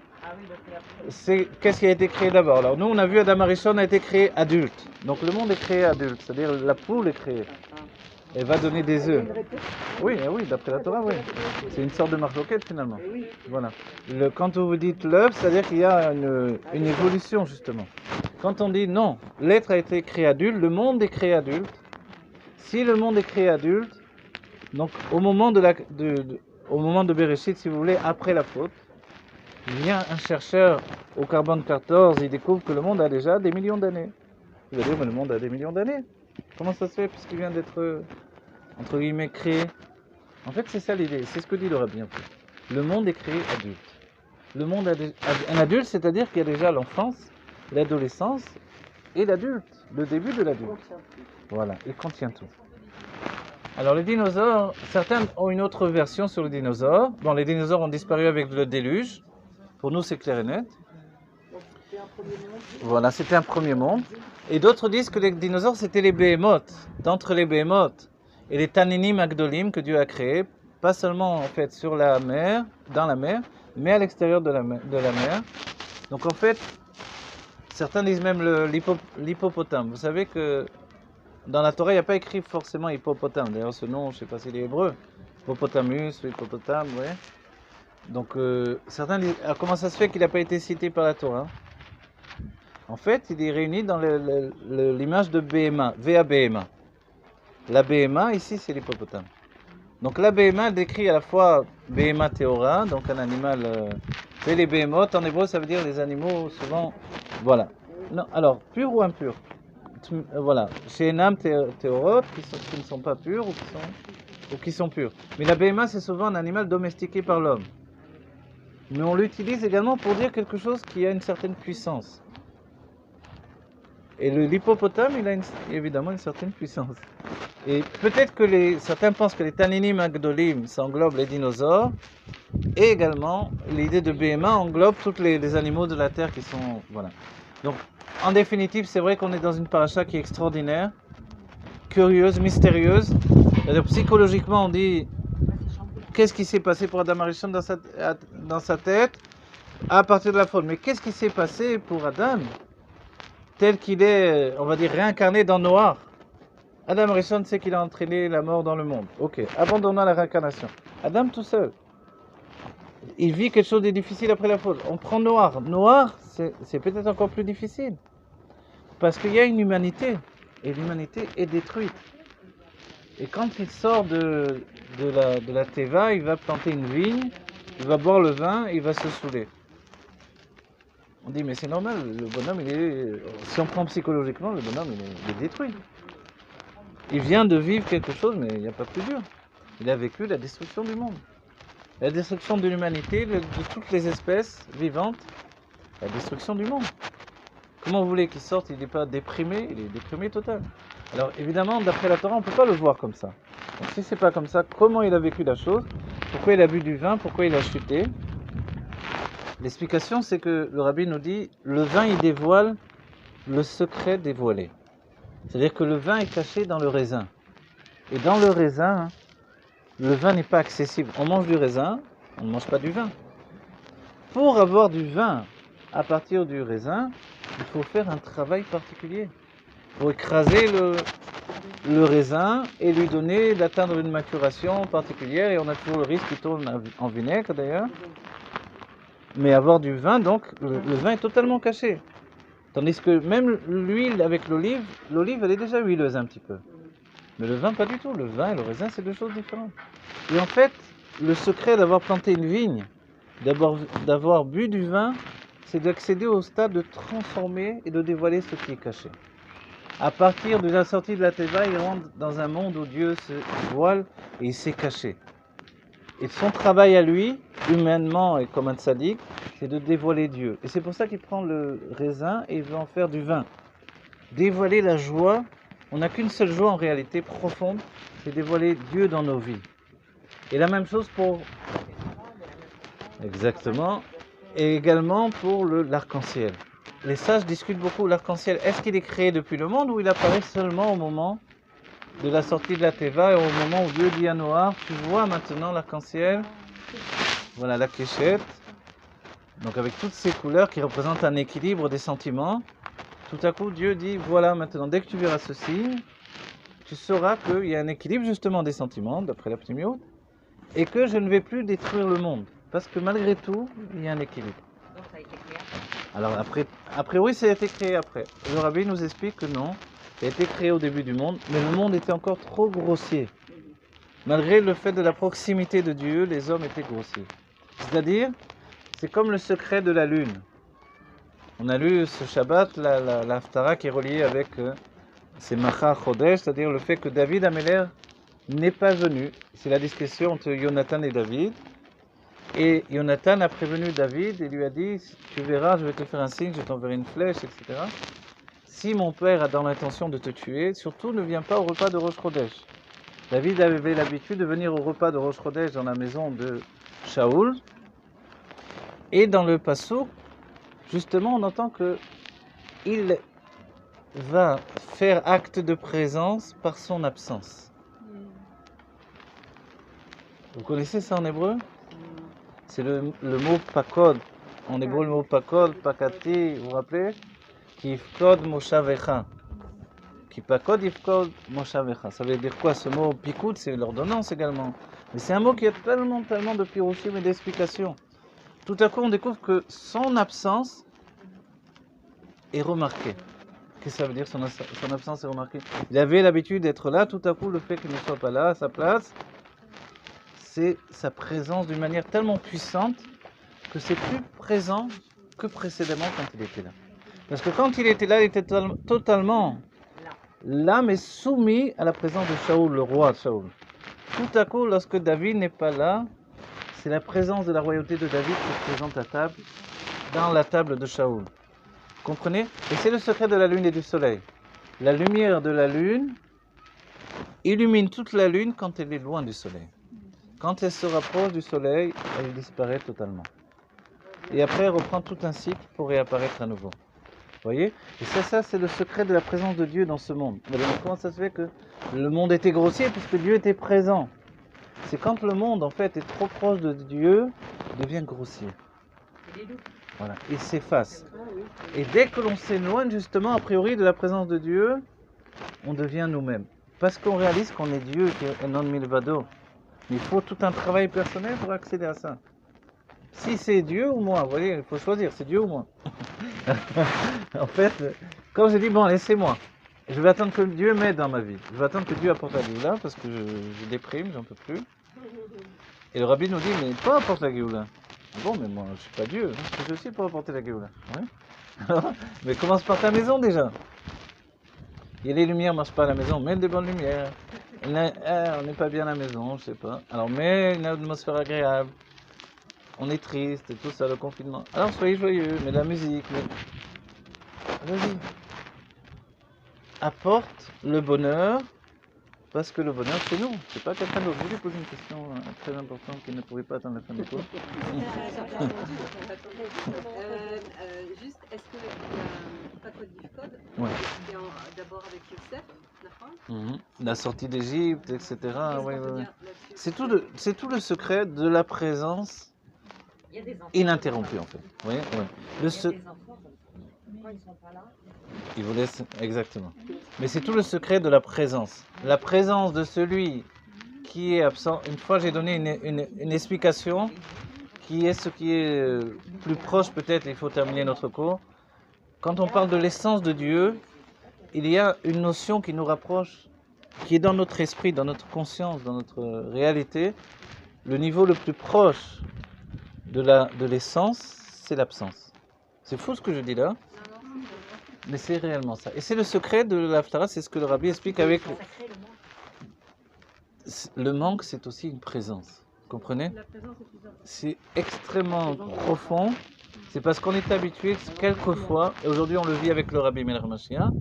qu'est-ce qui a été créé d'abord? Alors nous on a vu Adam Arishon a été créé adulte. Donc le monde est créé adulte, c'est-à-dire la poule est créée. Elle va donner des œufs. Oui, d'après la Torah, oui. C'est une sorte de marloquette finalement. Voilà. Quand vous dites l'œuf, c'est-à-dire qu'il y a une évolution justement. Quand on dit non, l'être a été créé adulte, le monde est créé adulte. Si le monde est créé adulte, donc au moment de Bereshit, si vous voulez, après la faute, il vient un chercheur au carbone 14, il découvre que le monde a déjà des millions d'années. Il va dire, mais le monde a des millions d'années. Comment ça se fait puisqu'il vient d'être, entre guillemets, créé? En fait, c'est ça l'idée, c'est ce que dit le Rabbi. Le monde est créé adulte. Le monde un adulte, c'est-à-dire qu'il y a déjà l'enfance, l'adolescence et l'adulte, le début de l'adulte. Voilà, il contient tout. Alors les dinosaures, certains ont une autre version sur les dinosaures. Bon, les dinosaures ont disparu avec le déluge. Pour nous, c'est clair et net. Voilà, c'était un premier monde. Et d'autres disent que les dinosaures, c'était les béhémoths. D'entre les béhémoths et les taninim agdolim que Dieu a créés, pas seulement en fait sur la mer, dans la mer, mais à l'extérieur de la mer. Donc en fait, certains disent même l'hippopotame. Vous savez que dans la Torah, il n'y a pas écrit forcément hippopotame. D'ailleurs, ce nom, je ne sais pas s'il est hébreu. Hippopotamus, hippopotame, vous voyez. Donc certains disent, alors, comment ça se fait qu'il n'a pas été cité par la Torah? En fait, il est réuni dans l'image de Béhéma, V-A-B-M-A. La Béhéma, ici, c'est l'hippopotame. Donc la Béhéma décrit à la fois Béhéma Théora, donc un animal... c'est les béhémoths, en hébreu, ça veut dire les animaux, souvent... Voilà. Non, alors, pur ou impur? voilà, chez Enam Théoroth, qui ne sont pas purs ou qui sont purs. Mais la BMA, c'est souvent un animal domestiqué par l'homme. Mais on l'utilise également pour dire quelque chose qui a une certaine puissance. Et l'hippopotame, il a évidemment une certaine puissance. Et peut-être que certains pensent que les Taninim Agdolim, ça englobe les dinosaures, et également l'idée de BMA englobe tous les animaux de la terre qui sont... Voilà. Donc, en définitive, c'est vrai qu'on est dans une paracha qui est extraordinaire, curieuse, mystérieuse. C'est-à-dire, psychologiquement, on dit qu'est-ce qui s'est passé pour Adam Arishon dans sa tête à partir de la faute. Mais qu'est-ce qui s'est passé pour Adam tel qu'il est, on va dire, réincarné dans Noir? Adam Arishon sait qu'il a entraîné la mort dans le monde. Ok, abandonnons la réincarnation. Adam tout seul, il vit quelque chose de difficile après la faute. On prend Noir. Noir, c'est peut-être encore plus difficile. Parce qu'il y a une humanité. Et l'humanité est détruite. Et quand il sort de la Teva, il va planter une vigne, il va boire le vin, il va se saouler. On dit, mais c'est normal, le bonhomme, si on prend psychologiquement, le bonhomme, il est détruit. Il vient de vivre quelque chose, mais il n'y a pas plus dur. Il a vécu la destruction du monde. La destruction de l'humanité, de toutes les espèces vivantes, la destruction du monde. Comment vous voulez qu'il sorte? Il n'est pas déprimé, il est déprimé total. Alors évidemment, d'après la Torah, on ne peut pas le voir comme ça. Donc si c'est pas comme ça, comment il a vécu la chose? Pourquoi il a bu du vin? Pourquoi il a chuté? L'explication, c'est que le rabbi nous dit, le vin, il dévoile le secret dévoilé. C'est-à-dire que le vin est caché dans le raisin. Et dans le raisin, le vin n'est pas accessible. On mange du raisin, on ne mange pas du vin. Pour avoir du vin à partir du raisin, il faut faire un travail particulier. Il faut écraser le raisin et lui donner d'atteindre une maturation particulière. Et on a toujours le risque qu'il tourne en vinaigre d'ailleurs. Mais avoir du vin, donc, le vin est totalement caché. Tandis que même l'huile avec l'olive elle est déjà huileuse un petit peu. Mais le vin, pas du tout. Le vin et le raisin, c'est deux choses différentes. Et en fait, le secret d'avoir planté une vigne, d'avoir bu du vin, c'est d'accéder au stade de transformer et de dévoiler ce qui est caché. À partir de la sortie de la Teva, il rentre dans un monde où Dieu se voile et il s'est caché. Et son travail à lui, humainement et comme un tzaddik, c'est de dévoiler Dieu. Et c'est pour ça qu'il prend le raisin et il veut en faire du vin. Dévoiler la joie, on n'a qu'une seule joie en réalité profonde, c'est dévoiler Dieu dans nos vies. Et la même chose pour... Exactement. Et également pour l'arc-en-ciel. Les sages discutent beaucoup l'arc-en-ciel. Est-ce qu'il est créé depuis le monde ou il apparaît seulement au moment de la sortie de la Teva et au moment où Dieu dit à Noah, tu vois maintenant l'arc-en-ciel, voilà la kéchette, donc avec toutes ces couleurs qui représentent un équilibre des sentiments, tout à coup Dieu dit, voilà maintenant, dès que tu verras ceci, tu sauras qu'il y a un équilibre justement des sentiments, d'après la Pnimiut, et que je ne vais plus détruire le monde, parce que malgré tout, il y a un équilibre. Donc ça a été créé. Alors après oui, ça a été créé après. Le rabbi nous explique que non, ça a été créé au début du monde, mais le monde était encore trop grossier. Malgré le fait de la proximité de Dieu, les hommes étaient grossiers. C'est-à-dire, c'est comme le secret de la lune. On a lu ce Shabbat, l'Haftara qui est relié avec ces Macha Chodesh, c'est-à-dire le fait que David Améler n'est pas venu. C'est la discussion entre Jonathan et David. Et Jonathan a prévenu David et lui a dit, tu verras, je vais te faire un signe, je t'enverrai une flèche, etc. Si mon père a dans l'intention de te tuer, surtout ne viens pas au repas de Rosh Chodesh. David avait l'habitude de venir au repas de Rosh Chodesh dans la maison de Shaoul. Et dans le Passouk, justement, on entend qu'il va faire acte de présence par son absence. Vous connaissez ça en hébreu? C'est le mot pakod. En hébreu, le mot pakod, pakati, vous vous rappelez? Ki yifkod moshavecha. Ki pakod yifkod moshavecha. Ça veut dire quoi? Ce mot pikoud, c'est l'ordonnance également. Mais c'est un mot qui a tellement de pirouchim et d'explications. Tout à coup, on découvre que son absence est remarquée. Qu'est-ce que ça veut dire son absence est remarquée? Il avait l'habitude d'être là, tout à coup, le fait qu'il ne soit pas là, à sa place, c'est sa présence d'une manière tellement puissante que c'est plus présent que précédemment quand il était là. Parce que quand il était là, il était totalement l'âme est soumise à la présence de Shaoul, le roi Shaoul. Tout à coup, lorsque David n'est pas là, c'est la présence de la royauté de David qui se présente à table, dans la table de Shaoul. Comprenez? Et c'est le secret de la lune et du soleil. La lumière de la lune illumine toute la lune quand elle est loin du soleil. Quand elle se rapproche du soleil, elle disparaît totalement. Et après, elle reprend tout un cycle pour réapparaître à nouveau. Vous voyez? Et ça, c'est le secret de la présence de Dieu dans ce monde. Mais comment ça se fait que le monde était grossier puisque Dieu était présent? C'est quand le monde, en fait, est trop proche de Dieu, il devient grossier. Voilà, il s'efface. Et dès que l'on s'éloigne, justement, a priori, de la présence de Dieu, on devient nous-mêmes. Parce qu'on réalise qu'on est Dieu, et non milvado. Mais il faut tout un travail personnel pour accéder à ça. Si c'est Dieu ou moi, vous voyez, il faut choisir, c'est Dieu ou moi. En fait, quand j'ai dit, bon, laissez-moi, je vais attendre que Dieu m'aide dans ma vie. Je vais attendre que Dieu apporte la Géoula parce que je déprime, j'en peux plus. Et le rabbi nous dit, mais toi apporte la Géoula. Ah bon, mais moi, je suis pas Dieu, je suis aussi pour apporter la Géoula. Ouais. Mais commence par ta maison déjà. Et les lumières ne marchent pas à la maison, mets des bonnes lumières. On n'est pas bien à la maison, je sais pas. Alors mets une atmosphère agréable. On est triste et tout ça, le confinement. Alors soyez joyeux, mets de la musique. Vas-y. Apporte le bonheur, parce que le bonheur c'est nous, c'est pas quelqu'un d'autre. Je voulais poser une question très importante qui ne pouvait pas attendre la fin du cours. Juste, est-ce que la Côte d'Ifcode, Ouais. c'était d'abord avec Youssef, d'accord? La sortie d'Égypte, etc. Qu'est-ce Ouais, qu'on peut ouais. dire là-dessus? C'est tout le secret de la présence Il y a des enfants. ininterrompue en fait. Vous voyez, ouais. Il y a des enfants, quand ils sont pas là. Il vous laisse exactement. Mais c'est tout le secret de la présence. La présence de celui qui est absent. Une fois, j'ai donné une explication qui est ce qui est plus proche peut-être. Il faut terminer notre cours. Quand on parle de l'essence de Dieu, il y a une notion qui nous rapproche, qui est dans notre esprit, dans notre conscience, dans notre réalité. Le niveau le plus proche de l'essence, c'est l'absence. C'est fou ce que je dis là. Mais c'est réellement ça. Et c'est le secret de l'Haftara, c'est ce que le rabbi explique avec le manque, c'est aussi une présence. Vous comprenez? C'est extrêmement profond. C'est parce qu'on est habitué, quelquefois, et aujourd'hui on le vit avec le rabbi Melech Mashiach,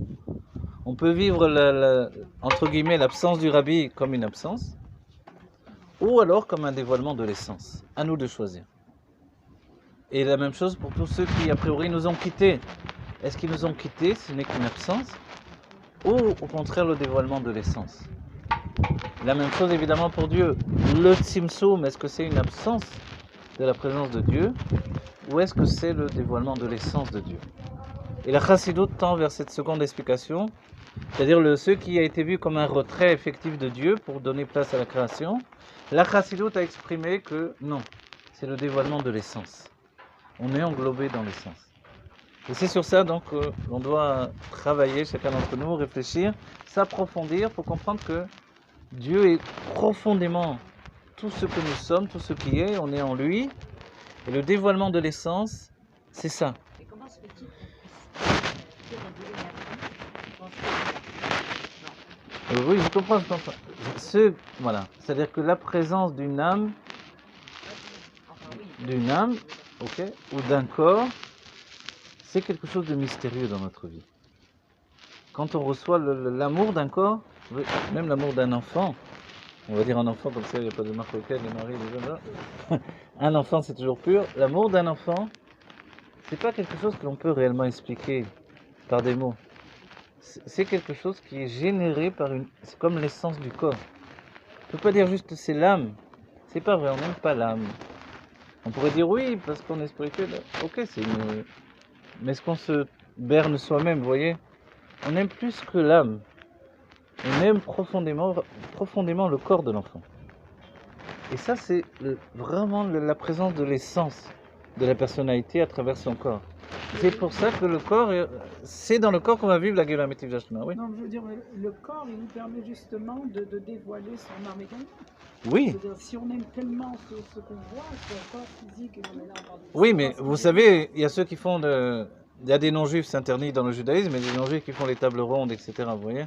on peut vivre entre guillemets l'absence du rabbi comme une absence, ou alors comme un dévoilement de l'essence. À nous de choisir. Et la même chose pour tous ceux qui a priori nous ont quittés. Est-ce qu'ils nous ont quittés, ce n'est qu'une absence, ou au contraire le dévoilement de l'essence? La même chose évidemment pour Dieu. Le Tzimtzum, est-ce que c'est une absence de la présence de Dieu, ou est-ce que c'est le dévoilement de l'essence de Dieu? Et la Chassidoute tend vers cette seconde explication, c'est-à-dire ce qui a été vu comme un retrait effectif de Dieu pour donner place à la création. La Chassidoute a exprimé que non, c'est le dévoilement de l'essence. On est englobé dans l'essence. Et c'est sur ça donc l'on doit travailler, chacun d'entre nous, réfléchir, s'approfondir pour comprendre que Dieu est profondément tout ce que nous sommes, tout ce qui est, on est en lui. Et le dévoilement de l'essence, c'est ça. Et comment se fait-il qu'on puisse révéler la vie? Oui, je comprends. Voilà. C'est-à-dire que la présence d'une âme, ok, ou d'un corps, c'est quelque chose de mystérieux dans notre vie. Quand on reçoit l'amour d'un corps, même l'amour d'un enfant, on va dire un enfant comme ça, il n'y a pas de marque auquel les maris, les jeunes. Un enfant, c'est toujours pur. L'amour d'un enfant, c'est pas quelque chose que l'on peut réellement expliquer par des mots. C'est quelque chose qui est généré par c'est comme l'essence du corps. On peut pas dire juste c'est l'âme. C'est pas vrai, on n'aime pas l'âme. On pourrait dire oui, parce qu'on est spirituel. Ok, mais est-ce qu'on se berne soi-même, vous voyez? On aime plus que l'âme. On aime profondément le corps de l'enfant. Et ça, c'est vraiment la présence de l'essence de la personnalité à travers son corps. C'est pour ça que le corps, c'est dans le corps qu'on va vivre la Géoula Mitiv Jashma, oui. Non, je veux dire, le corps, il nous permet justement de dévoiler son âme également. Oui. C'est-à-dire, si on aime tellement ce qu'on voit, son corps physique, et on est là, Oui, mais vous savez, il y a ceux qui font il y a des non-juifs, c'est interdit dans le judaïsme, mais des non-juifs qui font les tables rondes, etc. Vous voyez?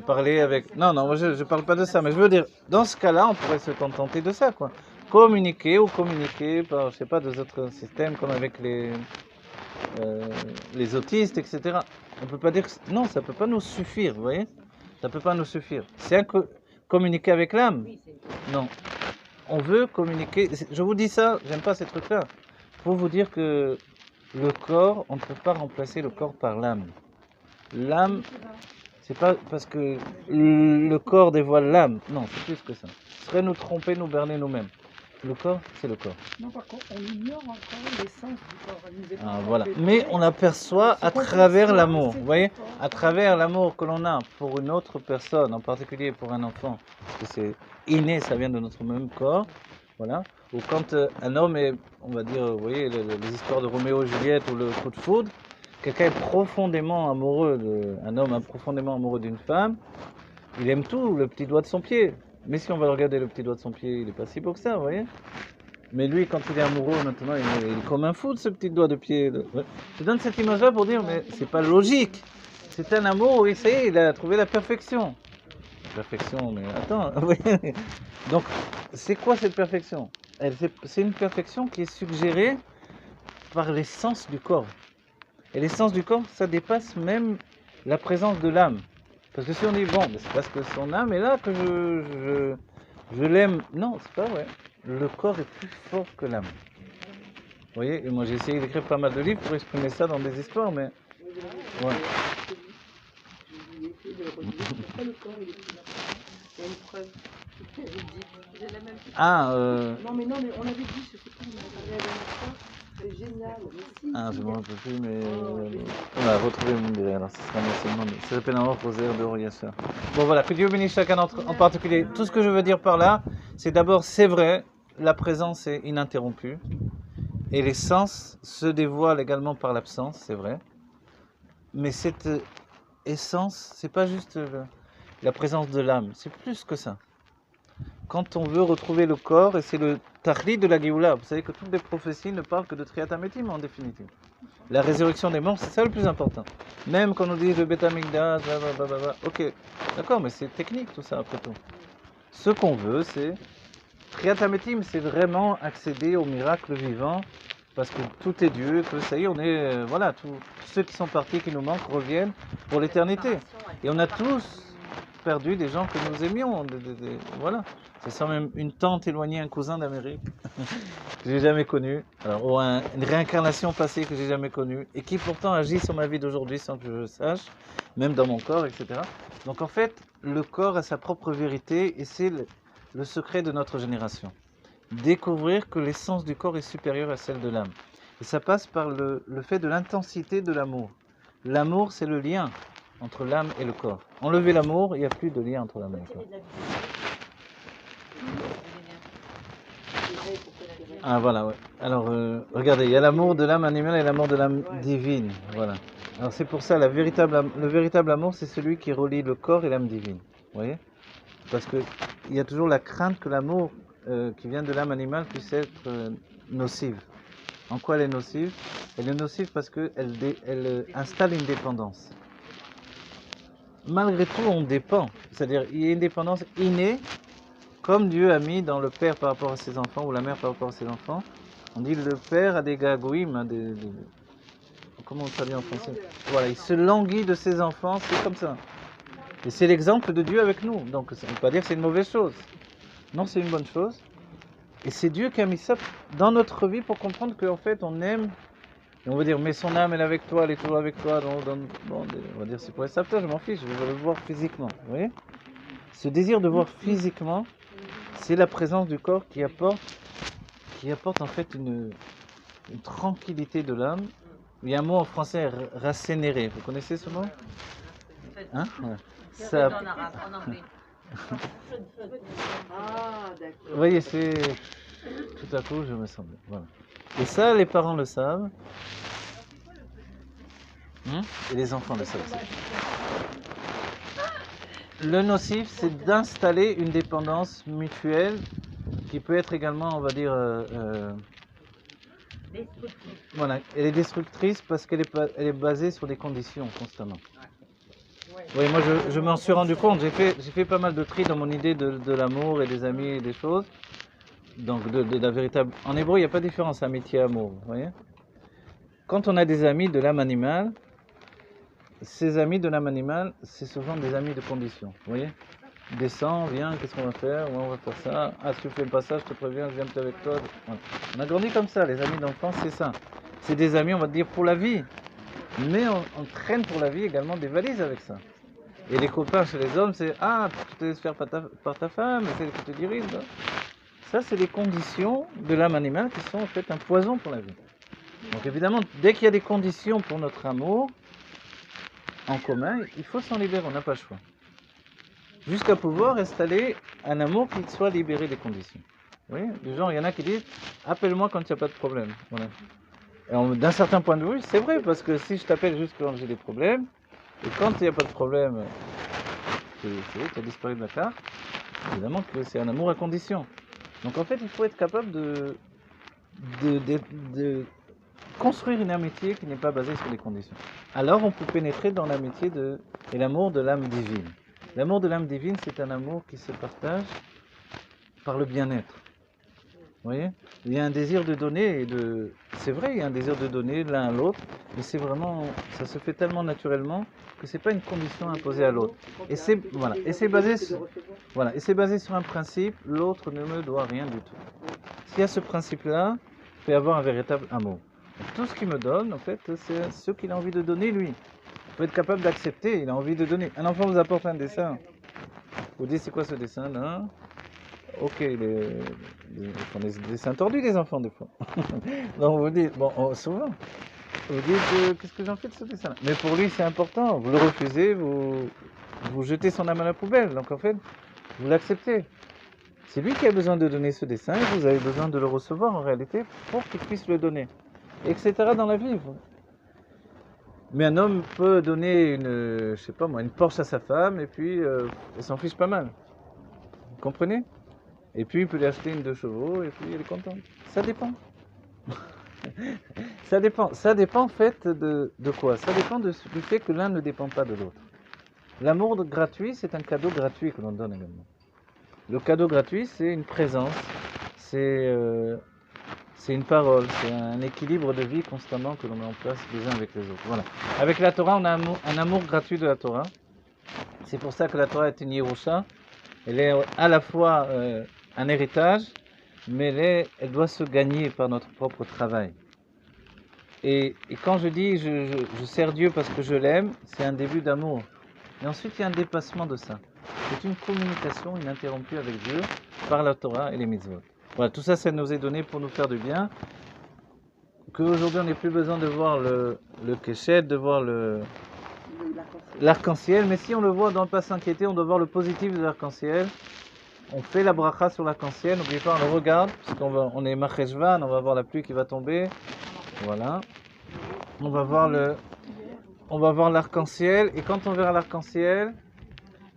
Parler avec... Non, non, moi je parle pas de ça, mais je veux dire, dans ce cas-là, on pourrait se contenter de ça, quoi. Communiquer par, je sais pas, des autres systèmes, comme avec les autistes, etc. On peut pas dire que... Non, ça peut pas nous suffire, vous voyez? Ça peut pas nous suffire. C'est communiquer avec l'âme? Oui, c'est Non. On veut communiquer... Je vous dis ça, j'aime pas ces trucs-là. Pour vous dire que le corps, on ne peut pas remplacer le corps par l'âme. L'âme, c'est pas parce que le corps dévoile l'âme. Non, c'est plus que ça. Ce serait nous tromper, nous berner nous-mêmes. Le corps, c'est le corps. Non, par contre, on ignore encore l'essence du corps. Elle nous est pas Ah, encore voilà. dévoilée. Mais on aperçoit à Ce qu'on travers perçoit, l'amour. c'est Vous voyez? le corps. À travers l'amour que l'on a pour une autre personne, en particulier pour un enfant, parce que c'est inné, ça vient de notre même corps. Voilà. Ou quand un homme est, on va dire, vous voyez, les histoires de Roméo et Juliette ou le coup de foudre, quelqu'un est profondément amoureux, un homme est profondément amoureux d'une femme, il aime tout, le petit doigt de son pied. Mais si on va regarder le petit doigt de son pied, il n'est pas si beau que ça, vous voyez. Mais lui, quand il est amoureux, maintenant, il est comme un fou de ce petit doigt de pied. Ouais. Je donne cette image-là pour dire, mais c'est pas logique. C'est un amour, oui, ça y est, il a trouvé la perfection. Perfection, mais attends. Oui. Donc, c'est quoi cette perfection? C'est une perfection qui est suggérée par l'essence du corps. Et l'essence du corps, ça dépasse même la présence de l'âme. Parce que si on dit, bon, mais c'est parce que son âme est là que je l'aime. Non, c'est pas vrai. Le corps est plus fort que l'âme. Vous voyez, et moi j'ai essayé d'écrire pas mal de livres pour exprimer ça dans des histoires, mais... Ouais. Pourquoi le corps il est plus important? Il y a une preuve. J'ai la même Ah, Non, mais on avait dit, je sais pas, on avait parlé la dernière fois. C'est génial. Mais si, ah, si, je me rappelle plus, mais... génial. on va retrouver mon dirait, alors ce sera l'enseignement. Ça s'appelle un offre aux airs de Roriacha. Bon voilà, que Dieu bénisse chacun d'entre en particulier. Tout ce que je veux dire par là, c'est d'abord, c'est vrai, la présence est ininterrompue. Et les sens se dévoilent également par l'absence, c'est vrai. Mais cette essence, c'est pas juste la présence de l'âme, c'est plus que ça. Quand on veut retrouver le corps, et c'est le tahli de la Géoula, vous savez que toutes les prophéties ne parlent que de Triat HaMetim en définitive. La résurrection des morts, c'est ça le plus important. Même quand on dit le Beth Amikdash, blablabla, ok, d'accord, mais c'est technique tout ça après tout. Ce qu'on veut, c'est Triat HaMetim, c'est vraiment accéder au miracle vivant, parce que tout est Dieu, que ça y est, on est, voilà, tous ceux qui sont partis, qui nous manquent, reviennent pour l'éternité. Et on a tous perdu des gens que nous aimions, voilà. C'est ça même une tante éloignée, un cousin d'Amérique que j'ai jamais connu, alors, ou une réincarnation passée que j'ai jamais connue, et qui pourtant agit sur ma vie d'aujourd'hui sans que je le sache, même dans mon corps, etc. Donc en fait, le corps a sa propre vérité, et c'est le secret de notre génération. Découvrir que l'essence du corps est supérieure à celle de l'âme. Et ça passe par le fait de l'intensité de l'amour. L'amour, c'est le lien entre l'âme et le corps. Enlever l'amour, il n'y a plus de lien entre l'âme et le corps. Ah voilà, ouais. Alors, regardez, il y a l'amour de l'âme animale et l'amour de l'âme divine. Voilà. Alors c'est pour ça, le véritable amour, c'est celui qui relie le corps et l'âme divine. Vous voyez? Parce qu'il y a toujours la crainte que l'amour qui vient de l'âme animale puisse être nocive. En quoi elle est nocive? Elle est nocive parce qu'elle installe une dépendance. Malgré tout, on dépend. C'est-à-dire, il y a une dépendance innée, comme Dieu a mis dans le père par rapport à ses enfants, ou la mère par rapport à ses enfants. On dit le père a des gagouïm, hein, comment on traduit en français? Voilà, il se languit de ses enfants, c'est comme ça. Et c'est l'exemple de Dieu avec nous. Donc, ça ne veut pas dire que c'est une mauvaise chose. Non, c'est une bonne chose. Et c'est Dieu qui a mis ça dans notre vie pour comprendre qu'en fait, on aime. Et on va dire, mais son âme, elle est avec toi, elle est toujours avec toi. Bon, on va dire, c'est pour les sapeurs, je m'en fiche, je veux le voir physiquement. Vous voyez? Ce désir de voir physiquement, c'est la présence du corps qui apporte en fait une tranquillité de l'âme. Il y a un mot en français, rassénérer. Vous connaissez ce mot? Hein? Ouais. Ça, En arabe, en anglais. Ah, d'accord. vous voyez, c'est tout à coup, je me sens bien. Voilà. Et ça, les parents le savent. Et les enfants le savent aussi. Le nocif, c'est d'installer une dépendance mutuelle qui peut être également, on va dire, Destructif. Voilà, elle est destructrice parce qu'elle elle est basée sur des conditions constamment. Ouais. Oui, moi je m'en suis rendu compte, j'ai fait pas mal de tri dans mon idée de l'amour et des amis et des choses. Donc de la véritable... En hébreu, il n'y a pas de différence, amitié, amour, vous voyez. Quand on a des amis de l'âme animale, ces amis de l'âme animale, c'est souvent des amis de conditions, vous voyez. Descends, viens, qu'est-ce qu'on va faire? Ouais, on va faire ça. Ah, si tu fais pas ça, je te préviens, je viens avec toi. Voilà. On a grandi comme ça, les amis d'enfance, c'est ça. C'est des amis, on va dire, pour la vie. Mais on traîne pour la vie également des valises avec ça. Et les copains chez les hommes, c'est ah, tu te laisses faire par ta femme, c'est elle qui te dirige. Là. Ça, c'est des conditions de l'âme animale qui sont en fait un poison pour la vie. Donc évidemment, dès qu'il y a des conditions pour notre amour en commun, il faut s'en libérer, on n'a pas le choix. Jusqu'à pouvoir installer un amour qui soit libéré des conditions. Vous voyez, du genre, il y en a qui disent appelle-moi quand il n'y a pas de problème. Voilà. Et d'un certain point de vue, c'est vrai, parce que si je t'appelle juste quand j'ai des problèmes, et quand il n'y a pas de problème, tu as disparu de la carte, évidemment que c'est un amour à condition. Donc en fait, il faut être capable de construire une amitié qui n'est pas basée sur des conditions. Alors on peut pénétrer dans l'amitié et l'amour de l'âme divine. L'amour de l'âme divine, c'est un amour qui se partage par le bien-être. Vous voyez? Il y a un désir de donner et de... C'est vrai, il y a un désir de donner l'un à l'autre, mais c'est vraiment... Ça se fait tellement naturellement que c'est pas une condition imposée à l'autre. Et c'est voilà, et c'est basé sur un principe, l'autre ne me doit rien du tout. S'il y a ce principe-là, il peut y avoir un véritable amour. Donc, tout ce qu'il me donne, en fait, c'est ce qu'il a envie de donner lui. Il faut être capable d'accepter, il a envie de donner. Un enfant vous apporte un dessin. Vous dites c'est quoi ce dessin là? Ok, ils font des dessins tordus les enfants des fois. Donc vous dites, bon, souvent, vous dites qu'est-ce que j'en fais de ce dessin là? Mais pour lui c'est important, vous le refusez, vous jetez son âme à la poubelle. Donc en fait, vous l'acceptez. C'est lui qui a besoin de donner ce dessin et vous avez besoin de le recevoir en réalité pour qu'il puisse le donner. Etc. dans la vie. Mais un homme peut donner je sais pas moi, une Porsche à sa femme et puis elle s'en fiche pas mal. Vous comprenez? Et puis il peut lui acheter une 2 chevaux et puis elle est contente. Ça dépend. Ça dépend en fait de quoi? Ça dépend du fait que l'un ne dépend pas de l'autre. L'amour gratuit, c'est un cadeau gratuit que l'on donne également. Le cadeau gratuit, c'est une présence, c'est une parole, c'est un équilibre de vie constamment que l'on met en place les uns avec les autres. Voilà. Avec la Torah, on a un amour gratuit de la Torah. C'est pour ça que la Torah est une Yerusha. Elle est à la fois un héritage, mais elle doit se gagner par notre propre travail. Et quand je dis je sers Dieu parce que je l'aime, c'est un début d'amour. Et ensuite, il y a un dépassement de ça. C'est une communication ininterrompue avec Dieu par la Torah et les mitzvot. Voilà, tout ça, ça nous est donné pour nous faire du bien. Qu'aujourd'hui, on n'ait plus besoin de voir le kéchet, de voir l'arc-en-ciel. Mais si on le voit, on ne doit pas s'inquiéter, on doit voir le positif de l'arc-en-ciel. On fait la bracha sur l'arc-en-ciel, n'oubliez pas, on le regarde, parce qu'on est Macheshvan, on va voir la pluie qui va tomber. Voilà. On va voir l'arc-en-ciel, et quand on verra l'arc-en-ciel,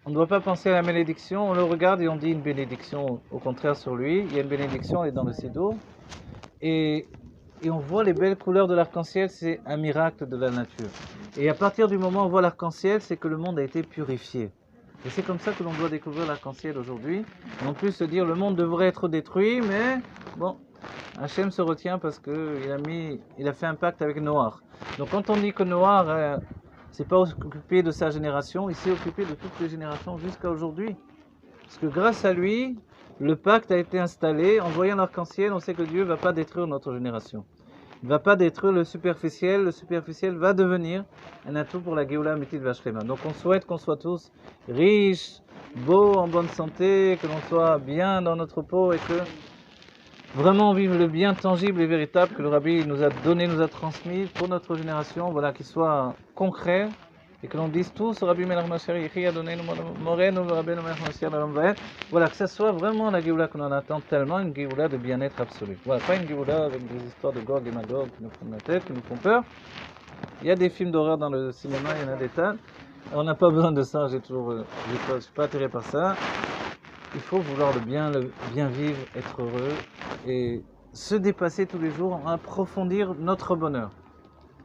on ne doit pas penser à la malédiction, on le regarde et on dit une bénédiction au contraire sur lui. Il y a une bénédiction, elle est dans le Sidour. Et on voit les belles couleurs de l'arc-en-ciel, c'est un miracle de la nature. Et à partir du moment où on voit l'arc-en-ciel, c'est que le monde a été purifié. Et c'est comme ça que l'on doit découvrir l'arc-en-ciel aujourd'hui. Non plus se dire le monde devrait être détruit, mais bon, Hachem se retient parce qu'il a fait un pacte avec Noach. Donc quand on dit que Noach c'est pas occupé de sa génération, il s'est occupé de toutes les générations jusqu'à aujourd'hui. Parce que grâce à lui, le pacte a été installé. En voyant l'arc-en-ciel, on sait que Dieu ne va pas détruire notre génération. Il ne va pas détruire le superficiel va devenir un atout pour la Géoula Amitite Vashlema. Donc on souhaite qu'on soit tous riches, beaux, en bonne santé, que l'on soit bien dans notre peau et que vraiment on vive le bien tangible et véritable que le Rabbi nous a donné, nous a transmis pour notre génération, voilà, qu'il soit concret et que l'on dise tous Rabbi Melach Mashiach Yechi Adonenu Morenu Rabbeinu Melach Mashiach Olam Vaed. Voilà, que ça soit vraiment la Géoula que l'on attend tellement, une Géoula de bien-être absolu. Voilà, pas une Géoula avec des histoires de Gog et Magog qui nous prennent la tête, qui nous font peur. Il y a des films d'horreur dans le cinéma, il y en a des tas. On n'a pas besoin de ça, je suis pas attiré par ça. Il faut vouloir le bien vivre, être heureux et se dépasser tous les jours, approfondir notre bonheur.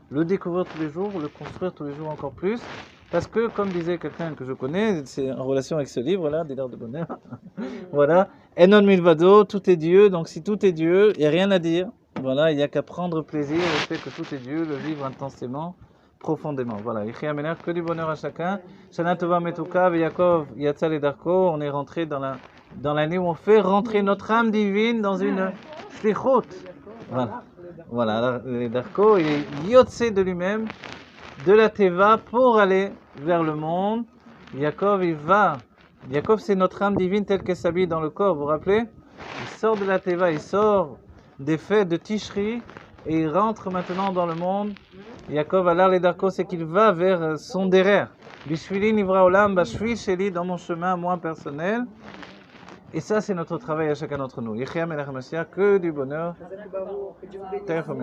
Le découvrir tous les jours, le construire tous les jours encore plus. Parce que, comme disait quelqu'un que je connais, c'est en relation avec ce livre, là, des L'Art de bonheur. Voilà. Enon milvado, tout est Dieu. Donc, si tout est Dieu, il n'y a rien à dire. Voilà, il n'y a qu'à prendre plaisir au fait que tout est Dieu, le vivre intensément, profondément. Voilà. Yichia Mener, que du bonheur à chacun. Shana Tova Metuka, Yaakov, Yatzal et Darko. On est rentré dans l'année où on fait rentrer notre âme divine dans une shlichut. Voilà. Voilà, les Darko, il est Yotse de lui-même, de la Teva pour aller vers le monde. Yaakov, il va. Yaakov, c'est notre âme divine telle qu'elle s'habille dans le corps, vous vous rappelez? Il sort de la Teva, il sort des fêtes de Tishri et il rentre maintenant dans le monde. Yaakov, alors les Darko, c'est qu'il va vers son derrière. Bishvili nivra olam, bashvi sheli, dans mon chemin, moi personnel. Et ça, c'est notre travail à chacun d'entre nous. Yichia Melech HaMashiach, que du bonheur. que Dieu vous bénisse. Très bien.